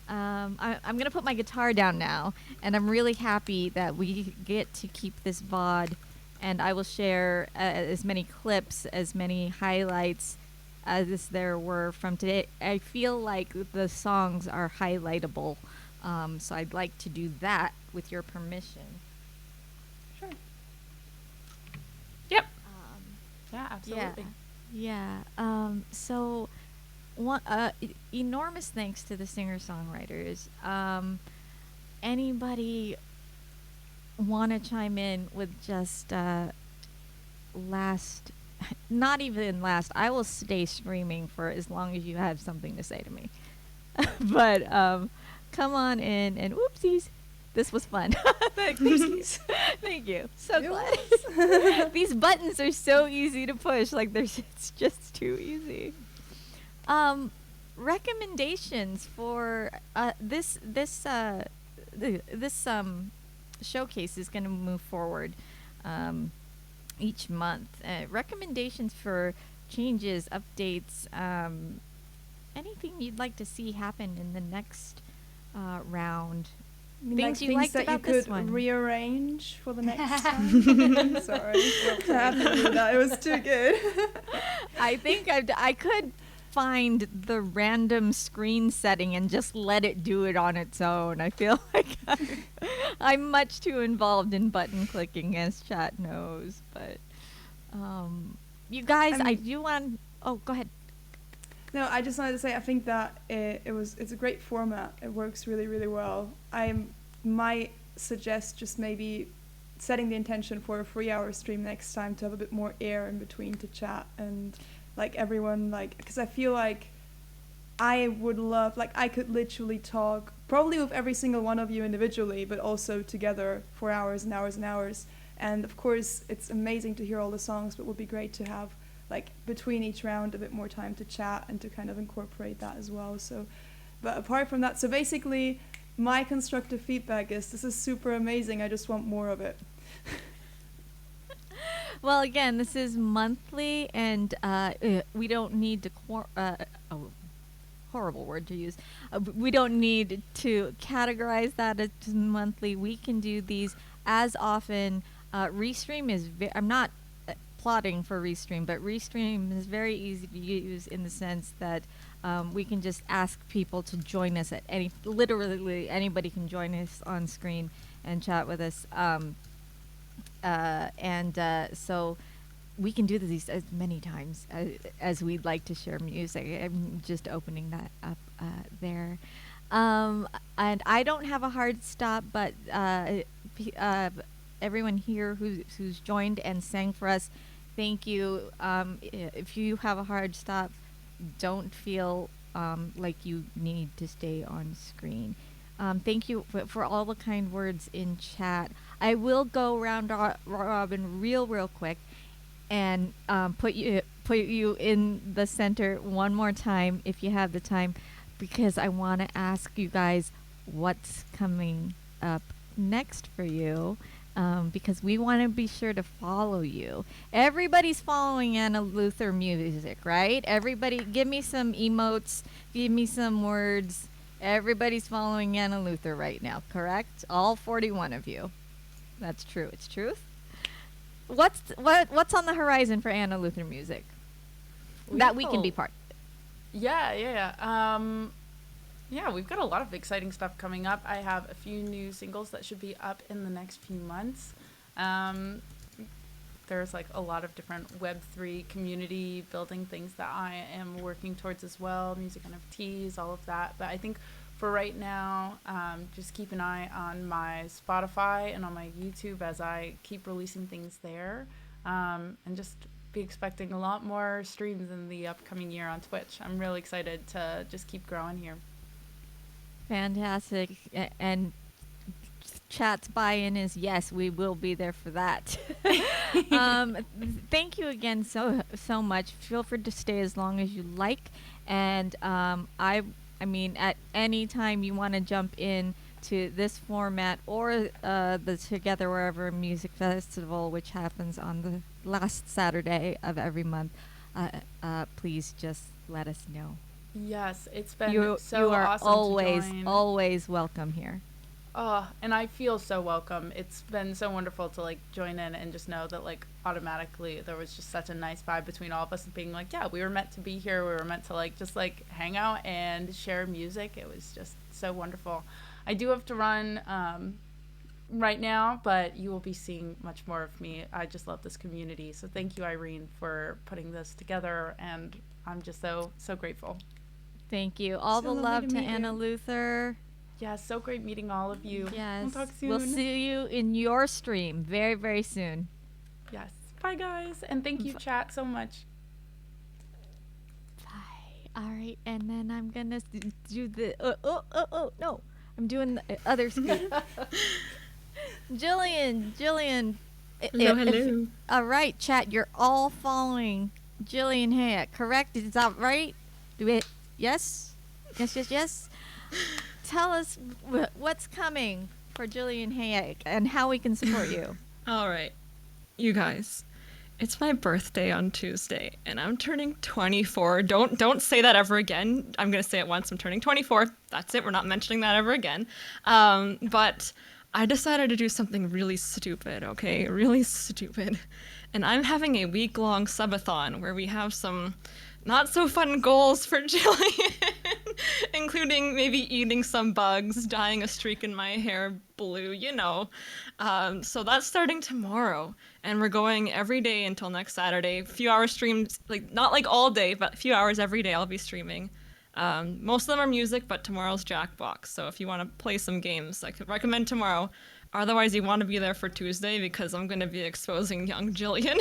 I'm going to put my guitar down now, and I'm really happy that we get to keep this VOD, and I will share as many clips, as many highlights as there were from today. I feel like the songs are highlightable, so I'd like to do that with your permission. Sure. Yep. Yeah, absolutely. Yeah. So, enormous thanks to the singer-songwriters. Anybody want to chime in with just last? Not even last. I will stay streaming for as long as you have something to say to me. But come on in and whoopsies. This was fun. Thank you. So glad. These buttons are so easy to push. Like it's just too easy. Recommendations for this showcase is going to move forward each month. Recommendations for changes, updates, anything you'd like to see happen in the next round. Things you liked that about you this could one. rearrange for the next time. Sorry, I have to do that. It was too good. I think I could find the random screen setting and just let it do it on its own. I feel like I'm much too involved in button clicking, as chat knows. But you guys, I do want. Oh, go ahead. No, I just wanted to say I think that it's a great format. It works really, really well. I might suggest just maybe setting the intention for a 3-hour stream next time to have a bit more air in between to chat and like everyone, like, because I feel like I would love, like, I could literally talk probably with every single one of you individually, but also together for hours and hours and hours. And of course, it's amazing to hear all the songs, but it would be great to have, like, between each round a bit more time to chat and to kind of incorporate that as well. So, but apart from that, so basically my constructive feedback is this is super amazing. I just want more of it. Well, again, this is monthly, and we don't need to horrible word to use. We don't need to categorize that as monthly. We can do these as often. Restream is I'm not plotting for Restream, but Restream is very easy to use in the sense that we can just ask people to join us at literally anybody can join us on screen and chat with us. So we can do these as many times as we'd like to share music. I'm just opening that up there. And I don't have a hard stop, but everyone here who's joined and sang for us, thank you. If you have a hard stop, don't feel like you need to stay on screen. Thank you for all the kind words in chat. I will go round robin real quick and put you in the center one more time if you have the time, because I want to ask you guys what's coming up next for you, because we want to be sure to follow you. Everybody's following Anna Luther music, right? Everybody, give me some emotes, give me some words. Everybody's following Anna Luther right now, correct? All 41 of you. That's true. It's truth. What's on the horizon for Anna Luther music that we can be part? Yeah. We've got a lot of exciting stuff coming up. I have a few new singles that should be up in the next few months. There's like a lot of different Web3 community building things that I am working towards as well, music NFTs, all of that. But I think for right now, just keep an eye on my Spotify and on my YouTube as I keep releasing things there, and just be expecting a lot more streams in the upcoming year on Twitch. I'm really excited to just keep growing here. Fantastic. And chat's buy-in is yes, we will be there for that. Thank you again so much. Feel free to stay as long as you like. And I mean, at any time you want to jump in to this format or the Together Wherever Music Festival, which happens on the last Saturday of every month, please just let us know. Yes, it's been You are awesome always, to join. always welcome here. Oh, and I feel so welcome. It's been so wonderful to like join in and just know that like automatically there was just such a nice vibe between all of us and being like, yeah, we were meant to be here. We were meant to like just like hang out and share music. It was just so wonderful. I do have to run right now, but you will be seeing much more of me. I just love this community. So thank you, Irene, for putting this together, and I'm just so grateful. Thank you. All So the lovely love to to meet Anna you. Luther. Yeah, so great meeting all of you. Yes. We'll talk soon. We'll see you in your stream very, very soon. Yes. Bye, guys. And thank you, chat, so much. Bye. All right. And then I'm going to do the... no. I'm doing the other screen. Jillian. Hello. All right, chat. You're all following Gillian Hayek, correct? Is that right? Do it? Yes? Yes. Tell us what's coming for Gillian Hayek and how we can support you. All right, you guys, it's my birthday on Tuesday, and I'm turning 24. Don't say that ever again. I'm gonna say it once. I'm turning 24. That's it. We're not mentioning that ever again. But I decided to do something really stupid. Okay, really stupid. And I'm having a week-long subathon where we have some not so fun goals for Jillian, including maybe eating some bugs, dyeing a streak in my hair blue, you know. So that's starting tomorrow, and we're going every day until next Saturday. Few hour streams, like not like all day, but a few hours every day I'll be streaming. Most of them are music, but tomorrow's Jackbox. So if you want to play some games, I could recommend tomorrow. Otherwise, you want to be there for Tuesday because I'm going to be exposing young Jillian.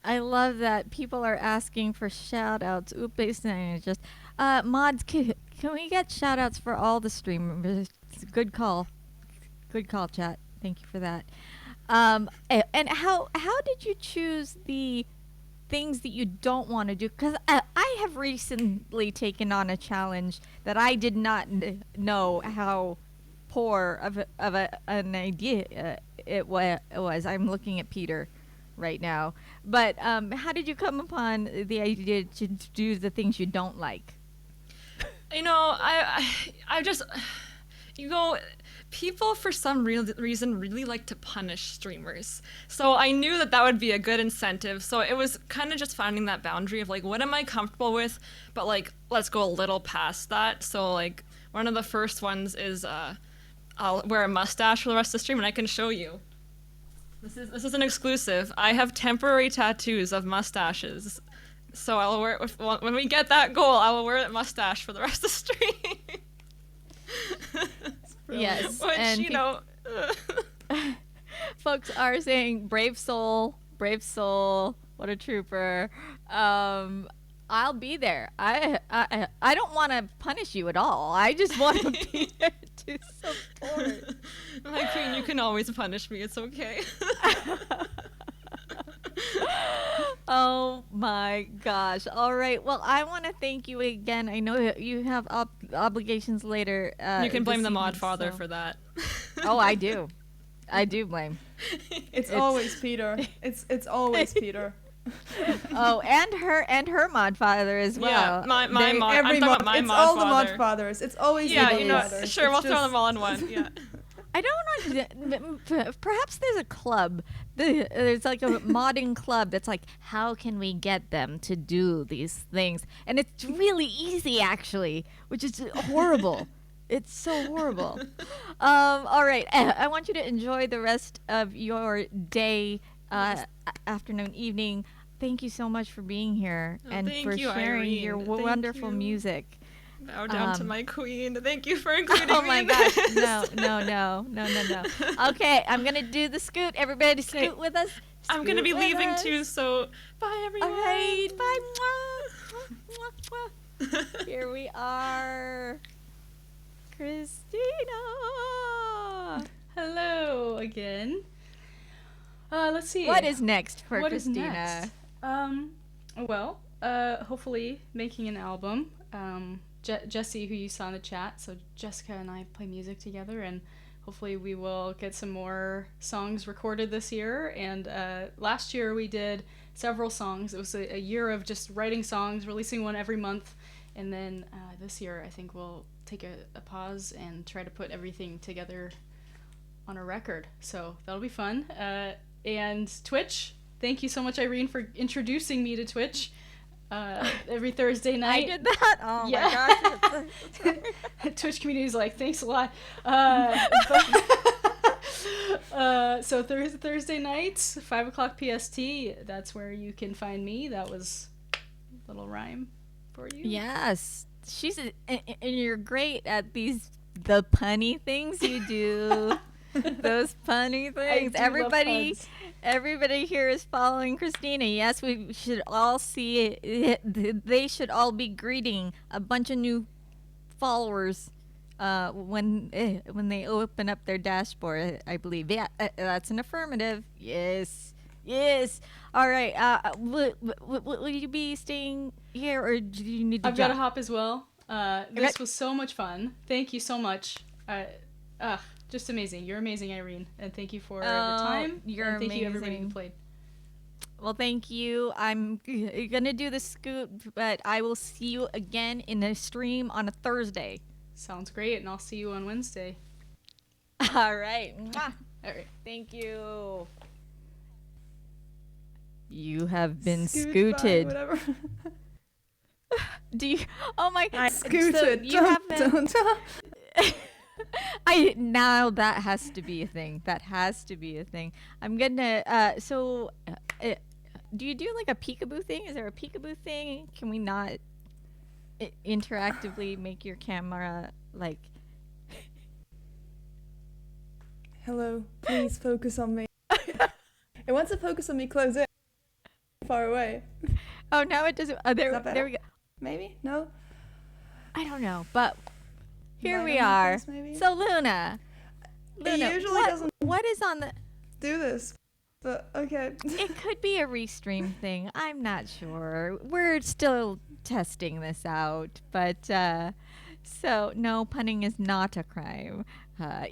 I love that people are asking for shout outs. Just mods, can we get shout outs for all the streamers? Good call, chat. Thank you for that. And how did you choose the things that you don't want to do? Because I have recently taken on a challenge that I did not know how poor of an idea it was. I'm looking at Peter right now. But how did you come upon the idea to do the things you don't like? You know, I just, you know, people for some reason really like to punish streamers. So I knew that would be a good incentive. So it was kind of just finding that boundary of like, what am I comfortable with? But like, let's go a little past that. So like, one of the first ones is I'll wear a mustache for the rest of the stream, and I can show you. This is an exclusive. I have temporary tattoos of mustaches. So I'll wear it when we get that goal, I will wear a mustache for the rest of the stream. Yes. Which, and you know. Folks are saying, brave soul, what a trooper. I'll be there. I don't want to punish you at all. I just want to be there to support. My queen, you can always punish me. It's okay. Oh my gosh. All right. Well, I want to thank you again. I know you have obligations later. You can blame this the mod evening, father so- for that. Oh, I do. I do blame. It's always Peter. It's always Peter. Oh, and her mod father as well. Yeah, my They- mod. Every I'm talking mod, about my it's mod all father. the mod fathers. It's always Yeah, the you mod know, fathers. sure, It's we'll throw just- them all in one. Yeah. I don't know. Perhaps there's a club. There's like a modding club that's like, how can we get them to do these things? And it's really easy, actually, which is horrible. It's so horrible. All right. I want you to enjoy the rest of your day, afternoon, evening. Thank you so much for being here and thank for you, sharing your Irene. Thank wonderful you. music. Bow down to Um, my queen. Thank you for including Oh me my in gosh. this. No. Okay, I'm going to do the scoot. Everybody Okay. scoot with us. I'm gonna Scoot be with leaving us. too, so bye everyone. All right. Bye. Mwah, mwah, mwah. Here we are. Kristina. Hello again. Let's see. What is next for What is Kristina? next? Well, hopefully making an album. Jesse, who you saw in the chat, so Jessica and I play music together, and hopefully we will get some more songs recorded this year. And last year we did several songs. It was a year of just writing songs, releasing one every month, and then this year I think we'll take a pause and try to put everything together on a record. So that'll be fun. And Twitch, thank you so much, Irene, for introducing me to Twitch. Every Thursday I night. did that? Oh Yeah. my gosh. Twitch community is like, thanks a lot. So Thursday nights, 5 o'clock PST, that's where you can find me. That was a little rhyme for you. Yes. And you're great at the punny things you do. Those punny things. do love puns. Everybody here is following Kristina. Yes, we should all see it. They should all be greeting a bunch of new followers when they open up their dashboard, I believe. Yeah, that's an affirmative. Yes. All right. Will you be staying here, or do you need to I've got to jump? hop as well. This was so much fun. Thank you so much. Just amazing. You're amazing, Irene. And thank you for the time. You're and thank you, everybody who amazing. played. Well, thank you. I'm going to do the scoot, but I will see you again in a stream on a Thursday. Sounds great. And I'll see you on Wednesday. All right. Mwah. All right. Thank you. You have been Scoot by, scooted. whatever. Do you? Oh my! I so scooted. you have been. Now that has to be a thing. That has to be a thing. I'm gonna. Do you do like a peekaboo thing? Is there a peekaboo thing? Can we not interactively make your camera like? Hello, please focus on me. It wants to focus on me close in. Far away. Oh, now it doesn't. There, that better? there we go. Maybe? No? I don't know, but here Right we on my are. face, maybe? So Luna, It usually what, doesn't what is on the? do this. But okay. It could be a restream thing. I'm not sure. We're still testing this out, but so no, punning is not a crime. Black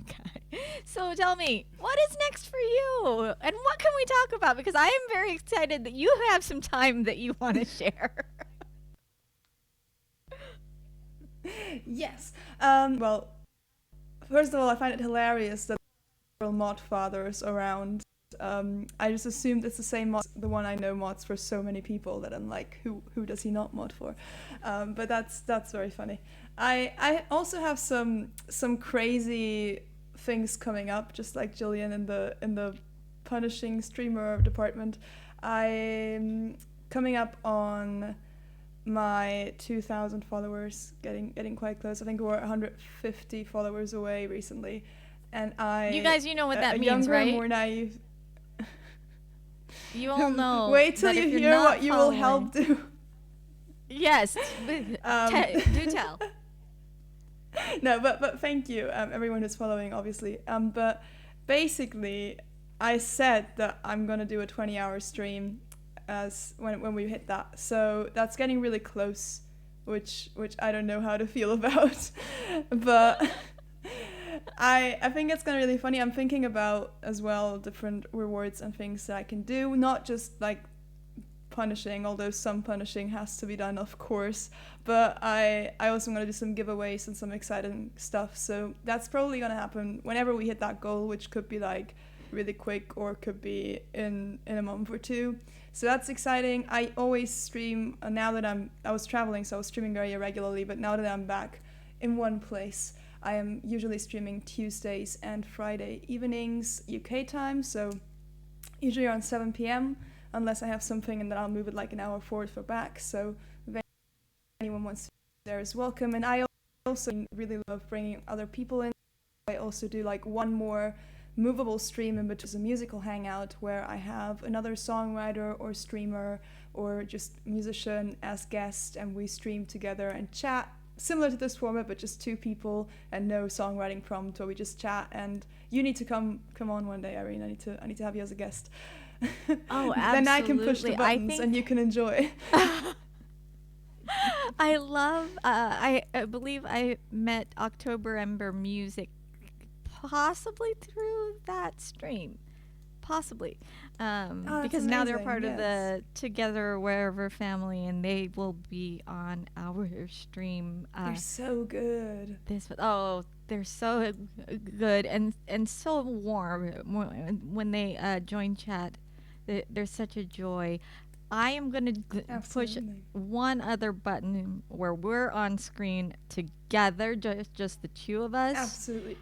guy. So tell me, what is next for you, and what can we talk about? Because I am very excited that you have some time that you want to share. Yes. Well, first of all, I find it hilarious that there are mod fathers around. I just assumed it's the same mod, the one I know mods for so many people that I'm like, who does he not mod for? But that's very funny. I also have some crazy things coming up, just like Gillian in the punishing streamer department. I'm coming up on my 2,000 followers, getting quite close. I think we're 150 followers away recently, and You guys, you know what that a means, younger, right? more naive. You all know. Wait till that if you you're hear not what you will following- help do. Yes, do tell. No, but thank you, everyone who's following, obviously. But basically, I said that I'm gonna do a 20-hour stream as when we hit that. So that's getting really close, which I don't know how to feel about, but I think it's gonna be really funny. I'm thinking about as well different rewards and things that I can do, not just like punishing, although some punishing has to be done, of course, but I also want to do some giveaways and some exciting stuff. So that's probably going to happen whenever we hit that goal, which could be like really quick or could be in a month or two. So that's exciting. I always stream now that I was traveling, so I was streaming very irregularly, but now that I'm back in one place, I am usually streaming Tuesdays and Friday evenings UK time, so usually around 7 p.m. unless I have something, and then I'll move it like an hour forward for back. So if anyone wants to be there is welcome. And I also really love bringing other people in. I also do like one more movable stream in between, a musical hangout where I have another songwriter or streamer or just musician as guest, and we stream together and chat, similar to this format, but just two people and no songwriting prompt, where we just chat. And you need to come on one day, Irene. I need to have you as a guest. Oh, absolutely. Then I can push the buttons and you can enjoy. I love, I believe I met October Ember Music possibly through that stream. Possibly. Because now they're part of the Together Wherever family, and they will be on our stream. They're so good. They're so good and so warm when they join chat. They're such a joy. I am going to push one other button where we're on screen together, just the two of us. Absolutely.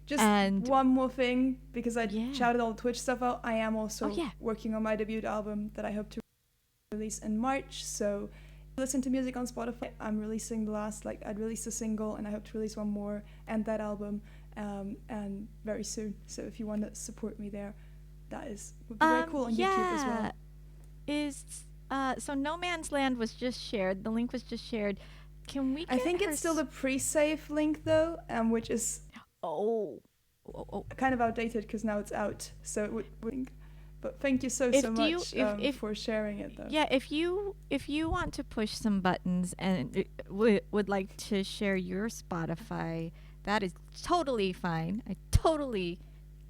Just one more thing, because I shouted all the Twitch stuff out. I am also working on my debut album that I hope to release in March. So listen to music on Spotify. I'm releasing I'd released a single, and I hope to release one more and that album and very soon. So if you want to support me there, would be very cool on YouTube as well. So No Man's Land was just shared. The link was just shared. Can we get I think it's still the pre-save link though, which is kind of outdated because now it's out. So it would. But thank you so much for sharing it though. Yeah, if you want to push some buttons and would like to share your Spotify, that is totally fine. I totally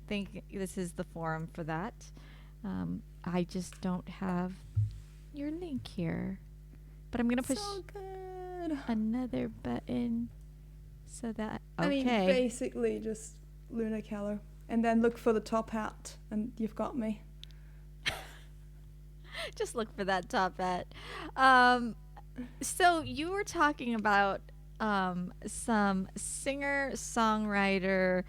think this is the forum for that. I just don't have your link here, but I'm gonna push another button so that I mean, basically just Luna Keller, and then look for the top hat, and you've got me. Just look for that top hat. So you were talking about some singer-songwriter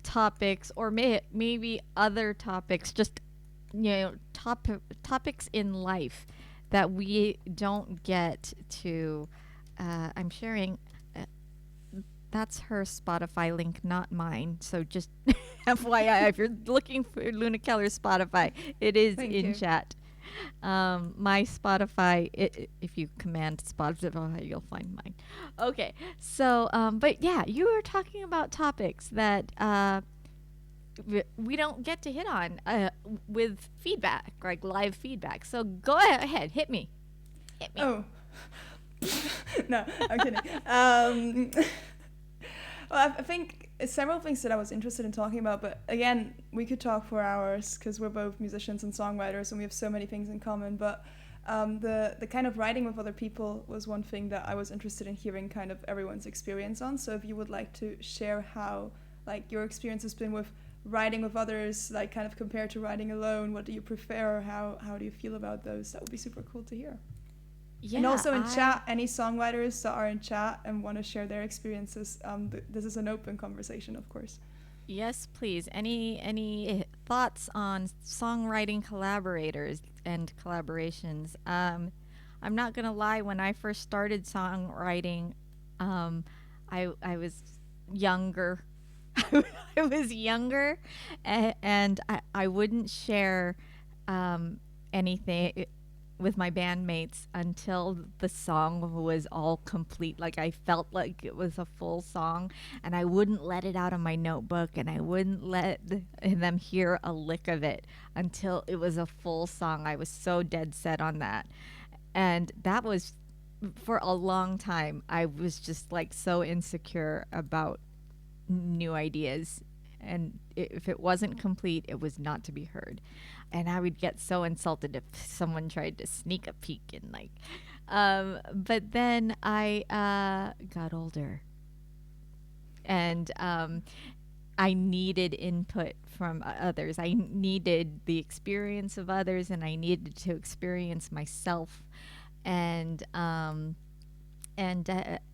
topics, or maybe other topics, just topics in life that we don't get to. I'm sharing. That's her Spotify link, not mine. So just FYI, if you're looking for Luna Keller's Spotify, it is in chat. My Spotify, if you command Spotify, you'll find mine. Okay, so, but yeah, you were talking about topics that we don't get to hit on with feedback, like live feedback. So go ahead, hit me. Oh. No, I'm kidding. Well, I think several things that I was interested in talking about, but again, we could talk for hours because we're both musicians and songwriters and we have so many things in common. But the kind of writing with other people was one thing that I was interested in hearing kind of everyone's experience on. So if you would like to share how like your experience has been with writing with others, like kind of compared to writing alone, what do you prefer? How do you feel about those? That would be super cool to hear. Yeah, and also in chat, any songwriters that are in chat and want to share their experiences, this is an open conversation, of course. Yes, please. Any thoughts on songwriting collaborators and collaborations? I'm not gonna lie. When I first started songwriting, I was younger. I was younger, and I wouldn't share anything with my bandmates until the song was all complete. Like I felt like it was a full song, and I wouldn't let it out of my notebook, and I wouldn't let them hear a lick of it until it was a full song. I was so dead set on that. And that was for a long time. I was just like so insecure about new ideas, and if it wasn't complete, it was not to be heard. And I would get so insulted if someone tried to sneak a peek and like but then I got older, and I needed input from others. I needed the experience of others, and I needed to experience myself. And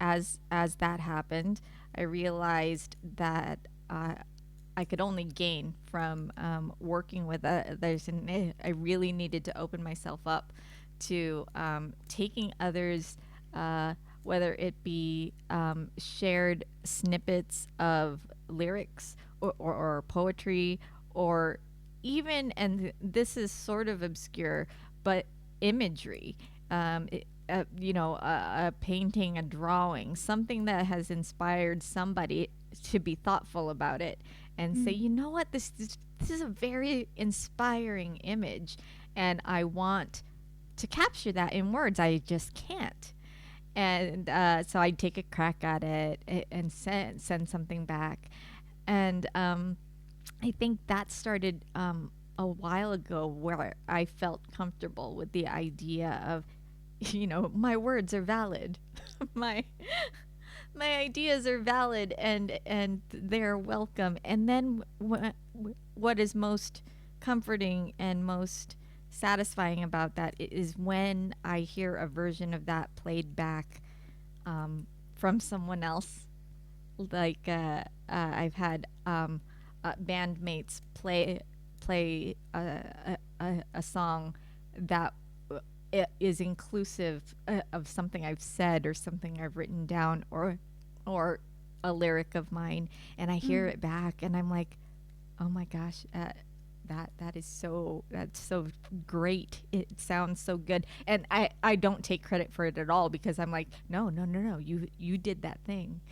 as that happened, I realized that I could only gain from working with others, and I really needed to open myself up to taking others, whether it be shared snippets of lyrics or poetry, or even, and this is sort of obscure, but imagery. A painting, a drawing, something that has inspired somebody to be thoughtful about it and say, you know what, this is a very inspiring image, and I want to capture that in words. I just can't. And so I'd take a crack at it and send something back. And I think that started a while ago, where I felt comfortable with the idea of, my words are valid. my ideas are valid, and they're welcome. And then what is most comforting and most satisfying about that is when I hear a version of that played back from someone else. Like I've had bandmates play a song that it is inclusive of something I've said or something I've written down, or a lyric of mine, and I hear it back, and I'm like, oh my gosh, that's so great. It sounds so good, and I don't take credit for it at all, because I'm like, no, you did that thing.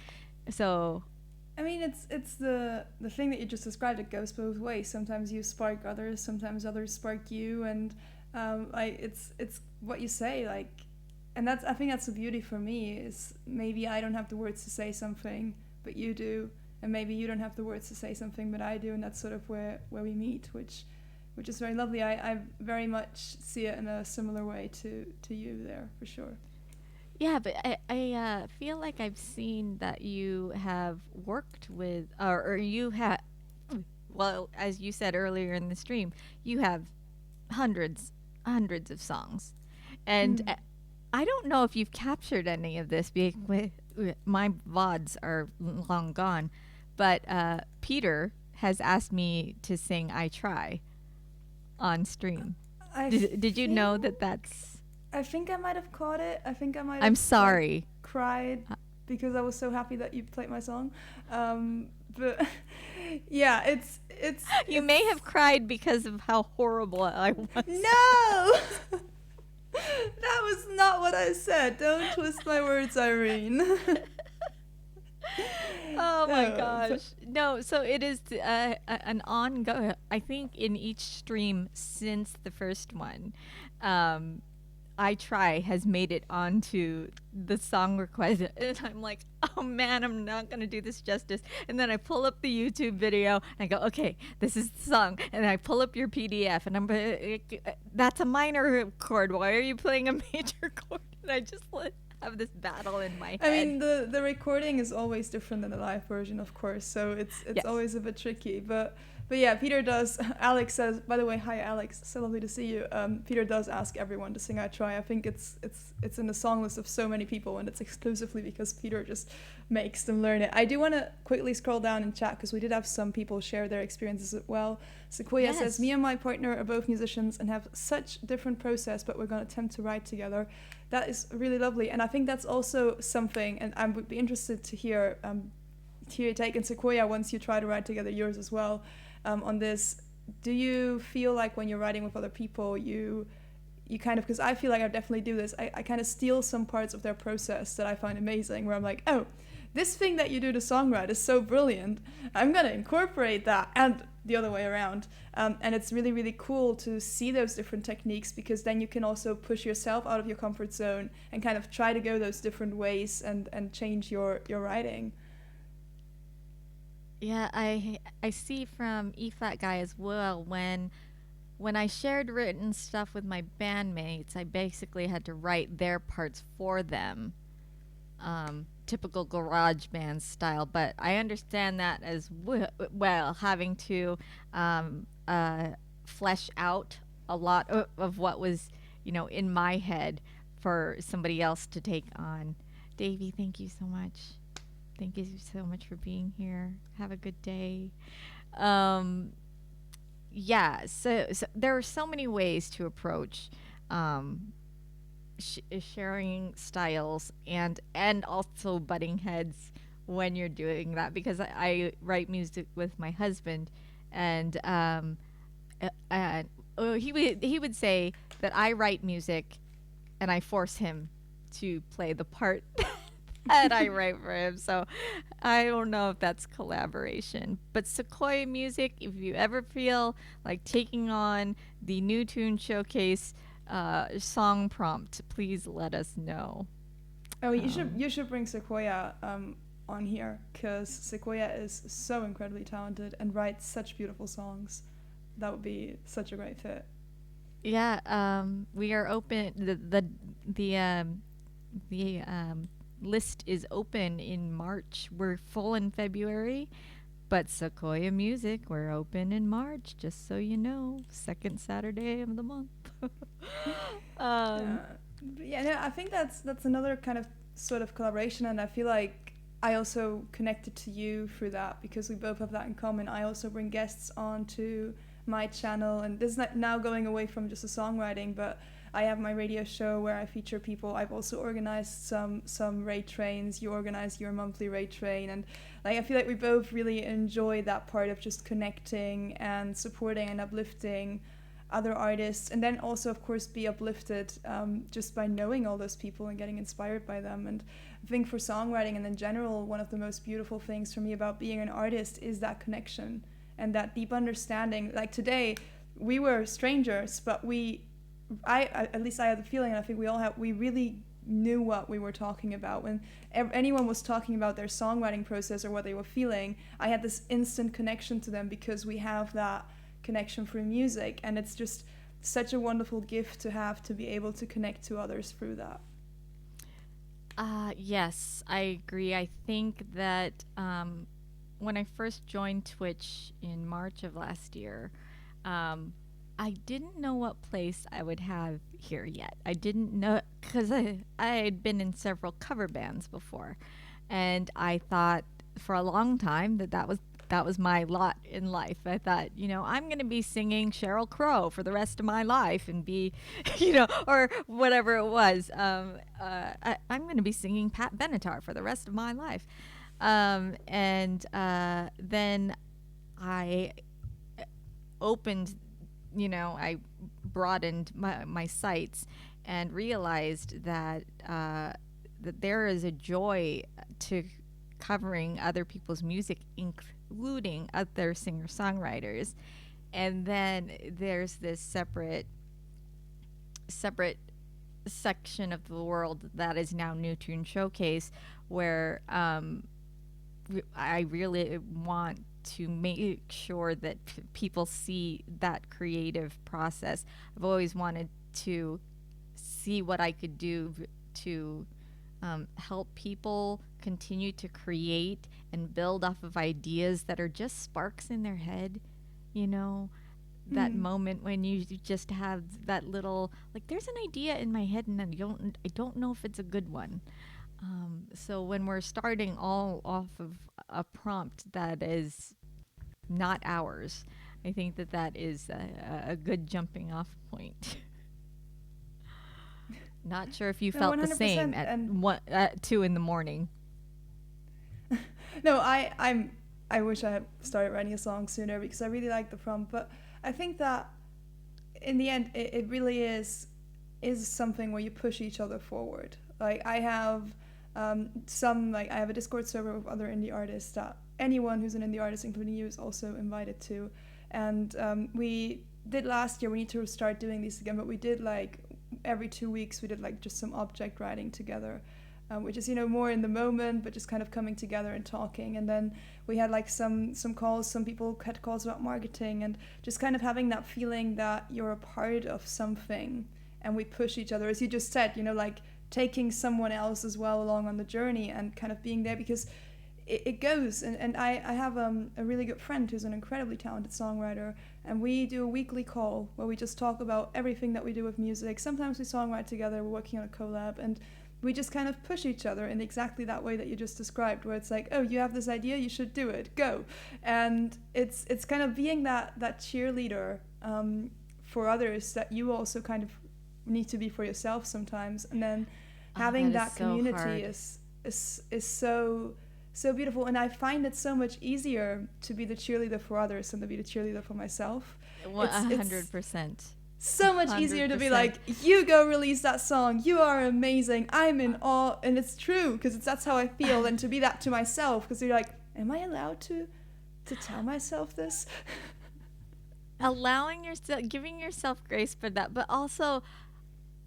So I mean, it's the thing that you just described. It goes both ways. Sometimes you spark others, sometimes others spark you, and it's what you say, like, and I think that's the beauty for me, is maybe I don't have the words to say something, but you do, and maybe you don't have the words to say something, but I do, and that's sort of where we meet, which is very lovely. I very much see it in a similar way to you there, for sure. yeah, but I feel like I've seen that you have worked with, or you have, well, as you said earlier in the stream, you have hundreds of songs, and I don't know if you've captured any of this, because my VODs are long gone, but Peter has asked me to sing I Try on stream. Did you know that's... I think I might have caught it. I think I might have... I'm sorry. Like, cried because I was so happy that you played my song. But yeah, it's You may have cried because of how horrible I was. No! That was not what I said. Don't twist my words, Irene. Oh my gosh. No, so it is an ongoing, I think in each stream since the first one, I Try has made it onto the song request, and I'm like, oh man, I'm not gonna do this justice. And then I pull up the YouTube video and I go, okay, this is the song, and I pull up your PDF, and I'm that's a minor chord. Why are you playing a major chord? And I just have this battle in my head. I mean, the recording is always different than the live version, of course, so it's Yes. always a bit tricky, but yeah, Peter does. Alex says, by the way, hi Alex, so lovely to see you. Peter does ask everyone to sing I Try. I think it's in the song list of so many people, and it's exclusively because Peter just makes them learn it. I do want to quickly scroll down in chat, because we did have some people share their experiences as well. Sequoia says, me and my partner are both musicians and have such different process, but we're going to attempt to write together. That is really lovely, and I think that's also something, and I would be interested to hear your take, and Sequoia, once you try to write together yours as well, on this. Do you feel like when you're writing with other people, you kind of, because I feel like I definitely do this, I kind of steal some parts of their process that I find amazing, where I'm like, oh, this thing that you do to songwrite is so brilliant, I'm gonna incorporate that, and the other way around. And it's really, really cool to see those different techniques, because then you can also push yourself out of your comfort zone and kind of try to go those different ways and change your writing. Yeah, I see from E Flat Guy as well. When I shared written stuff with my bandmates, I basically had to write their parts for them. Typical garage band style, but I understand that as well, having to flesh out a lot of what was, in my head for somebody else to take on. Davey, thank you so much. Thank you so much for being here. Have a good day. Yeah, so there are so many ways to approach sharing styles and also butting heads when you're doing that, because I write music with my husband, and he would say that I write music and I force him to play the part that I write for him. So I don't know if that's collaboration. But Sequoia Music, if you ever feel like taking on the New Tune Showcase song prompt, please let us know. Oh, you should bring Sequoia on here, because Sequoia is so incredibly talented and writes such beautiful songs. That would be such a great fit. Yeah, we are open. The list is open in March. We're full in February, but Sequoia Music, we're open in March, just so you know. Second Saturday of the month. I think that's another kind of sort of collaboration, and I feel like I also connected to you through that, because we both have that in common. I also bring guests onto my channel, and this is not now going away from just the songwriting, but I have my radio show where I feature people. I've also organized some raid trains. You organize your monthly raid train, and I feel like we both really enjoy that part of just connecting and supporting and uplifting other artists, and then also, of course, be uplifted just by knowing all those people and getting inspired by them. And I think for songwriting and in general, one of the most beautiful things for me about being an artist is that connection and that deep understanding. Like today, we were strangers, but at least I had the feeling, and I think we all have, we really knew what we were talking about. When anyone was talking about their songwriting process or what they were feeling, I had this instant connection to them, because we have that connection through music, and it's just such a wonderful gift to have, to be able to connect to others through that. Yes, I agree. I think that when I first joined Twitch in March of last year, I didn't know what place I would have here yet. I didn't know, because I had been in several cover bands before, and I thought for a long time that was my lot in life. I thought, I'm going to be singing Sheryl Crow for the rest of my life, and be, or whatever it was. I'm going to be singing Pat Benatar for the rest of my life. Then I opened, I broadened my sights and realized that that there is a joy to covering other people's music, including other singer-songwriters. And then there's this separate section of the world that is now New Tune Showcase, where I really want to make sure that people see that creative process. I've always wanted to see what I could do to help people continue to create and build off of ideas that are just sparks in their head, that moment when you just have that little, like, there's an idea in my head and I don't know if it's a good one. So when we're starting all off of a prompt that is not ours, I think that is a good jumping off point. Not sure if you felt the same at 2 a.m. No, I wish I had started writing a song sooner, because I really like the prompt. But I think that in the end, it really is is something where you push each other forward. Like I have I have a Discord server with other indie artists that anyone who's an indie artist, including you, is also invited to. And we did last year, we need to start doing these again, but we did like every 2 weeks, we did like just some object writing together. Which is, more in the moment, but just kind of coming together and talking. And then we had like some calls, some people had calls about marketing, and just kind of having that feeling that you're a part of something and we push each other, as you just said, like taking someone else as well along on the journey and kind of being there, because it goes. And I have a really good friend who's an incredibly talented songwriter, and we do a weekly call where we just talk about everything that we do with music. Sometimes we songwrite together, we're working on a collab, and we just kind of push each other in exactly that way that you just described, where it's like, oh, you have this idea, you should do it, go. And it's kind of being that cheerleader for others that you also kind of need to be for yourself sometimes. And then having that community is so beautiful. And I find it so much easier to be the cheerleader for others than to be the cheerleader for myself. 100%. So much easier to be like, you go release that song, you are amazing, I'm in awe. And it's true, because that's how I feel. And to be that to myself, because you're like, am I allowed to tell myself this? Allowing yourself, giving yourself grace for that. But also,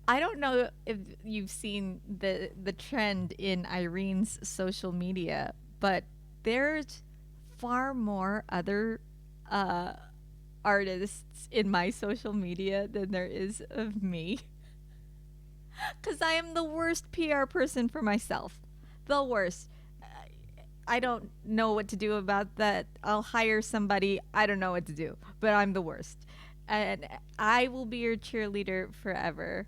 I don't know if you've seen the trend in Irene's social media, but there's far more other artists in my social media than there is of me, because I am the worst PR person for myself. The worst. I don't know what to do about that. I'll hire somebody. I don't know what to do, but I'm the worst. And I will be your cheerleader forever.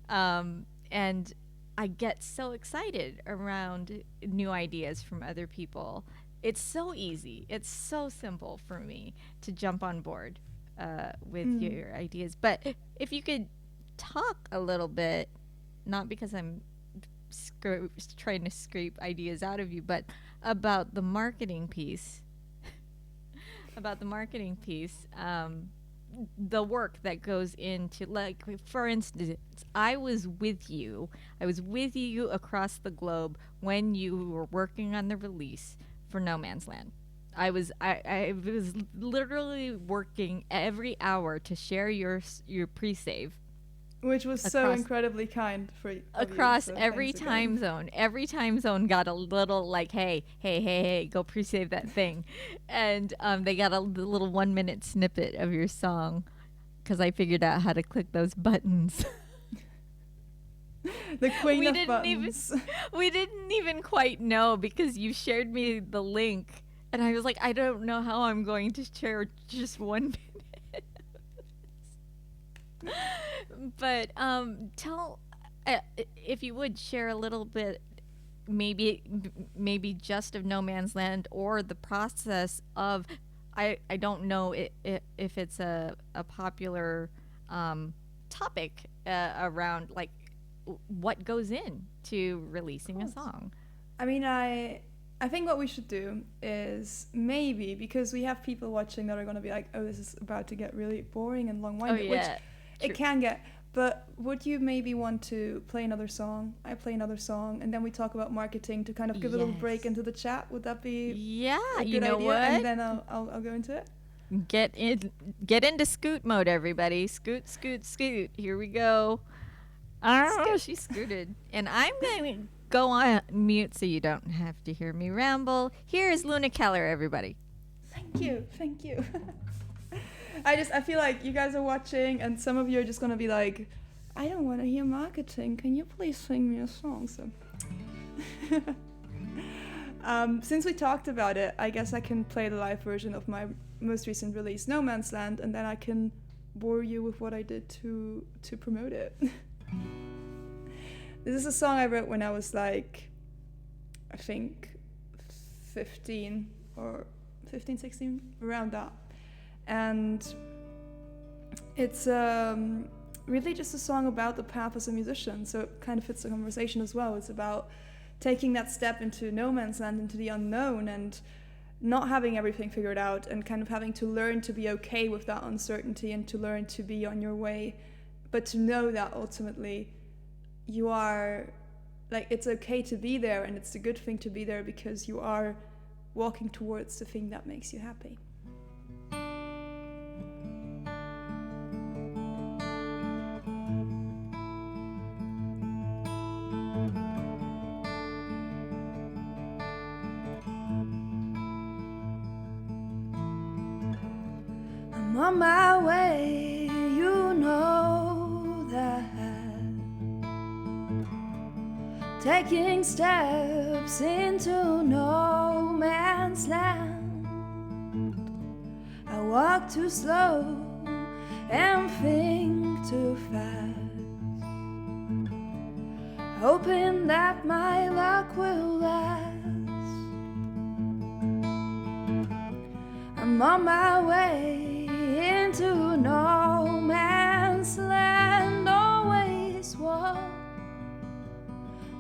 And I get so excited around new ideas from other people. It's so easy. It's so simple for me to jump on board with your ideas. But if you could talk a little bit, not because I'm trying to scrape ideas out of you, but about the marketing piece. The work that goes into, like, for instance, I was with you across the globe when you were working on the release for No Man's Land. I was literally working every hour to share your pre-save, which was so incredibly kind for you. Across every time zone. Every time zone got a little like, hey, go pre-save that thing. And they got a little 1 minute snippet of your song, because I figured out how to click those buttons. The queen of buttons. We didn't even quite know, because you shared me the link, and I was like, I don't know how I'm going to share just 1 minute. But tell, if you would, share a little bit, maybe just of No Man's Land, or the process of, I don't know if it's a popular topic around, like, what goes into releasing a song. I mean, I think what we should do is, maybe, because we have people watching that are going to be like, oh, this is about to get really boring and long-winded, which it can get. But would you maybe want to play another song? I play another song, and then we talk about marketing to kind of give a little break into the chat. Would that be a good idea? What? And then I'll go into it. Get into scoot mode, everybody. Scoot. Here we go. Oh, she scooted. And I'm going to go on mute so you don't have to hear me ramble. Here is Luna Keller, everybody. Thank you. I feel like you guys are watching, and some of you are just going to be like, I don't want to hear marketing. Can you please sing me a song? So, since we talked about it, I guess I can play the live version of my most recent release, No Man's Land, and then I can bore you with what I did to promote it. This is a song I wrote when I was like, I think 15, 16, around that. And it's really just a song about the path as a musician, so it kind of fits the conversation as well. It's about taking that step into no man's land, into the unknown, and not having everything figured out, and kind of having to learn to be okay with that uncertainty, and to learn to be on your way but to know that ultimately you are, like, it's okay to be there, and it's a good thing to be there because you are walking towards the thing that makes you happy. I'm on my way, you know that. Taking steps into no man's land. I walk too slow and think too fast, hoping that my luck will last. I'm on my way into no man's land. Always walk,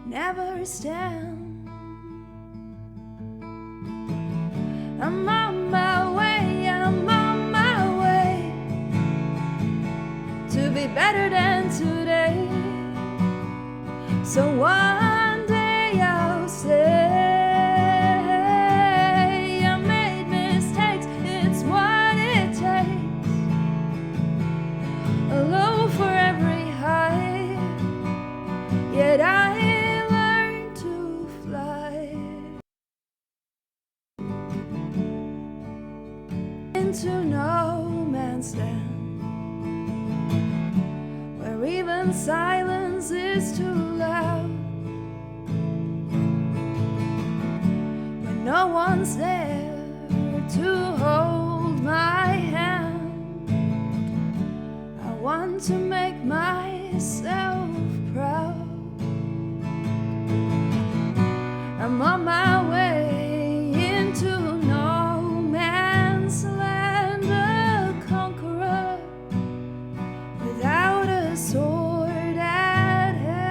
never stand. I'm on my way, I'm on my way to be better than today. So one day I'll say I made mistakes, it's what it takes. A low for every high, yet I learned to fly into no man's land, where even silence is too loud, when no one's there to hold my hand. I want to make myself proud. I'm on my way into no man's land, a conqueror without a sword at hand.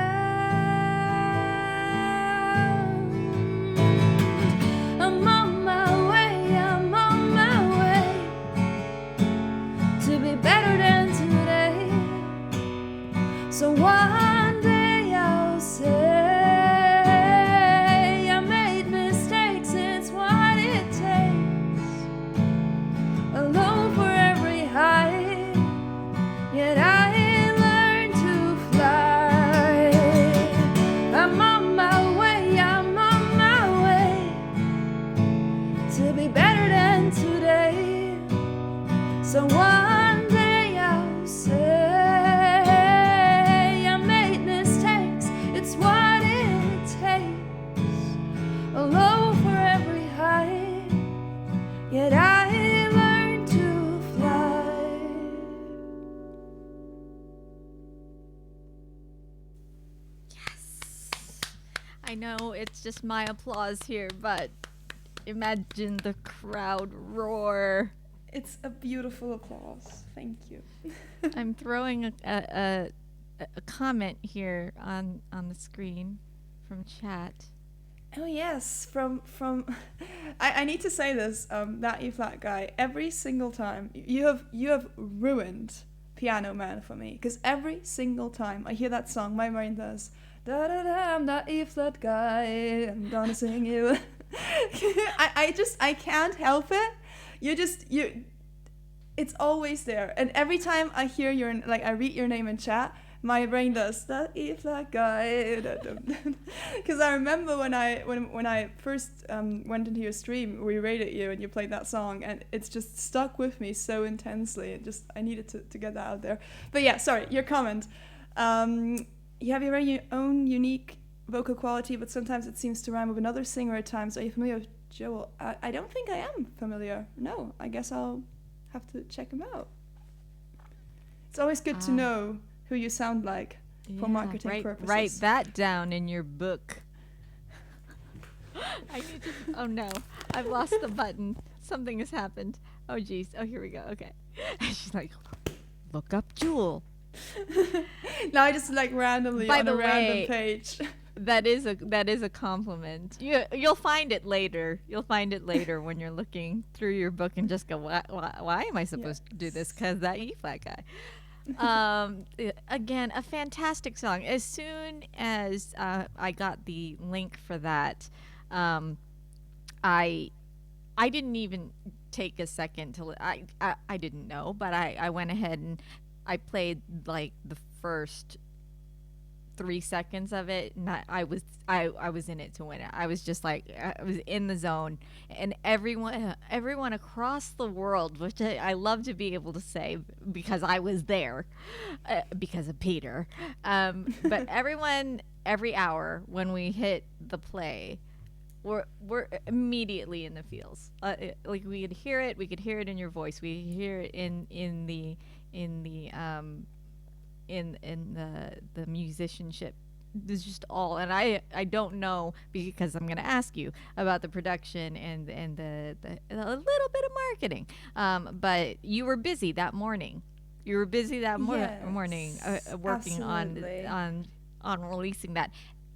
I'm on my way, I'm on my way to be better than today. So one day I'll say I made mistakes, it's what it takes. A low for every high, yet I learned to fly. I'm on my way, I'm on my way to be better than today. So one day I'll say I made mistakes, it's what it takes. A low for every high, yet I learned to fly. I know it's just my applause here, but imagine the crowd roar. It's a beautiful applause. Thank you. I'm throwing a comment here on the screen from chat. Oh yes, from I need to say this, that E flat guy, every single time you have ruined Piano Man for me, because every single time I hear that song, my brain does da da da, I'm that E flat guy, I'm gonna sing you. I can't help it. It's always there, and every time I hear I read your name in chat, my brain does that E flat guy. Because I remember when I first went into your stream, we rated you and you played that song, and it's just stuck with me so intensely. I needed to get that out there. But yeah, sorry, your comment. You have your very own unique vocal quality, but sometimes it seems to rhyme with another singer at times. Are you familiar with Joel? I don't think I am familiar. No, I guess I'll have to check him out. It's always good to know who you sound like for marketing purposes. Write that down in your book. I need to. Oh no, I've lost the button. Something has happened. Oh geez. Oh, here we go. Okay. She's like, look up Jewel. Now I just randomly By on the a random way, page. That is a compliment. You'll find it later. You'll find it later when you're looking through your book and just go, why am I supposed to do this? Because that E flat guy. Again, a fantastic song. As soon as I got the link for that, I I didn't even take a second to I didn't know, but I went ahead and I played like the first 3 seconds of it, and I was in it to win it. I was just like I was in the zone, and everyone across the world, which I love to be able to say because I was there, because of Peter. But everyone every hour when we hit the play, we're immediately in the feels. Like we could hear it. We could hear it in your voice. We could hear it in the the musicianship. There's just all, and I don't know because I'm gonna ask you about the production and the a little bit of marketing. But you were busy that morning. You were busy that morning working absolutely. on releasing that,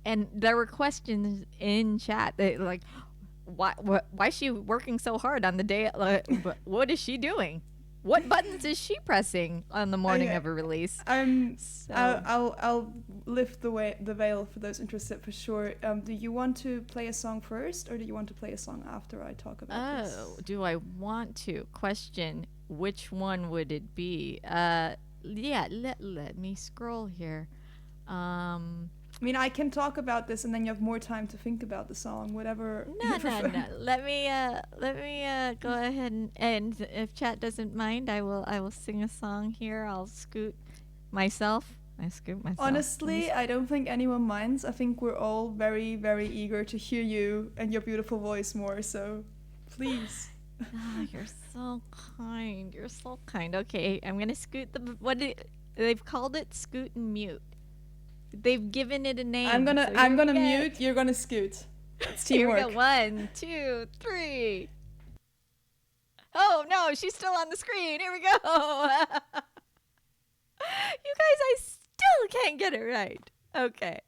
and there were questions in chat that like, why is she working so hard on the day? What is she doing? What buttons is she pressing on the morning of a release? I'll lift the veil for those interested for sure. Do you want to play a song first, or do you want to play a song after I talk about this? Oh, do I want to? Question, which one would it be? Yeah, let me scroll here. I mean, I can talk about this, and then you have more time to think about the song, whatever. No. Let me go ahead and if chat doesn't mind, I will sing a song here. I'll scoot myself. I scoot myself. Honestly, I don't think anyone minds. I think we're all very, very eager to hear you and your beautiful voice more. So, please. Oh, you're so kind. You're so kind. Okay, I'm gonna scoot they've called it scoot and mute. They've given it a name. I'm gonna mute. You're gonna scoot. It's teamwork. Here we go. 1, 2, 3. Oh no, she's still on the screen. Here we go. You guys, I still can't get it right. Okay.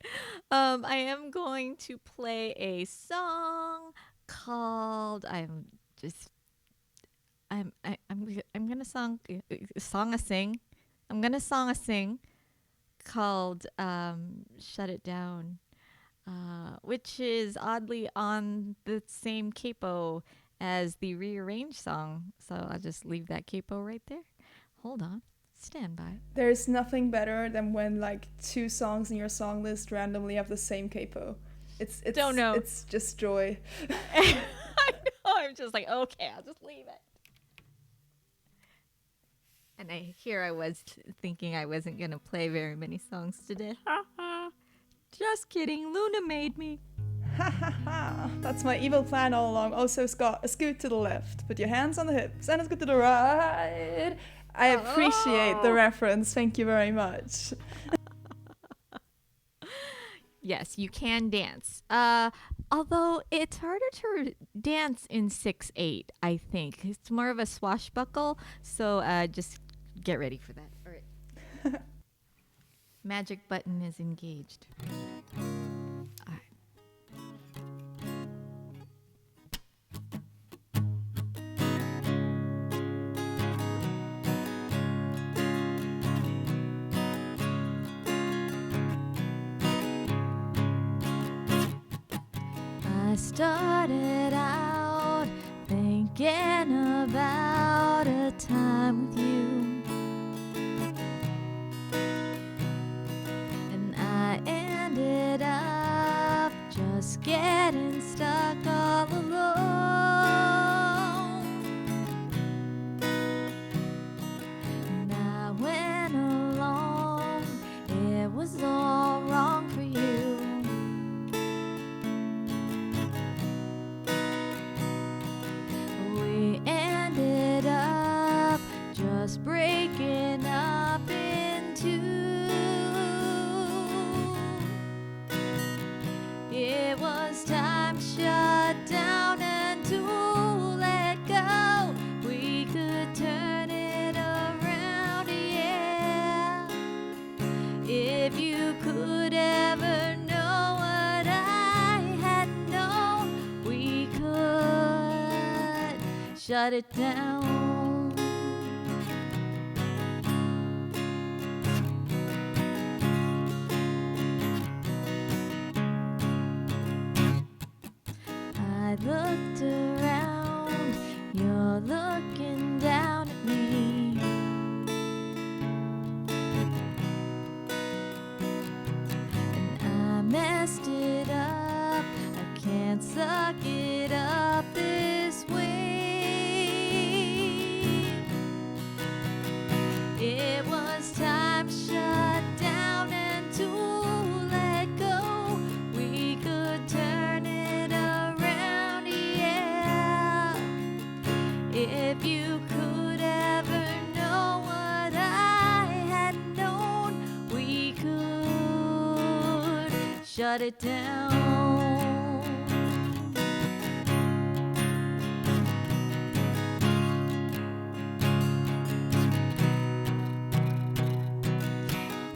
I am going to play a song called I'm gonna sing called Shut It Down, which is oddly on the same capo as the Rearrange song. So I'll just leave that capo right there. Hold on. Stand by. There's nothing better than when like 2 songs in your song list randomly have the same capo. It's Don't know. It's just joy. I know. I'm just like, okay, I'll just leave it. And I was thinking I wasn't going to play very many songs today. Just kidding. Luna made me. Ha ha ha. That's my evil plan all along. Also, Scott, a scoot to the left. Put your hands on the hips and a scoot to the right. I appreciate the reference. Thank you very much. Yes, you can dance. Although it's harder to dance in 6/8, I think. It's more of a swashbuckle. So just get ready for that. All right. Magic button is engaged. All right. I started out thinking about a time with you, and I ended up just getting stuck all alone. And I went along, it was all wrong for you. Just breaking up in 2. It was time to shut down and to let go. We could turn it around, yeah. If you could ever know what I had known, we could shut it down. looked around, you're looking down at me. And I messed it up, I can't suck it up this way. It was time to shut down and to let go. We could turn it around, yeah. If you could ever know what I had known, we could shut it down.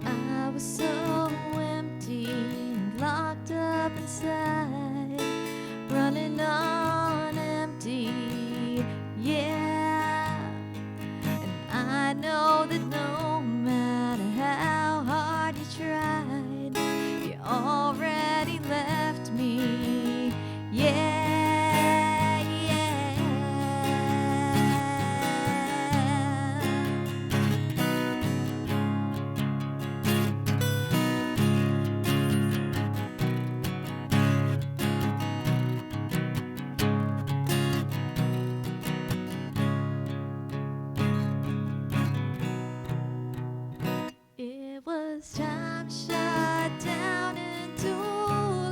I was so empty and locked up inside, running on empty, yeah. And I know that no matter how hard you tried, you already left me, yeah. It was time to shut down and to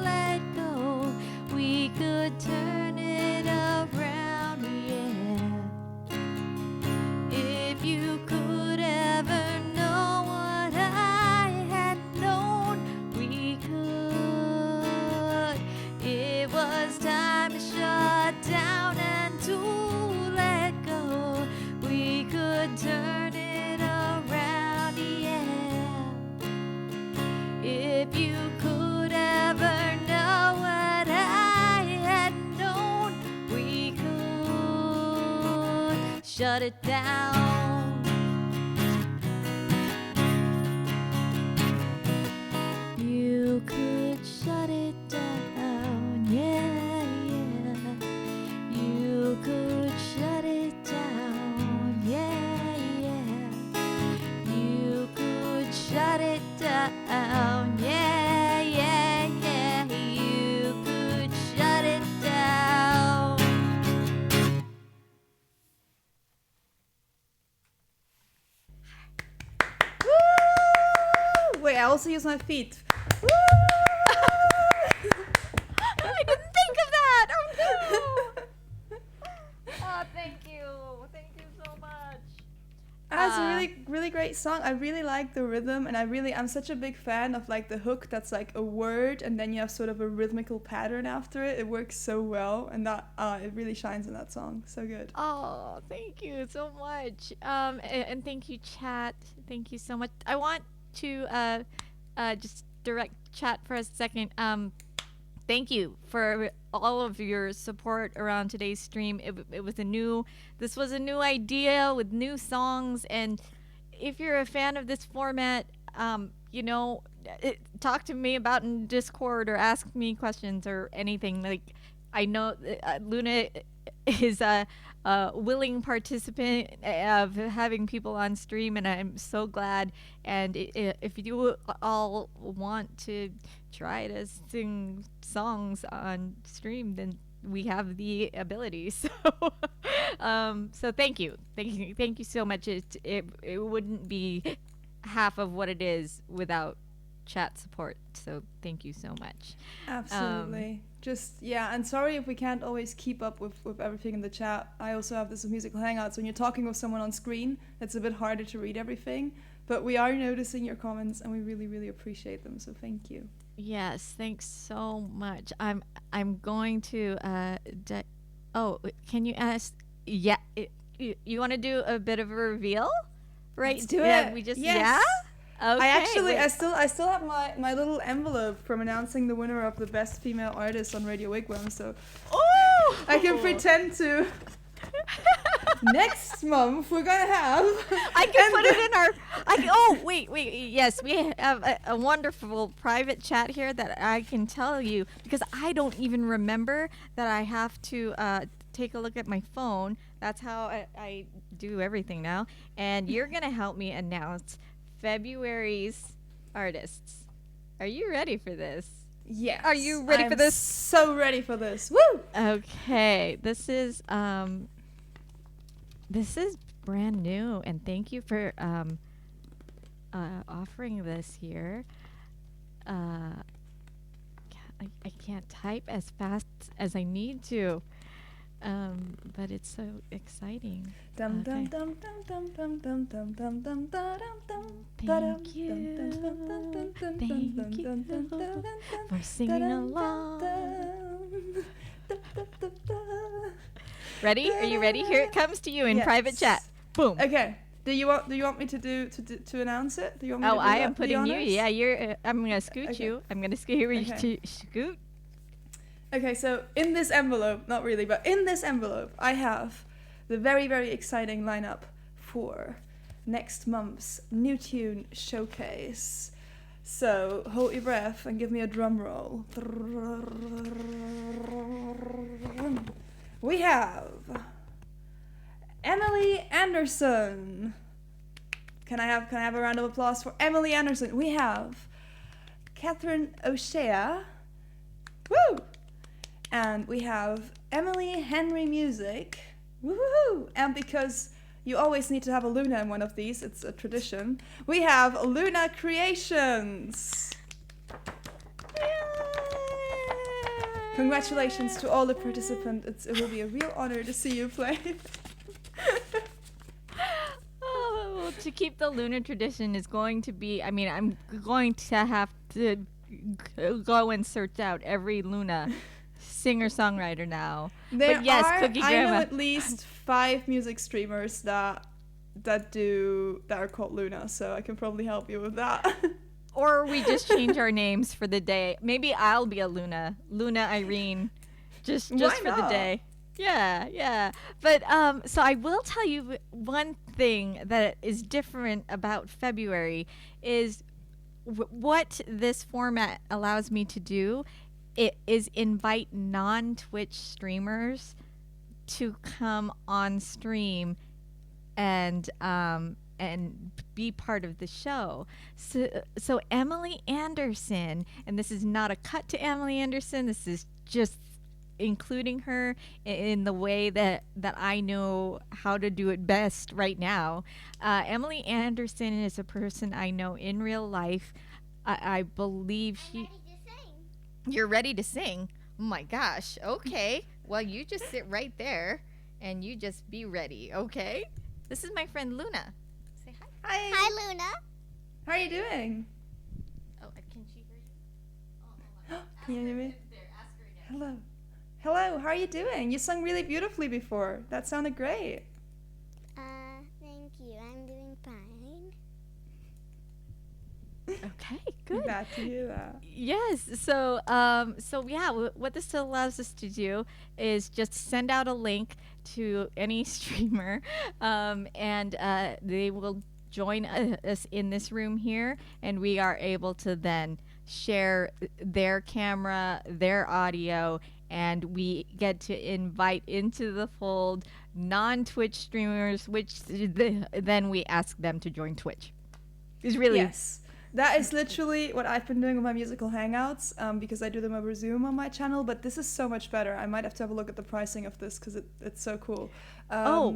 let go. We could turn it around, yeah. If you could ever know what I had known, we could. It was time to shut down and to let go. We could turn it around, yeah. If you could ever know what I had known, we could shut it down. You could shut it down, yeah, yeah. You could shut it down, yeah, yeah. You could shut it down, yeah, yeah, yeah. You could shut it down. Woo! Wait, I also use my feet. Woo! I didn't think of that. Oh no. Oh, thank you. Thank you so much. That's a really great song. I really like the rhythm, and I'm such a big fan of like the hook that's like a word and then you have sort of a rhythmical pattern after it. It works so well, and that it really shines in that song. So good. Oh, thank you so much. And thank you, chat. Thank you so much. I want to just direct chat for a second. Thank you for all of your support around today's stream. This was a new idea with new songs, and if you're a fan of this format, talk to me about in Discord or ask me questions or anything. Like, I know Luna is a willing participant of having people on stream, and I'm so glad. And if you all want to try to sing songs on stream, then we have the ability. So so thank you so much. It wouldn't be half of what it is without chat support, so thank you so much. Absolutely. And sorry if we can't always keep up with everything in the chat. I also have this musical hangouts. When you're talking with someone on screen, it's a bit harder to read everything, but we are noticing your comments and we really, really appreciate them, so thank you. Yes, thanks so much. I'm going to can you ask? Yeah, you want to do a bit of a reveal, right? Let's do Yeah, it. we just Yes. yeah. Okay. I still have my little envelope from announcing the winner of the best female artist on Radio Wigwam, so Oh! I can pretend to Next month we're gonna have. I can put it in our. Oh wait. Yes, we have a wonderful private chat here that I can tell you because I don't even remember that I have to take a look at my phone. That's how I do everything now. And you're gonna help me announce February's artists. Are you ready for this? Yes. Are you ready for this? So ready for this. Woo! Okay, this is brand new, and thank you for offering this here. I can't type as fast as I need to, but it's so exciting. Dum dum Okay. dum dum dum dum dum dum dum dum dum. Thank you. Thank you for singing along. Ready? Are you ready? Here it comes to you in private chat. Boom. Okay. Do you want me to announce it? Do you want me to Oh, do I that, am the putting you. honors? Yeah, you're. I'm gonna scoot Okay. you. I'm gonna scoot you. Okay. Scoot. Okay, so in this envelope, not really, but in this envelope, I have the very, very exciting lineup for next month's New Tune Showcase. So hold your breath and give me a drum roll. We have Emily Anderson. Can I have a round of applause for Emily Anderson? We have Catherine O'Shea. Woo! And we have Emily Henry Music. Woohoo! And because you always need to have a Luna in one of these, it's a tradition, we have Luna Creations. Congratulations to all the participants. It will be a real honor to see you play. Oh, to keep the lunar tradition is going to be. I mean, I'm going to have to go and search out every Luna singer-songwriter now. There But yes, are, Cookie I know Grandma. at least 5 music streamers that are called Luna, so I can probably help you with that. Or we just change our names for the day. Maybe I'll be a Luna Irene, just Why for the not? day. Yeah. But so I will tell you one thing that is different about February is what this format allows me to do. It is invite non-Twitch streamers to come on stream and be part of the show. So Emily Anderson, and this is not a cut to Emily Anderson. This is just including her in the way that I know how to do it best right now. Emily Anderson is a person I know in real life. I believe she. You're ready to sing? Oh my gosh. Okay. Well, you just sit right there and you just be ready, okay? This is my friend Luna. Say hi. Hi. Hi, Luna. How are you doing? Oh, can she hear you? Oh, Can you hear me? there. Ask her again. Hello. Hello, how are you doing? You sung really beautifully before. That sounded great. Thank you. I'm doing fine. Okay, good. Glad to hear that. Yes. So, yeah, what this allows us to do is just send out a link to any streamer, and they will join us in this room here, and we are able to then share their camera, their audio, and we get to invite into the fold non-Twitch streamers, which then we ask them to join Twitch. It's really Yes. That is literally what I've been doing with my musical hangouts, because I do them over Zoom on my channel, but this is so much better. I might have to have a look at the pricing of this because it's so cool. So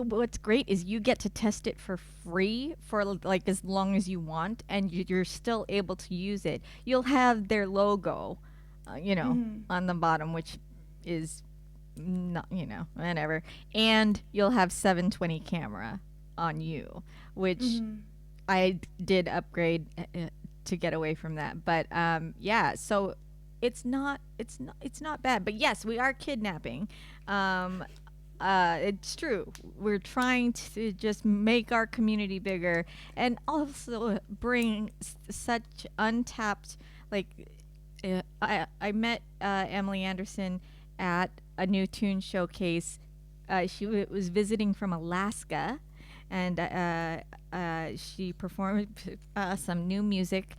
what's great is you get to test it for free for like as long as you want, and you're still able to use it. You'll have their logo, on the bottom, which is not, whatever, and you'll have 720 camera on you, which I did upgrade to get away from that. But yeah, so it's not bad. But yes, we are kidnapping. It's true. We're trying to just make our community bigger and also bring such untapped, like, I met Emily Anderson at a New Tune Showcase she was visiting from Alaska, and she performed some new music.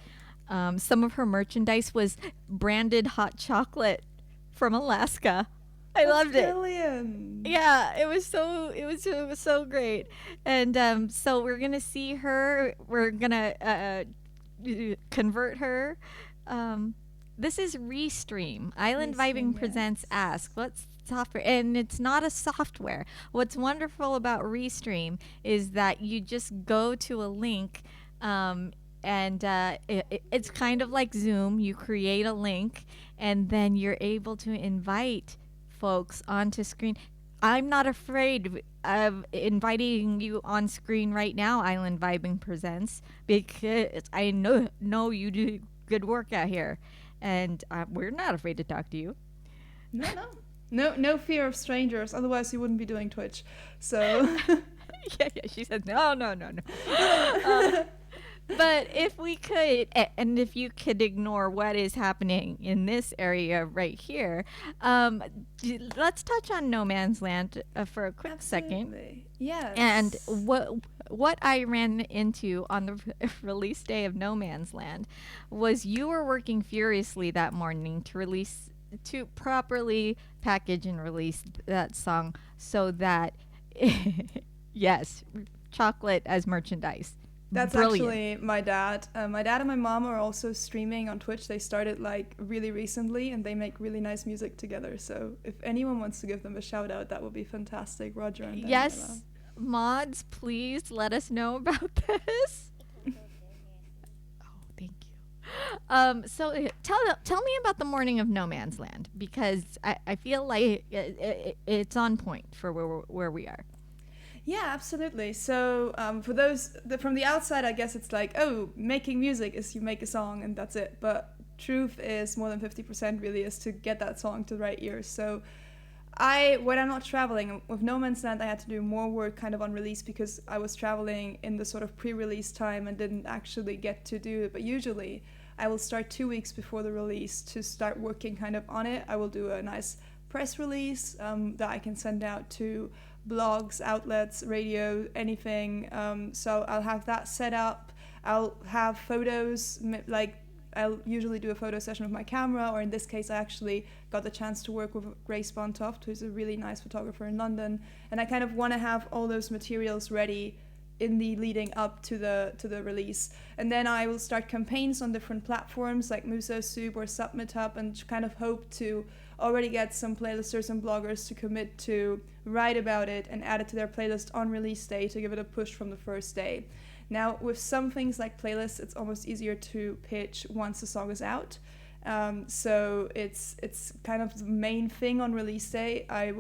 Some of her merchandise was branded hot chocolate from Alaska. I loved it. Brilliant. Yeah, it was so great. And so we're gonna see her. We're gonna convert her. This is Restream. Island Vibing Restream, presents yes. Ask. What's software? And it's not a software. What's wonderful about Restream is that you just go to a link, and it's kind of like Zoom. You create a link, and then you're able to invite folks onto screen. I'm not afraid of inviting you on screen right now, Island Vibing Presents, because I know you do good work out here, and we're not afraid to talk to you. No fear of strangers. Otherwise, you wouldn't be doing Twitch. So. yeah, she said no. But if we could, and if you could ignore what is happening in this area right here, let's touch on No Man's Land for a quick second. Yes. And what I ran into on the release day of No Man's Land was you were working furiously that morning to properly package and release that song so that, yes, chocolate as merchandise. That's Brilliant. actually my dad. My dad and my mom are also streaming on Twitch. They started like really recently, and they make really nice music together. So if anyone wants to give them a shout out, that would be fantastic. Roger and Daniela. Yes, mods, please let us know about this. Oh, thank you. So tell me about the morning of No Man's Land, because I feel like it's on point for where we are. Yeah, absolutely. So for those from the outside, I guess it's like, oh, making music is you make a song and that's it. But truth is more than 50% really is to get that song to the right ears. So when I'm not traveling, with No Man's Land, I had to do more work kind of on release because I was traveling in the sort of pre-release time and didn't actually get to do it. But usually I will start 2 weeks before the release to start working kind of on it. I will do a nice press release that I can send out to blogs, outlets, radio, anything. So I'll have that set up. I'll have photos, like I'll usually do a photo session with my camera, or in this case I actually got the chance to work with Grace Bontoft, who's a really nice photographer in London, and I kind of want to have all those materials ready in the leading up to the release. And then I will start campaigns on different platforms like Muso Soup or Submit Up, and kind of hope to already get some playlisters and bloggers to commit to write about it and add it to their playlist on release day to give it a push from the first day. Now, with some things like playlists, it's almost easier to pitch once the song is out. So it's kind of the main thing on release day. I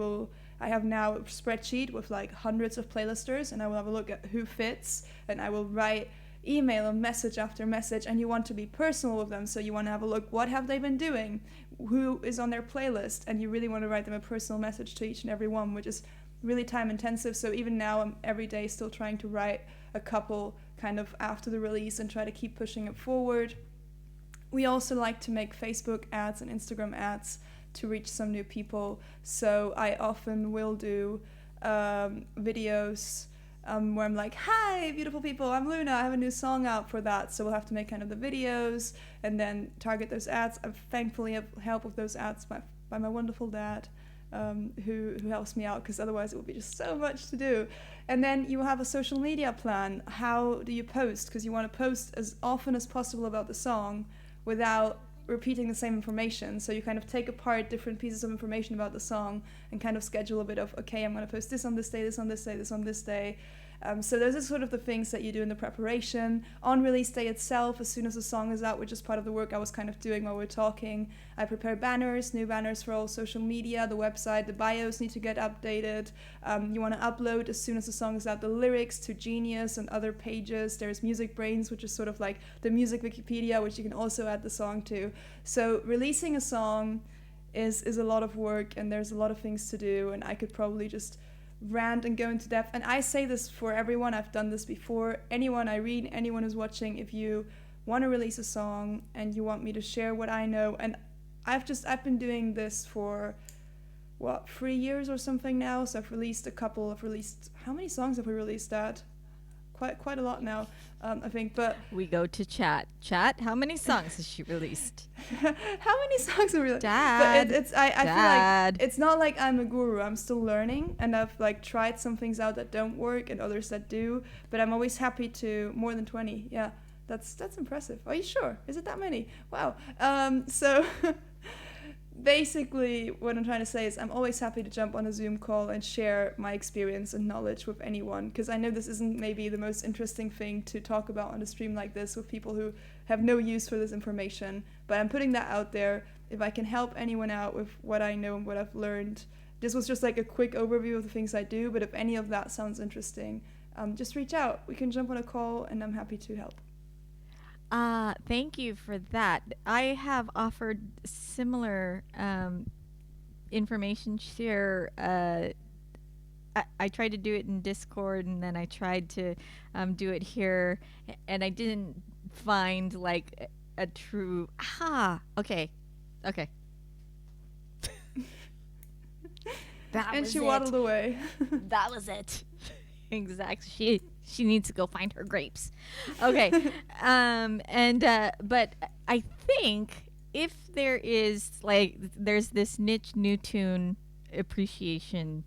have now a spreadsheet with like hundreds of playlisters, and I will have a look at who fits, and I will write email and message after message, and you want to be personal with them, so you want to have a look, what have they been doing, who is on their playlist, and you really want to write them a personal message to each and every one, which is really time intensive. So even now I'm every day still trying to write a couple kind of after the release and try to keep pushing it forward. We also like to make Facebook ads and Instagram ads to reach some new people, so I often will do videos where I'm like, hi beautiful people, I'm Luna, I have a new song out for that. So we'll have to make kind of the videos and then target those ads. I thankfully have help with those ads by my wonderful dad, who helps me out, because otherwise it would be just so much to do. And then you have a social media plan. How do you post? Because you want to post as often as possible about the song without repeating the same information. So you kind of take apart different pieces of information about the song and kind of schedule a bit of, okay, I'm going to post this on this day, this on this day, this on this day. So those are sort of the things that you do in the preparation. On release day itself, as soon as the song is out, which is part of the work I was kind of doing while we're talking, I prepare banners, new banners for all social media, the website, the bios need to get updated. You want to upload, as soon as the song is out, the lyrics to Genius and other pages. There's Music Brains, which is sort of like the music Wikipedia, which you can also add the song to. So releasing a song is a lot of work, and there's a lot of things to do, and I could probably just rant and go into depth. And I say this for everyone, I've done this before, anyone I read, anyone who's watching, if you want to release a song and you want me to share what I know, and I've been doing this for 3 years or something now. So I've released a couple. I've released, how many songs have we released at? Quite a lot now, I think. But We go to chat. Chat, how many songs has she released? how many songs have we released? Dad. But I feel Dad. like it's not like I'm a guru. I'm still learning, and I've like tried some things out that don't work and others that do. But I'm always happy to more than 20. Yeah, that's impressive. Are you sure? Is it that many? Wow. So basically what I'm trying to say is I'm always happy to jump on a Zoom call and share my experience and knowledge with anyone, because I know this isn't maybe the most interesting thing to talk about on a stream like this with people who have no use for this information, but I'm putting that out there. If I can help anyone out with what I know and what I've learned, this was just like a quick overview of the things I do, but if any of that sounds interesting, just reach out. We can jump on a call and I'm happy to help. Thank you for that. I have offered similar information share. I tried to do it in Discord, and then I tried to do it here, and I didn't find like a true. Okay. That And was she it. waddled away. That was it. Exactly. She needs to go find her grapes. Okay. But I think if there is there's this niche new tune appreciation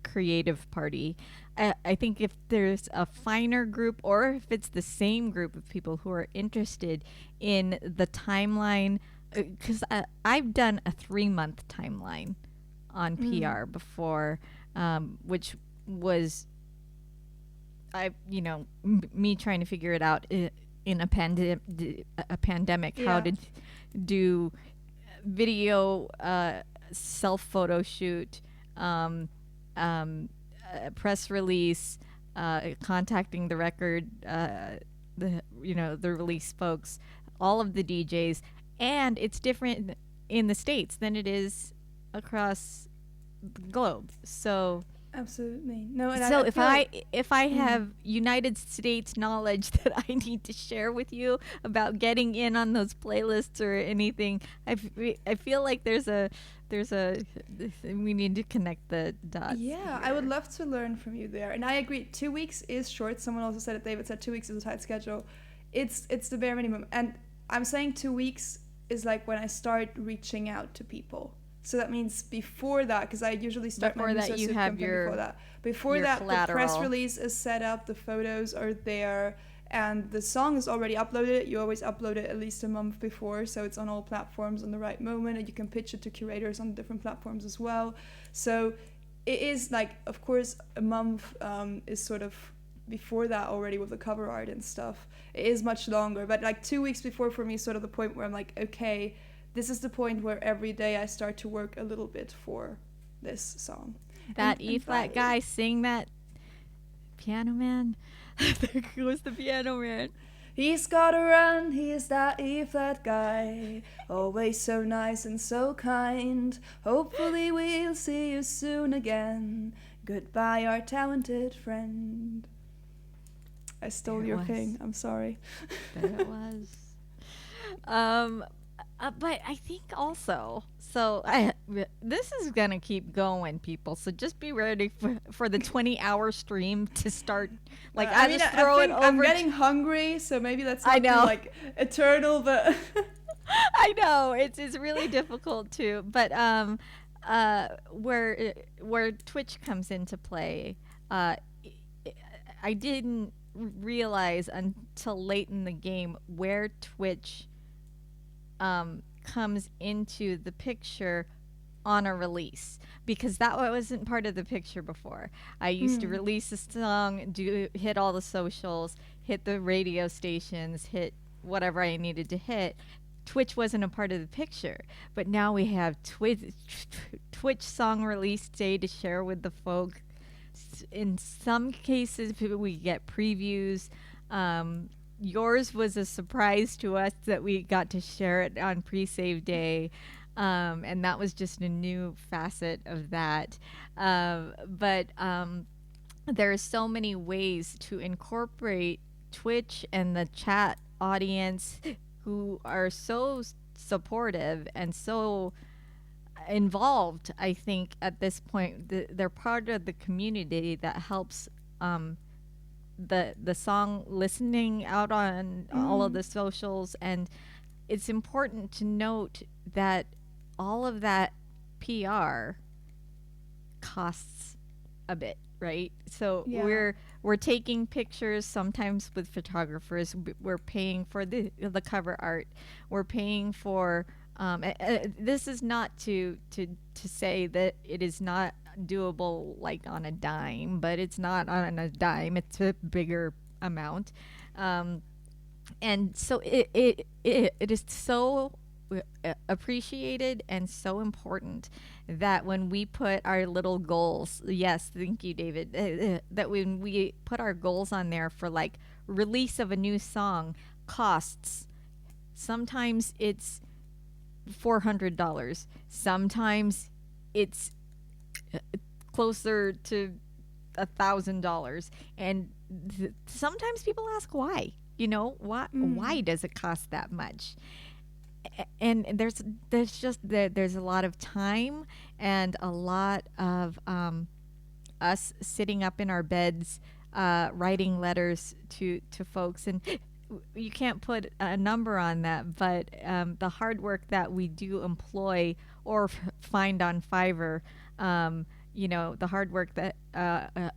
creative party, I think if there's a finer group, or if it's the same group of people who are interested in the timeline, because I've done a 3-month timeline on PR before, which was me trying to figure it out in a pandemic, how Yeah. to do video, self photo shoot, press release, contacting the record, the release folks, all of the DJs, and it's different in the States than it is across the globe. So Absolutely. No, and so I feel like, if I have United States knowledge that I need to share with you about getting in on those playlists or anything, I feel like there's a we need to connect the dots. yeah, I would love to learn from you there. And I agree, 2 weeks is short. Someone also said it. David said 2 weeks is a tight schedule. It's the bare minimum. And I'm saying 2 weeks is like when I start reaching out to people. So that means before that, because I usually start Before my that, research you soup have campaign your- before that. Before your that, the press collateral. release is set up, the photos are there, and the song is already uploaded. You always upload it at least a month before, so it's on all platforms on the right moment, and you can pitch it to curators on different platforms as well. So it is like, of course, a month is sort of before that already with the cover art and stuff. It is much longer, but like 2 weeks before for me is sort of the point where I'm like, okay, this is the point where every day I start to work a little bit for this song. That And E flat Violet. guy sing that piano man. There goes the piano man. He's gotta run, he's that E-flat guy, always so nice and so kind. Hopefully we'll see you soon again. Goodbye, our talented friend. I stole There it your was. thing, I'm sorry. There it was. But I think also, this is gonna keep going, people. So just be ready for the 20-hour stream to start. Like I just throw it over. I'm getting hungry, so maybe that's not I know. like eternal, but I know it's really difficult to, but where Twitch comes into play, I didn't realize until late in the game where Twitch comes into the picture on a release, because that wasn't part of the picture before. I used to release a song, hit all the socials, hit the radio stations, hit whatever I needed to hit. Twitch wasn't a part of the picture, but now we have Twitch song release day to share with the folk. In some cases, we get previews. Yours was a surprise to us that we got to share it on pre-save day. And that was just a new facet of that. But there are so many ways to incorporate Twitch and the chat audience who are so supportive and so involved. I think at this point they're part of the community that helps the song listening out on all of the socials. And it's important to note that all of that PR costs a bit, right? So Yeah. we're taking pictures sometimes with photographers. We're paying for the cover art. We're paying for this is not to say that it is not doable like on a dime, but it's not on a dime. It's a bigger amount. And so it is so appreciated and so important that when we put our little goals, yes, thank you, David, that when we put our goals on there for like release of a new song costs, sometimes it's $400, sometimes it's closer to $1,000, and sometimes people ask why. Why does it cost that much? And there's a lot of time and a lot of us sitting up in our beds writing letters to folks, and you can't put a number on that, but the hard work that we do employ or find on Fiverr, the hard work that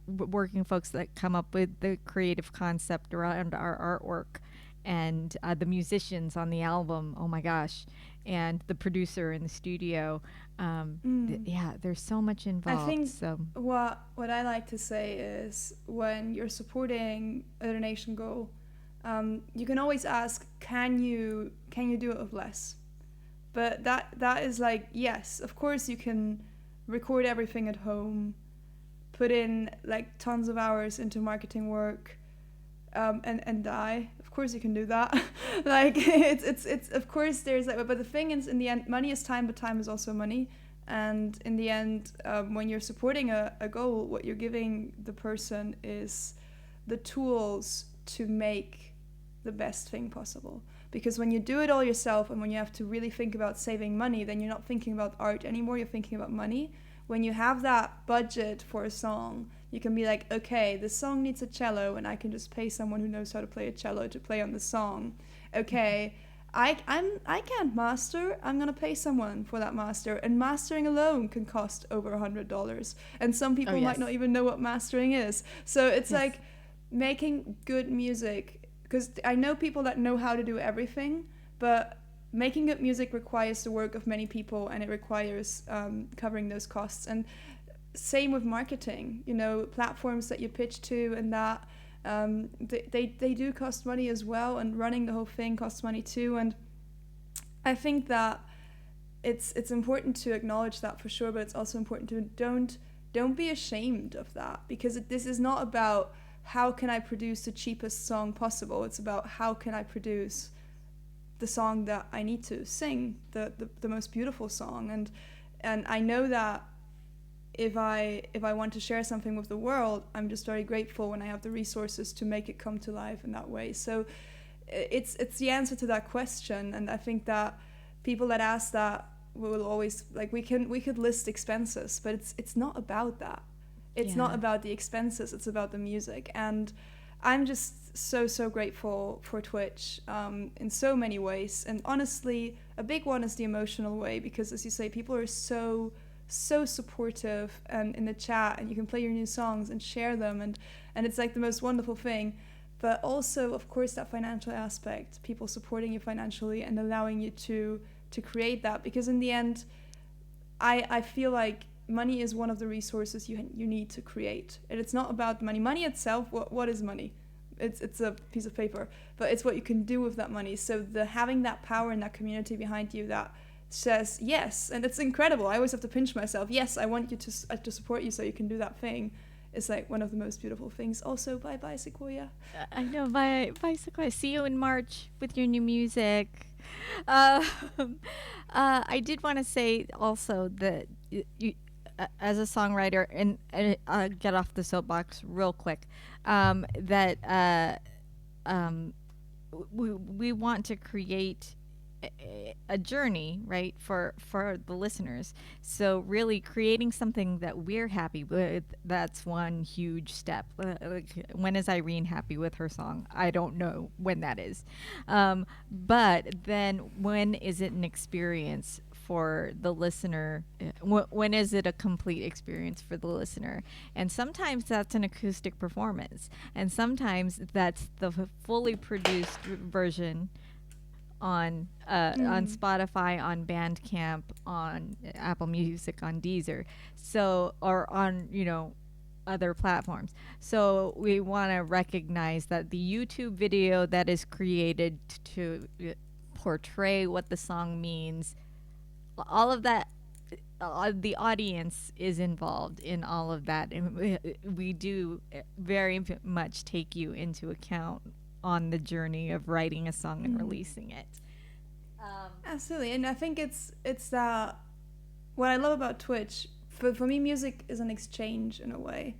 working folks that come up with the creative concept around our artwork, and the musicians on the album, oh my gosh, and the producer in the studio. There's so much involved. I think so. what I like to say is when you're supporting a donation goal, you can always ask, can you do it with less? But that is like, yes, of course you can record everything at home, put in like tons of hours into marketing work, and die. Of course you can do that. Like it's of course there's like, but the thing is, in the end, money is time, but time is also money. And in the end, when you're supporting a goal, what you're giving the person is the tools to make the best thing possible. Because when you do it all yourself, and when you have to really think about saving money, then you're not thinking about art anymore, you're thinking about money. When you have that budget for a song, you can be like, okay, this song needs a cello, and I can just pay someone who knows how to play a cello to play on the song. Okay, I can't master, I'm gonna pay someone for that master, and mastering alone can cost over $100, and some people might not even know what mastering is. So it's like making good music, because I know people that know how to do everything, but making good music requires the work of many people, and it requires covering those costs. And same with marketing, platforms that you pitch to, and that they do cost money as well, and running the whole thing costs money too. And I think that it's important to acknowledge that for sure, but it's also important to don't be ashamed of that, because this is not about how can I produce the cheapest song possible. It's about how can I produce the song that I need to sing, the most beautiful song. And I know that if I want to share something with the world, I'm just very grateful when I have the resources to make it come to life in that way. So it's the answer to that question. And I think that people that ask that will always, like, we could list expenses, but it's not about that. It's not about the expenses, it's about the music. And I'm just so grateful for Twitch in so many ways. And honestly, a big one is the emotional way, because as you say, people are so supportive and in the chat, and you can play your new songs and share them, and it's like the most wonderful thing. But also, of course, that financial aspect, people supporting you financially and allowing you to create that, because in the end, I feel like money is one of the resources you need to create. And it's not about money. Money itself, what is money? It's a piece of paper, but it's what you can do with that money. So having that power and that community behind you that says yes, and it's incredible. I always have to pinch myself. Yes, I want you to support you so you can do that thing. It's like one of the most beautiful things. Also, bye Sequoia. I know, bye Sequoia. See you in March with your new music. I did want to say also that you, as a songwriter, and I'll get off the soapbox real quick, that we want to create a journey, right, for the listeners. So really creating something that we're happy with, that's one huge step. Like, when is Irene happy with her song? I don't know when that is. But then when is it an experience for the listener? When is it a complete experience for the listener? And sometimes that's an acoustic performance, and sometimes that's the fully produced version on Spotify, on Bandcamp, on Apple Music, on Deezer, so, or on, other platforms. So we want to recognize that the YouTube video that is created to portray what the song means, all of that, the audience is involved in all of that, and we do very much take you into account on the journey of writing a song and releasing it. Absolutely, and I think it's that what I love about Twitch. For me, music is an exchange in a way,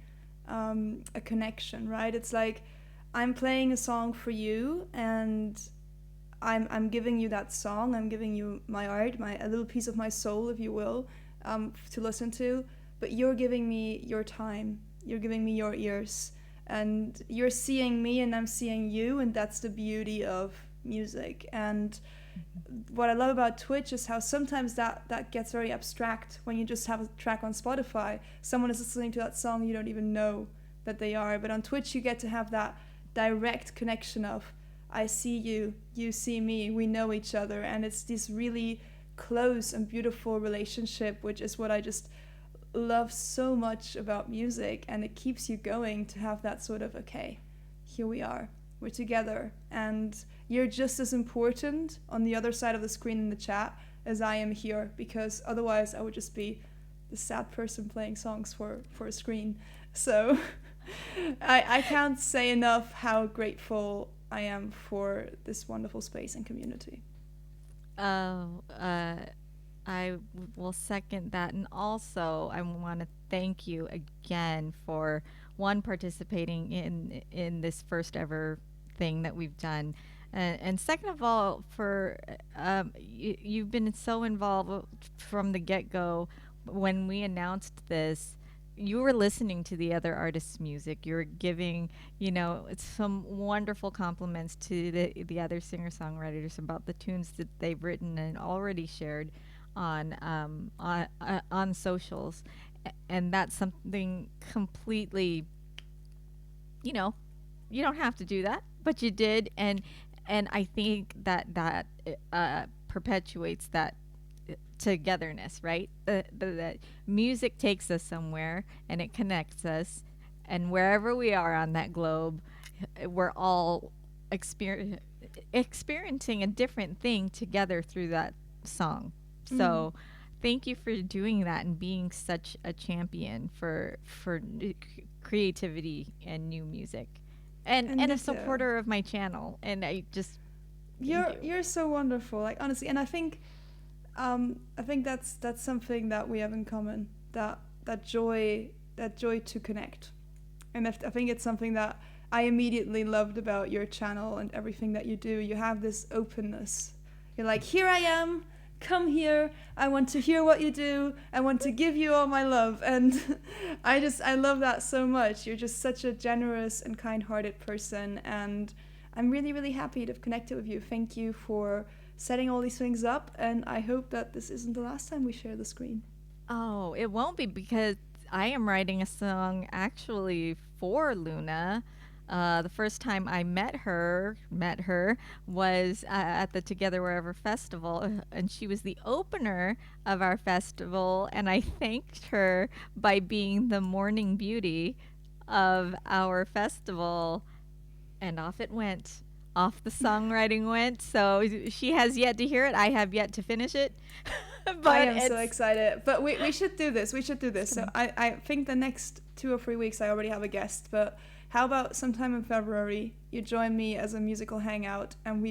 a connection, right? It's like I'm playing a song for you, and I'm giving you that song. I'm giving you my art, a little piece of my soul, if you will, to listen to. But you're giving me your time. You're giving me your ears, and you're seeing me, and I'm seeing you, and that's the beauty of music. And what I love about Twitch is how sometimes that gets very abstract when you just have a track on Spotify. Someone is listening to that song, you don't even know that they are. But on Twitch, you get to have that direct connection of, I see you, you see me, we know each other. And it's this really close and beautiful relationship, which is what I just love so much about music. And it keeps you going to have that sort of, okay, here we are, we're together, and you're just as important on the other side of the screen in the chat as I am here, because otherwise I would just be the sad person playing songs for a screen. So I can't say enough how grateful I am for this wonderful space and community. I will second that, and also I want to thank you again for participating in this first ever thing that we've done, and second of all, for you've been so involved from the get-go. When we announced this, you were listening to the other artists' music. You were giving, some wonderful compliments to the other singer-songwriters about the tunes that they've written and already shared on socials, and that's something completely, you don't have to do that, but you did, and I think that perpetuates that togetherness, right? The music takes us somewhere, and it connects us, and wherever we are on that globe, we're all experiencing a different thing together through that song. So thank you for doing that and being such a champion for creativity and new music, and a supporter of my channel. And I just you're so wonderful, like, honestly. And I think that's something that we have in common, that joy to connect. And I think it's something that I immediately loved about your channel and everything that you do. You have this openness. You're like, here I am, come here, I want to hear what you do, I want to give you all my love. And I love that so much. You're just such a generous and kind-hearted person, and I'm really, really happy to have connected with you. Thank you for setting all these things up, and I hope that this isn't the last time we share the screen. Oh, it won't be, because I am writing a song actually for Luna. The first time I met her was at the Together Wherever festival, and she was the opener of our festival, and I thanked her by being the morning beauty of our festival, and off it went. Off the songwriting went. So she has yet to hear it. I have yet to finish it. But I am so excited. But we should do this. So I think the next 2 or 3 weeks I already have a guest, but how about sometime in February you join me as a musical hangout, and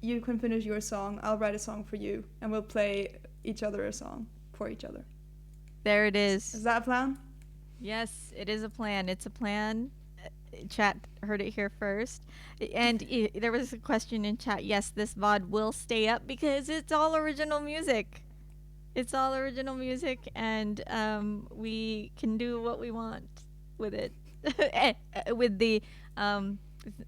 you can finish your song, I'll write a song for you, and we'll play each other a song for each other. There it is. Is that a plan? Yes, it is a plan. It's a plan. Chat heard it here first. And there was a question in chat. Yes, this VOD will stay up because it's all original music. It's all original music, and we can do what we want with it, with the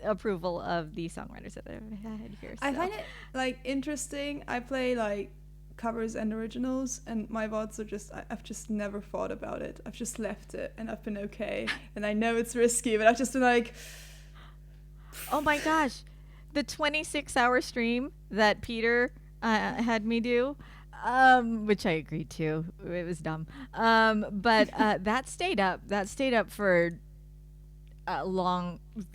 approval of the songwriters that I've had here. I so. find it like interesting. I play like covers and originals, and my VODs are just I've just never thought about it. I've just left it, and I've been okay. And I know it's risky, but I've just been like, oh my gosh, the 26-hour stream that Peter had me do, which I agreed to. It was dumb, but that stayed up. That stayed up for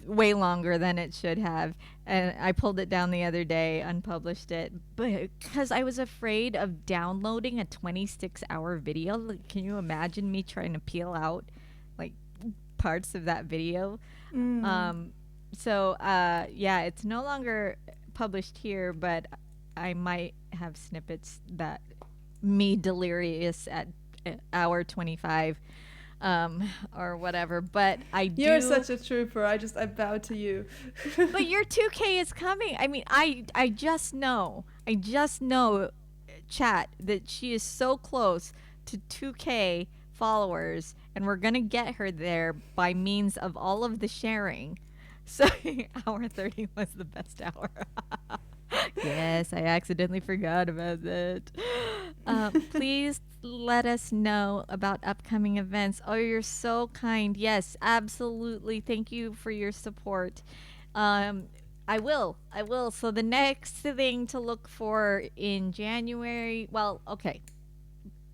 way longer than it should have, and I pulled it down the other day, unpublished it, but because I was afraid of downloading a 26-hour video. Like, can you imagine me trying to peel out like parts of that video? So yeah, it's no longer published here, but I might have snippets that me delirious at hour 25 or whatever, but I do. you're such a trooper. I bow to you. But your 2K is coming. I mean, I just know, chat, that she is so close to 2K followers, and we're gonna get her there by means of all of the sharing. So hour 30 was the best hour. Yes, I accidentally forgot about that. Please let us know about upcoming events. Oh, you're so kind. Yes, absolutely. Thank you for your support. I will. So the next thing to look for in January, well, okay,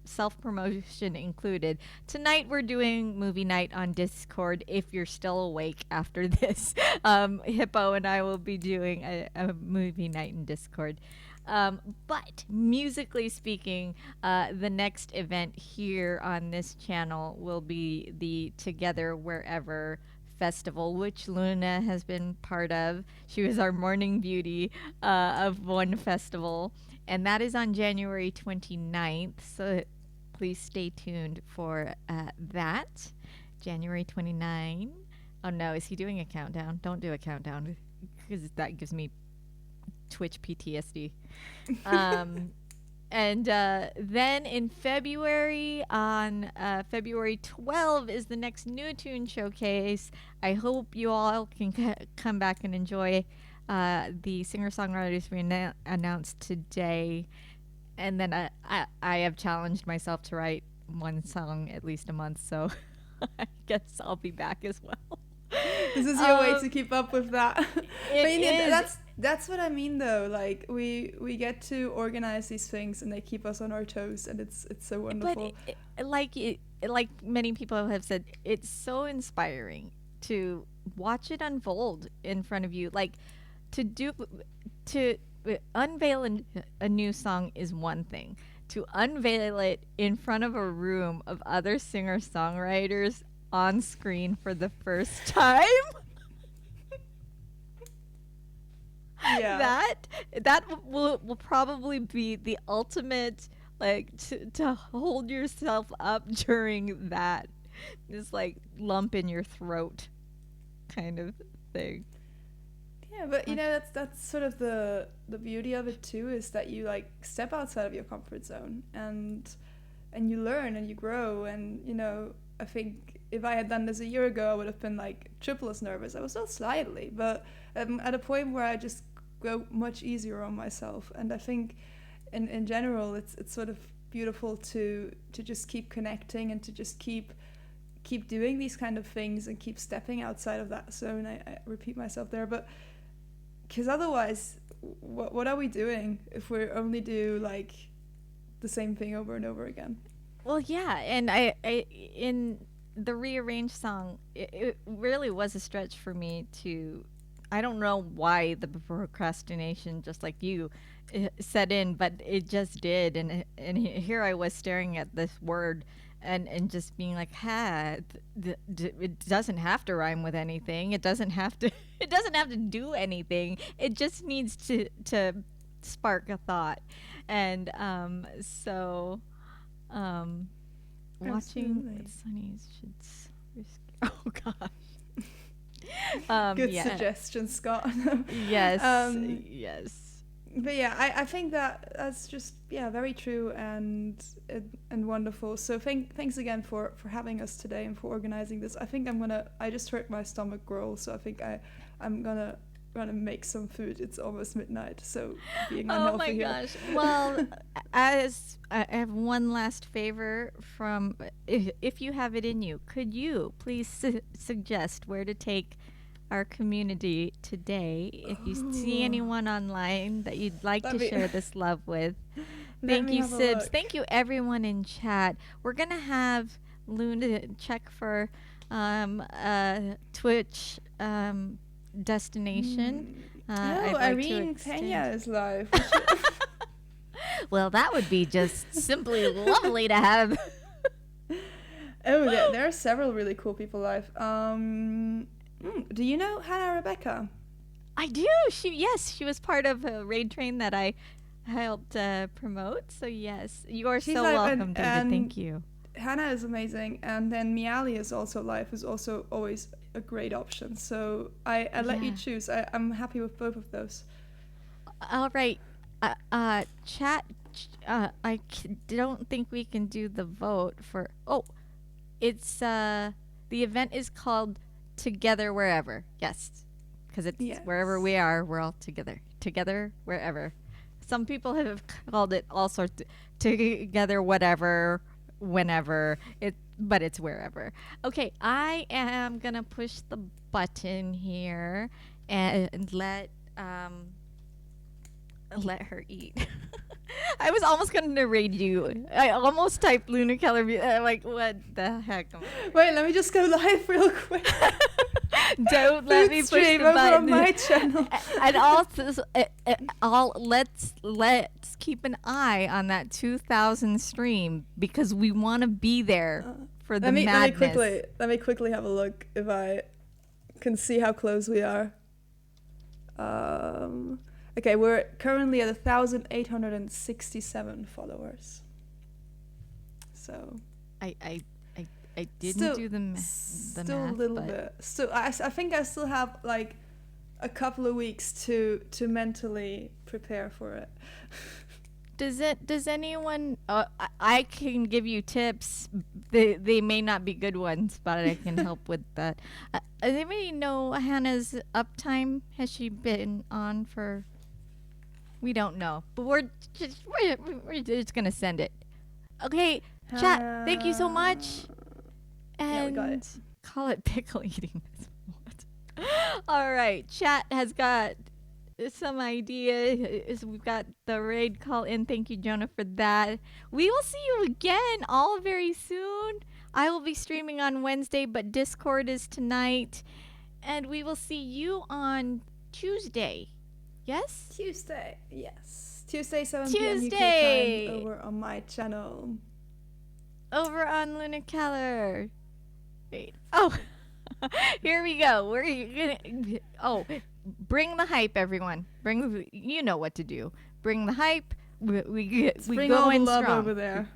self-promotion included. Tonight we're doing movie night on Discord. If you're still awake after this, Hippo and I will be doing a movie night in Discord. But musically speaking, the next event here on this channel will be the Together Wherever festival, which Luna has been part of. She was our morning beauty of one festival, and that is on January 29th. So please stay tuned for that. January 29. Oh no, is he doing a countdown? Don't do a countdown because that gives me Twitch PTSD. And then in February, on February 12 is the next New Tune Showcase. I hope you all can come back and enjoy the singer-songwriters we announced today. And then I have challenged myself to write one song at least a month, so I guess I'll be back as well. This is your way to keep up with that. But you know, that's what I mean though. Like we get to organize these things, and they keep us on our toes, and it's so wonderful. But like many people have said, it's so inspiring to watch it unfold in front of you. Like to unveil a new song is one thing. To unveil it in front of a room of other singer-songwriters on screen for the first time. Yeah. That will probably be the ultimate, like, to hold yourself up during that, this like lump in your throat kind of thing. Yeah, but you know, that's sort of the beauty of it too, is that you like step outside of your comfort zone, and you learn and you grow. And you know, I think if I had done this a year ago, I would have been like triple as nervous. I was still slightly, but at a point where I just go much easier on myself. And I think in general, it's sort of beautiful to just keep connecting, and to just keep doing these kind of things, and keep stepping outside of that zone. I repeat myself there, but because otherwise, what are we doing if we only do like the same thing over and over again? Well, yeah, and I in the Rearrange song, it really was a stretch for me to. I don't know why the procrastination, just like you, set in, but it just did, and here I was staring at this word. And just being like, it doesn't have to rhyme with anything. It doesn't have to do anything. It just needs to spark a thought. And so watching Sunny's should risk. Oh gosh. Good yeah. suggestion, Scott. Yes. Yes. But yeah, I think that's just very true and wonderful. So thanks again for having us today and for organizing this. I think I just heard my stomach growl, so I think I'm gonna make some food. It's almost midnight, so being unhealthy Oh my here. gosh. Well, as I have one last favor from, if you have it in you, could you please suggest where to take our community today? If you see anyone online that you'd like to share this love with. Thank you, Sibs. Thank you, everyone in chat. We're going to have Luna check for Twitch destination. Irene Pena is live. Well, that would be just simply lovely to have. There are several really cool people live. Do you know Hannah Rebecca? I do. She was part of a raid train that I helped promote. So yes, you are so welcome, David. Thank you. Hannah is amazing, and then Miali is also live, who's also always a great option. So I let you choose. I'm happy with both of those. All right, chat. Don't think we can do the vote for. Oh, it's the event is called Together Wherever. Yes, because it's wherever we are, we're all together. Together wherever. Some people have called it all sorts. Together whatever. Whenever but it's wherever. Okay, I am gonna push the button here and let her eat. I was almost gonna raid you. I almost typed Luna Keller. Like, what the heck? Wait, let me just go live real quick. Don't let me push the over button on my channel. And also, let's keep an eye on that 2000 stream because we want to be there for the madness. Let me quickly have a look if I can see how close we are. Okay, we're currently at 1,867 followers. So I didn't do the math. Still a little bit. So I think I still have like a couple of weeks to mentally prepare for it. Does anyone? I can give you tips. They may not be good ones, but I can help with that. Does anybody know Hannah's uptime? Has she been on for? We don't know, but we're just gonna send it. Okay, chat. Thank you so much. And we got it. Call it pickle eating. All right, chat has got some ideas. We've got the raid call in. Thank you, Jonah, for that. We will see you again all very soon. I will be streaming on Wednesday, but Discord is tonight. And we will see you on Tuesday. Yes? Tuesday, yes. Tuesday, 7 Tuesday. p.m. UK time over on my channel. Over on Luna Keller. Wait. Oh, here we go. We're gonna. Oh, bring the hype, everyone. You know what to do. Bring the hype. We go in love strong over there.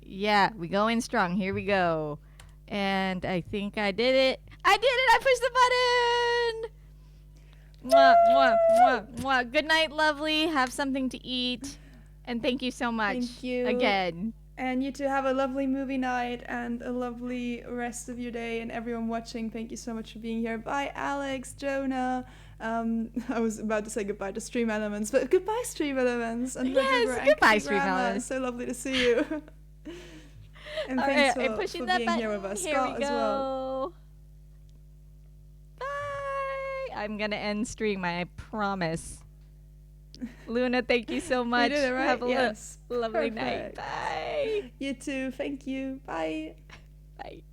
Yeah, we go in strong. Here we go. And I think I did it. I pushed the button. Mwah, mwah, mwah, mwah. Good night, lovely. Have something to eat. And thank you so much. Thank you. Again. And you two have a lovely movie night and a lovely rest of your day. And everyone watching, thank you so much for being here. Bye, Alex, Jonah. I was about to say goodbye to Stream Elements, but goodbye, Stream Elements. And yes, goodbye, Stream Elements. So lovely to see you. And thanks for being here with us, Scott, as well. Bye. I'm going to end stream, I promise. Luna, thank you so much. You did it right. Have a yes. lovely Perfect. night. Bye. You too. Thank you. Bye. Bye.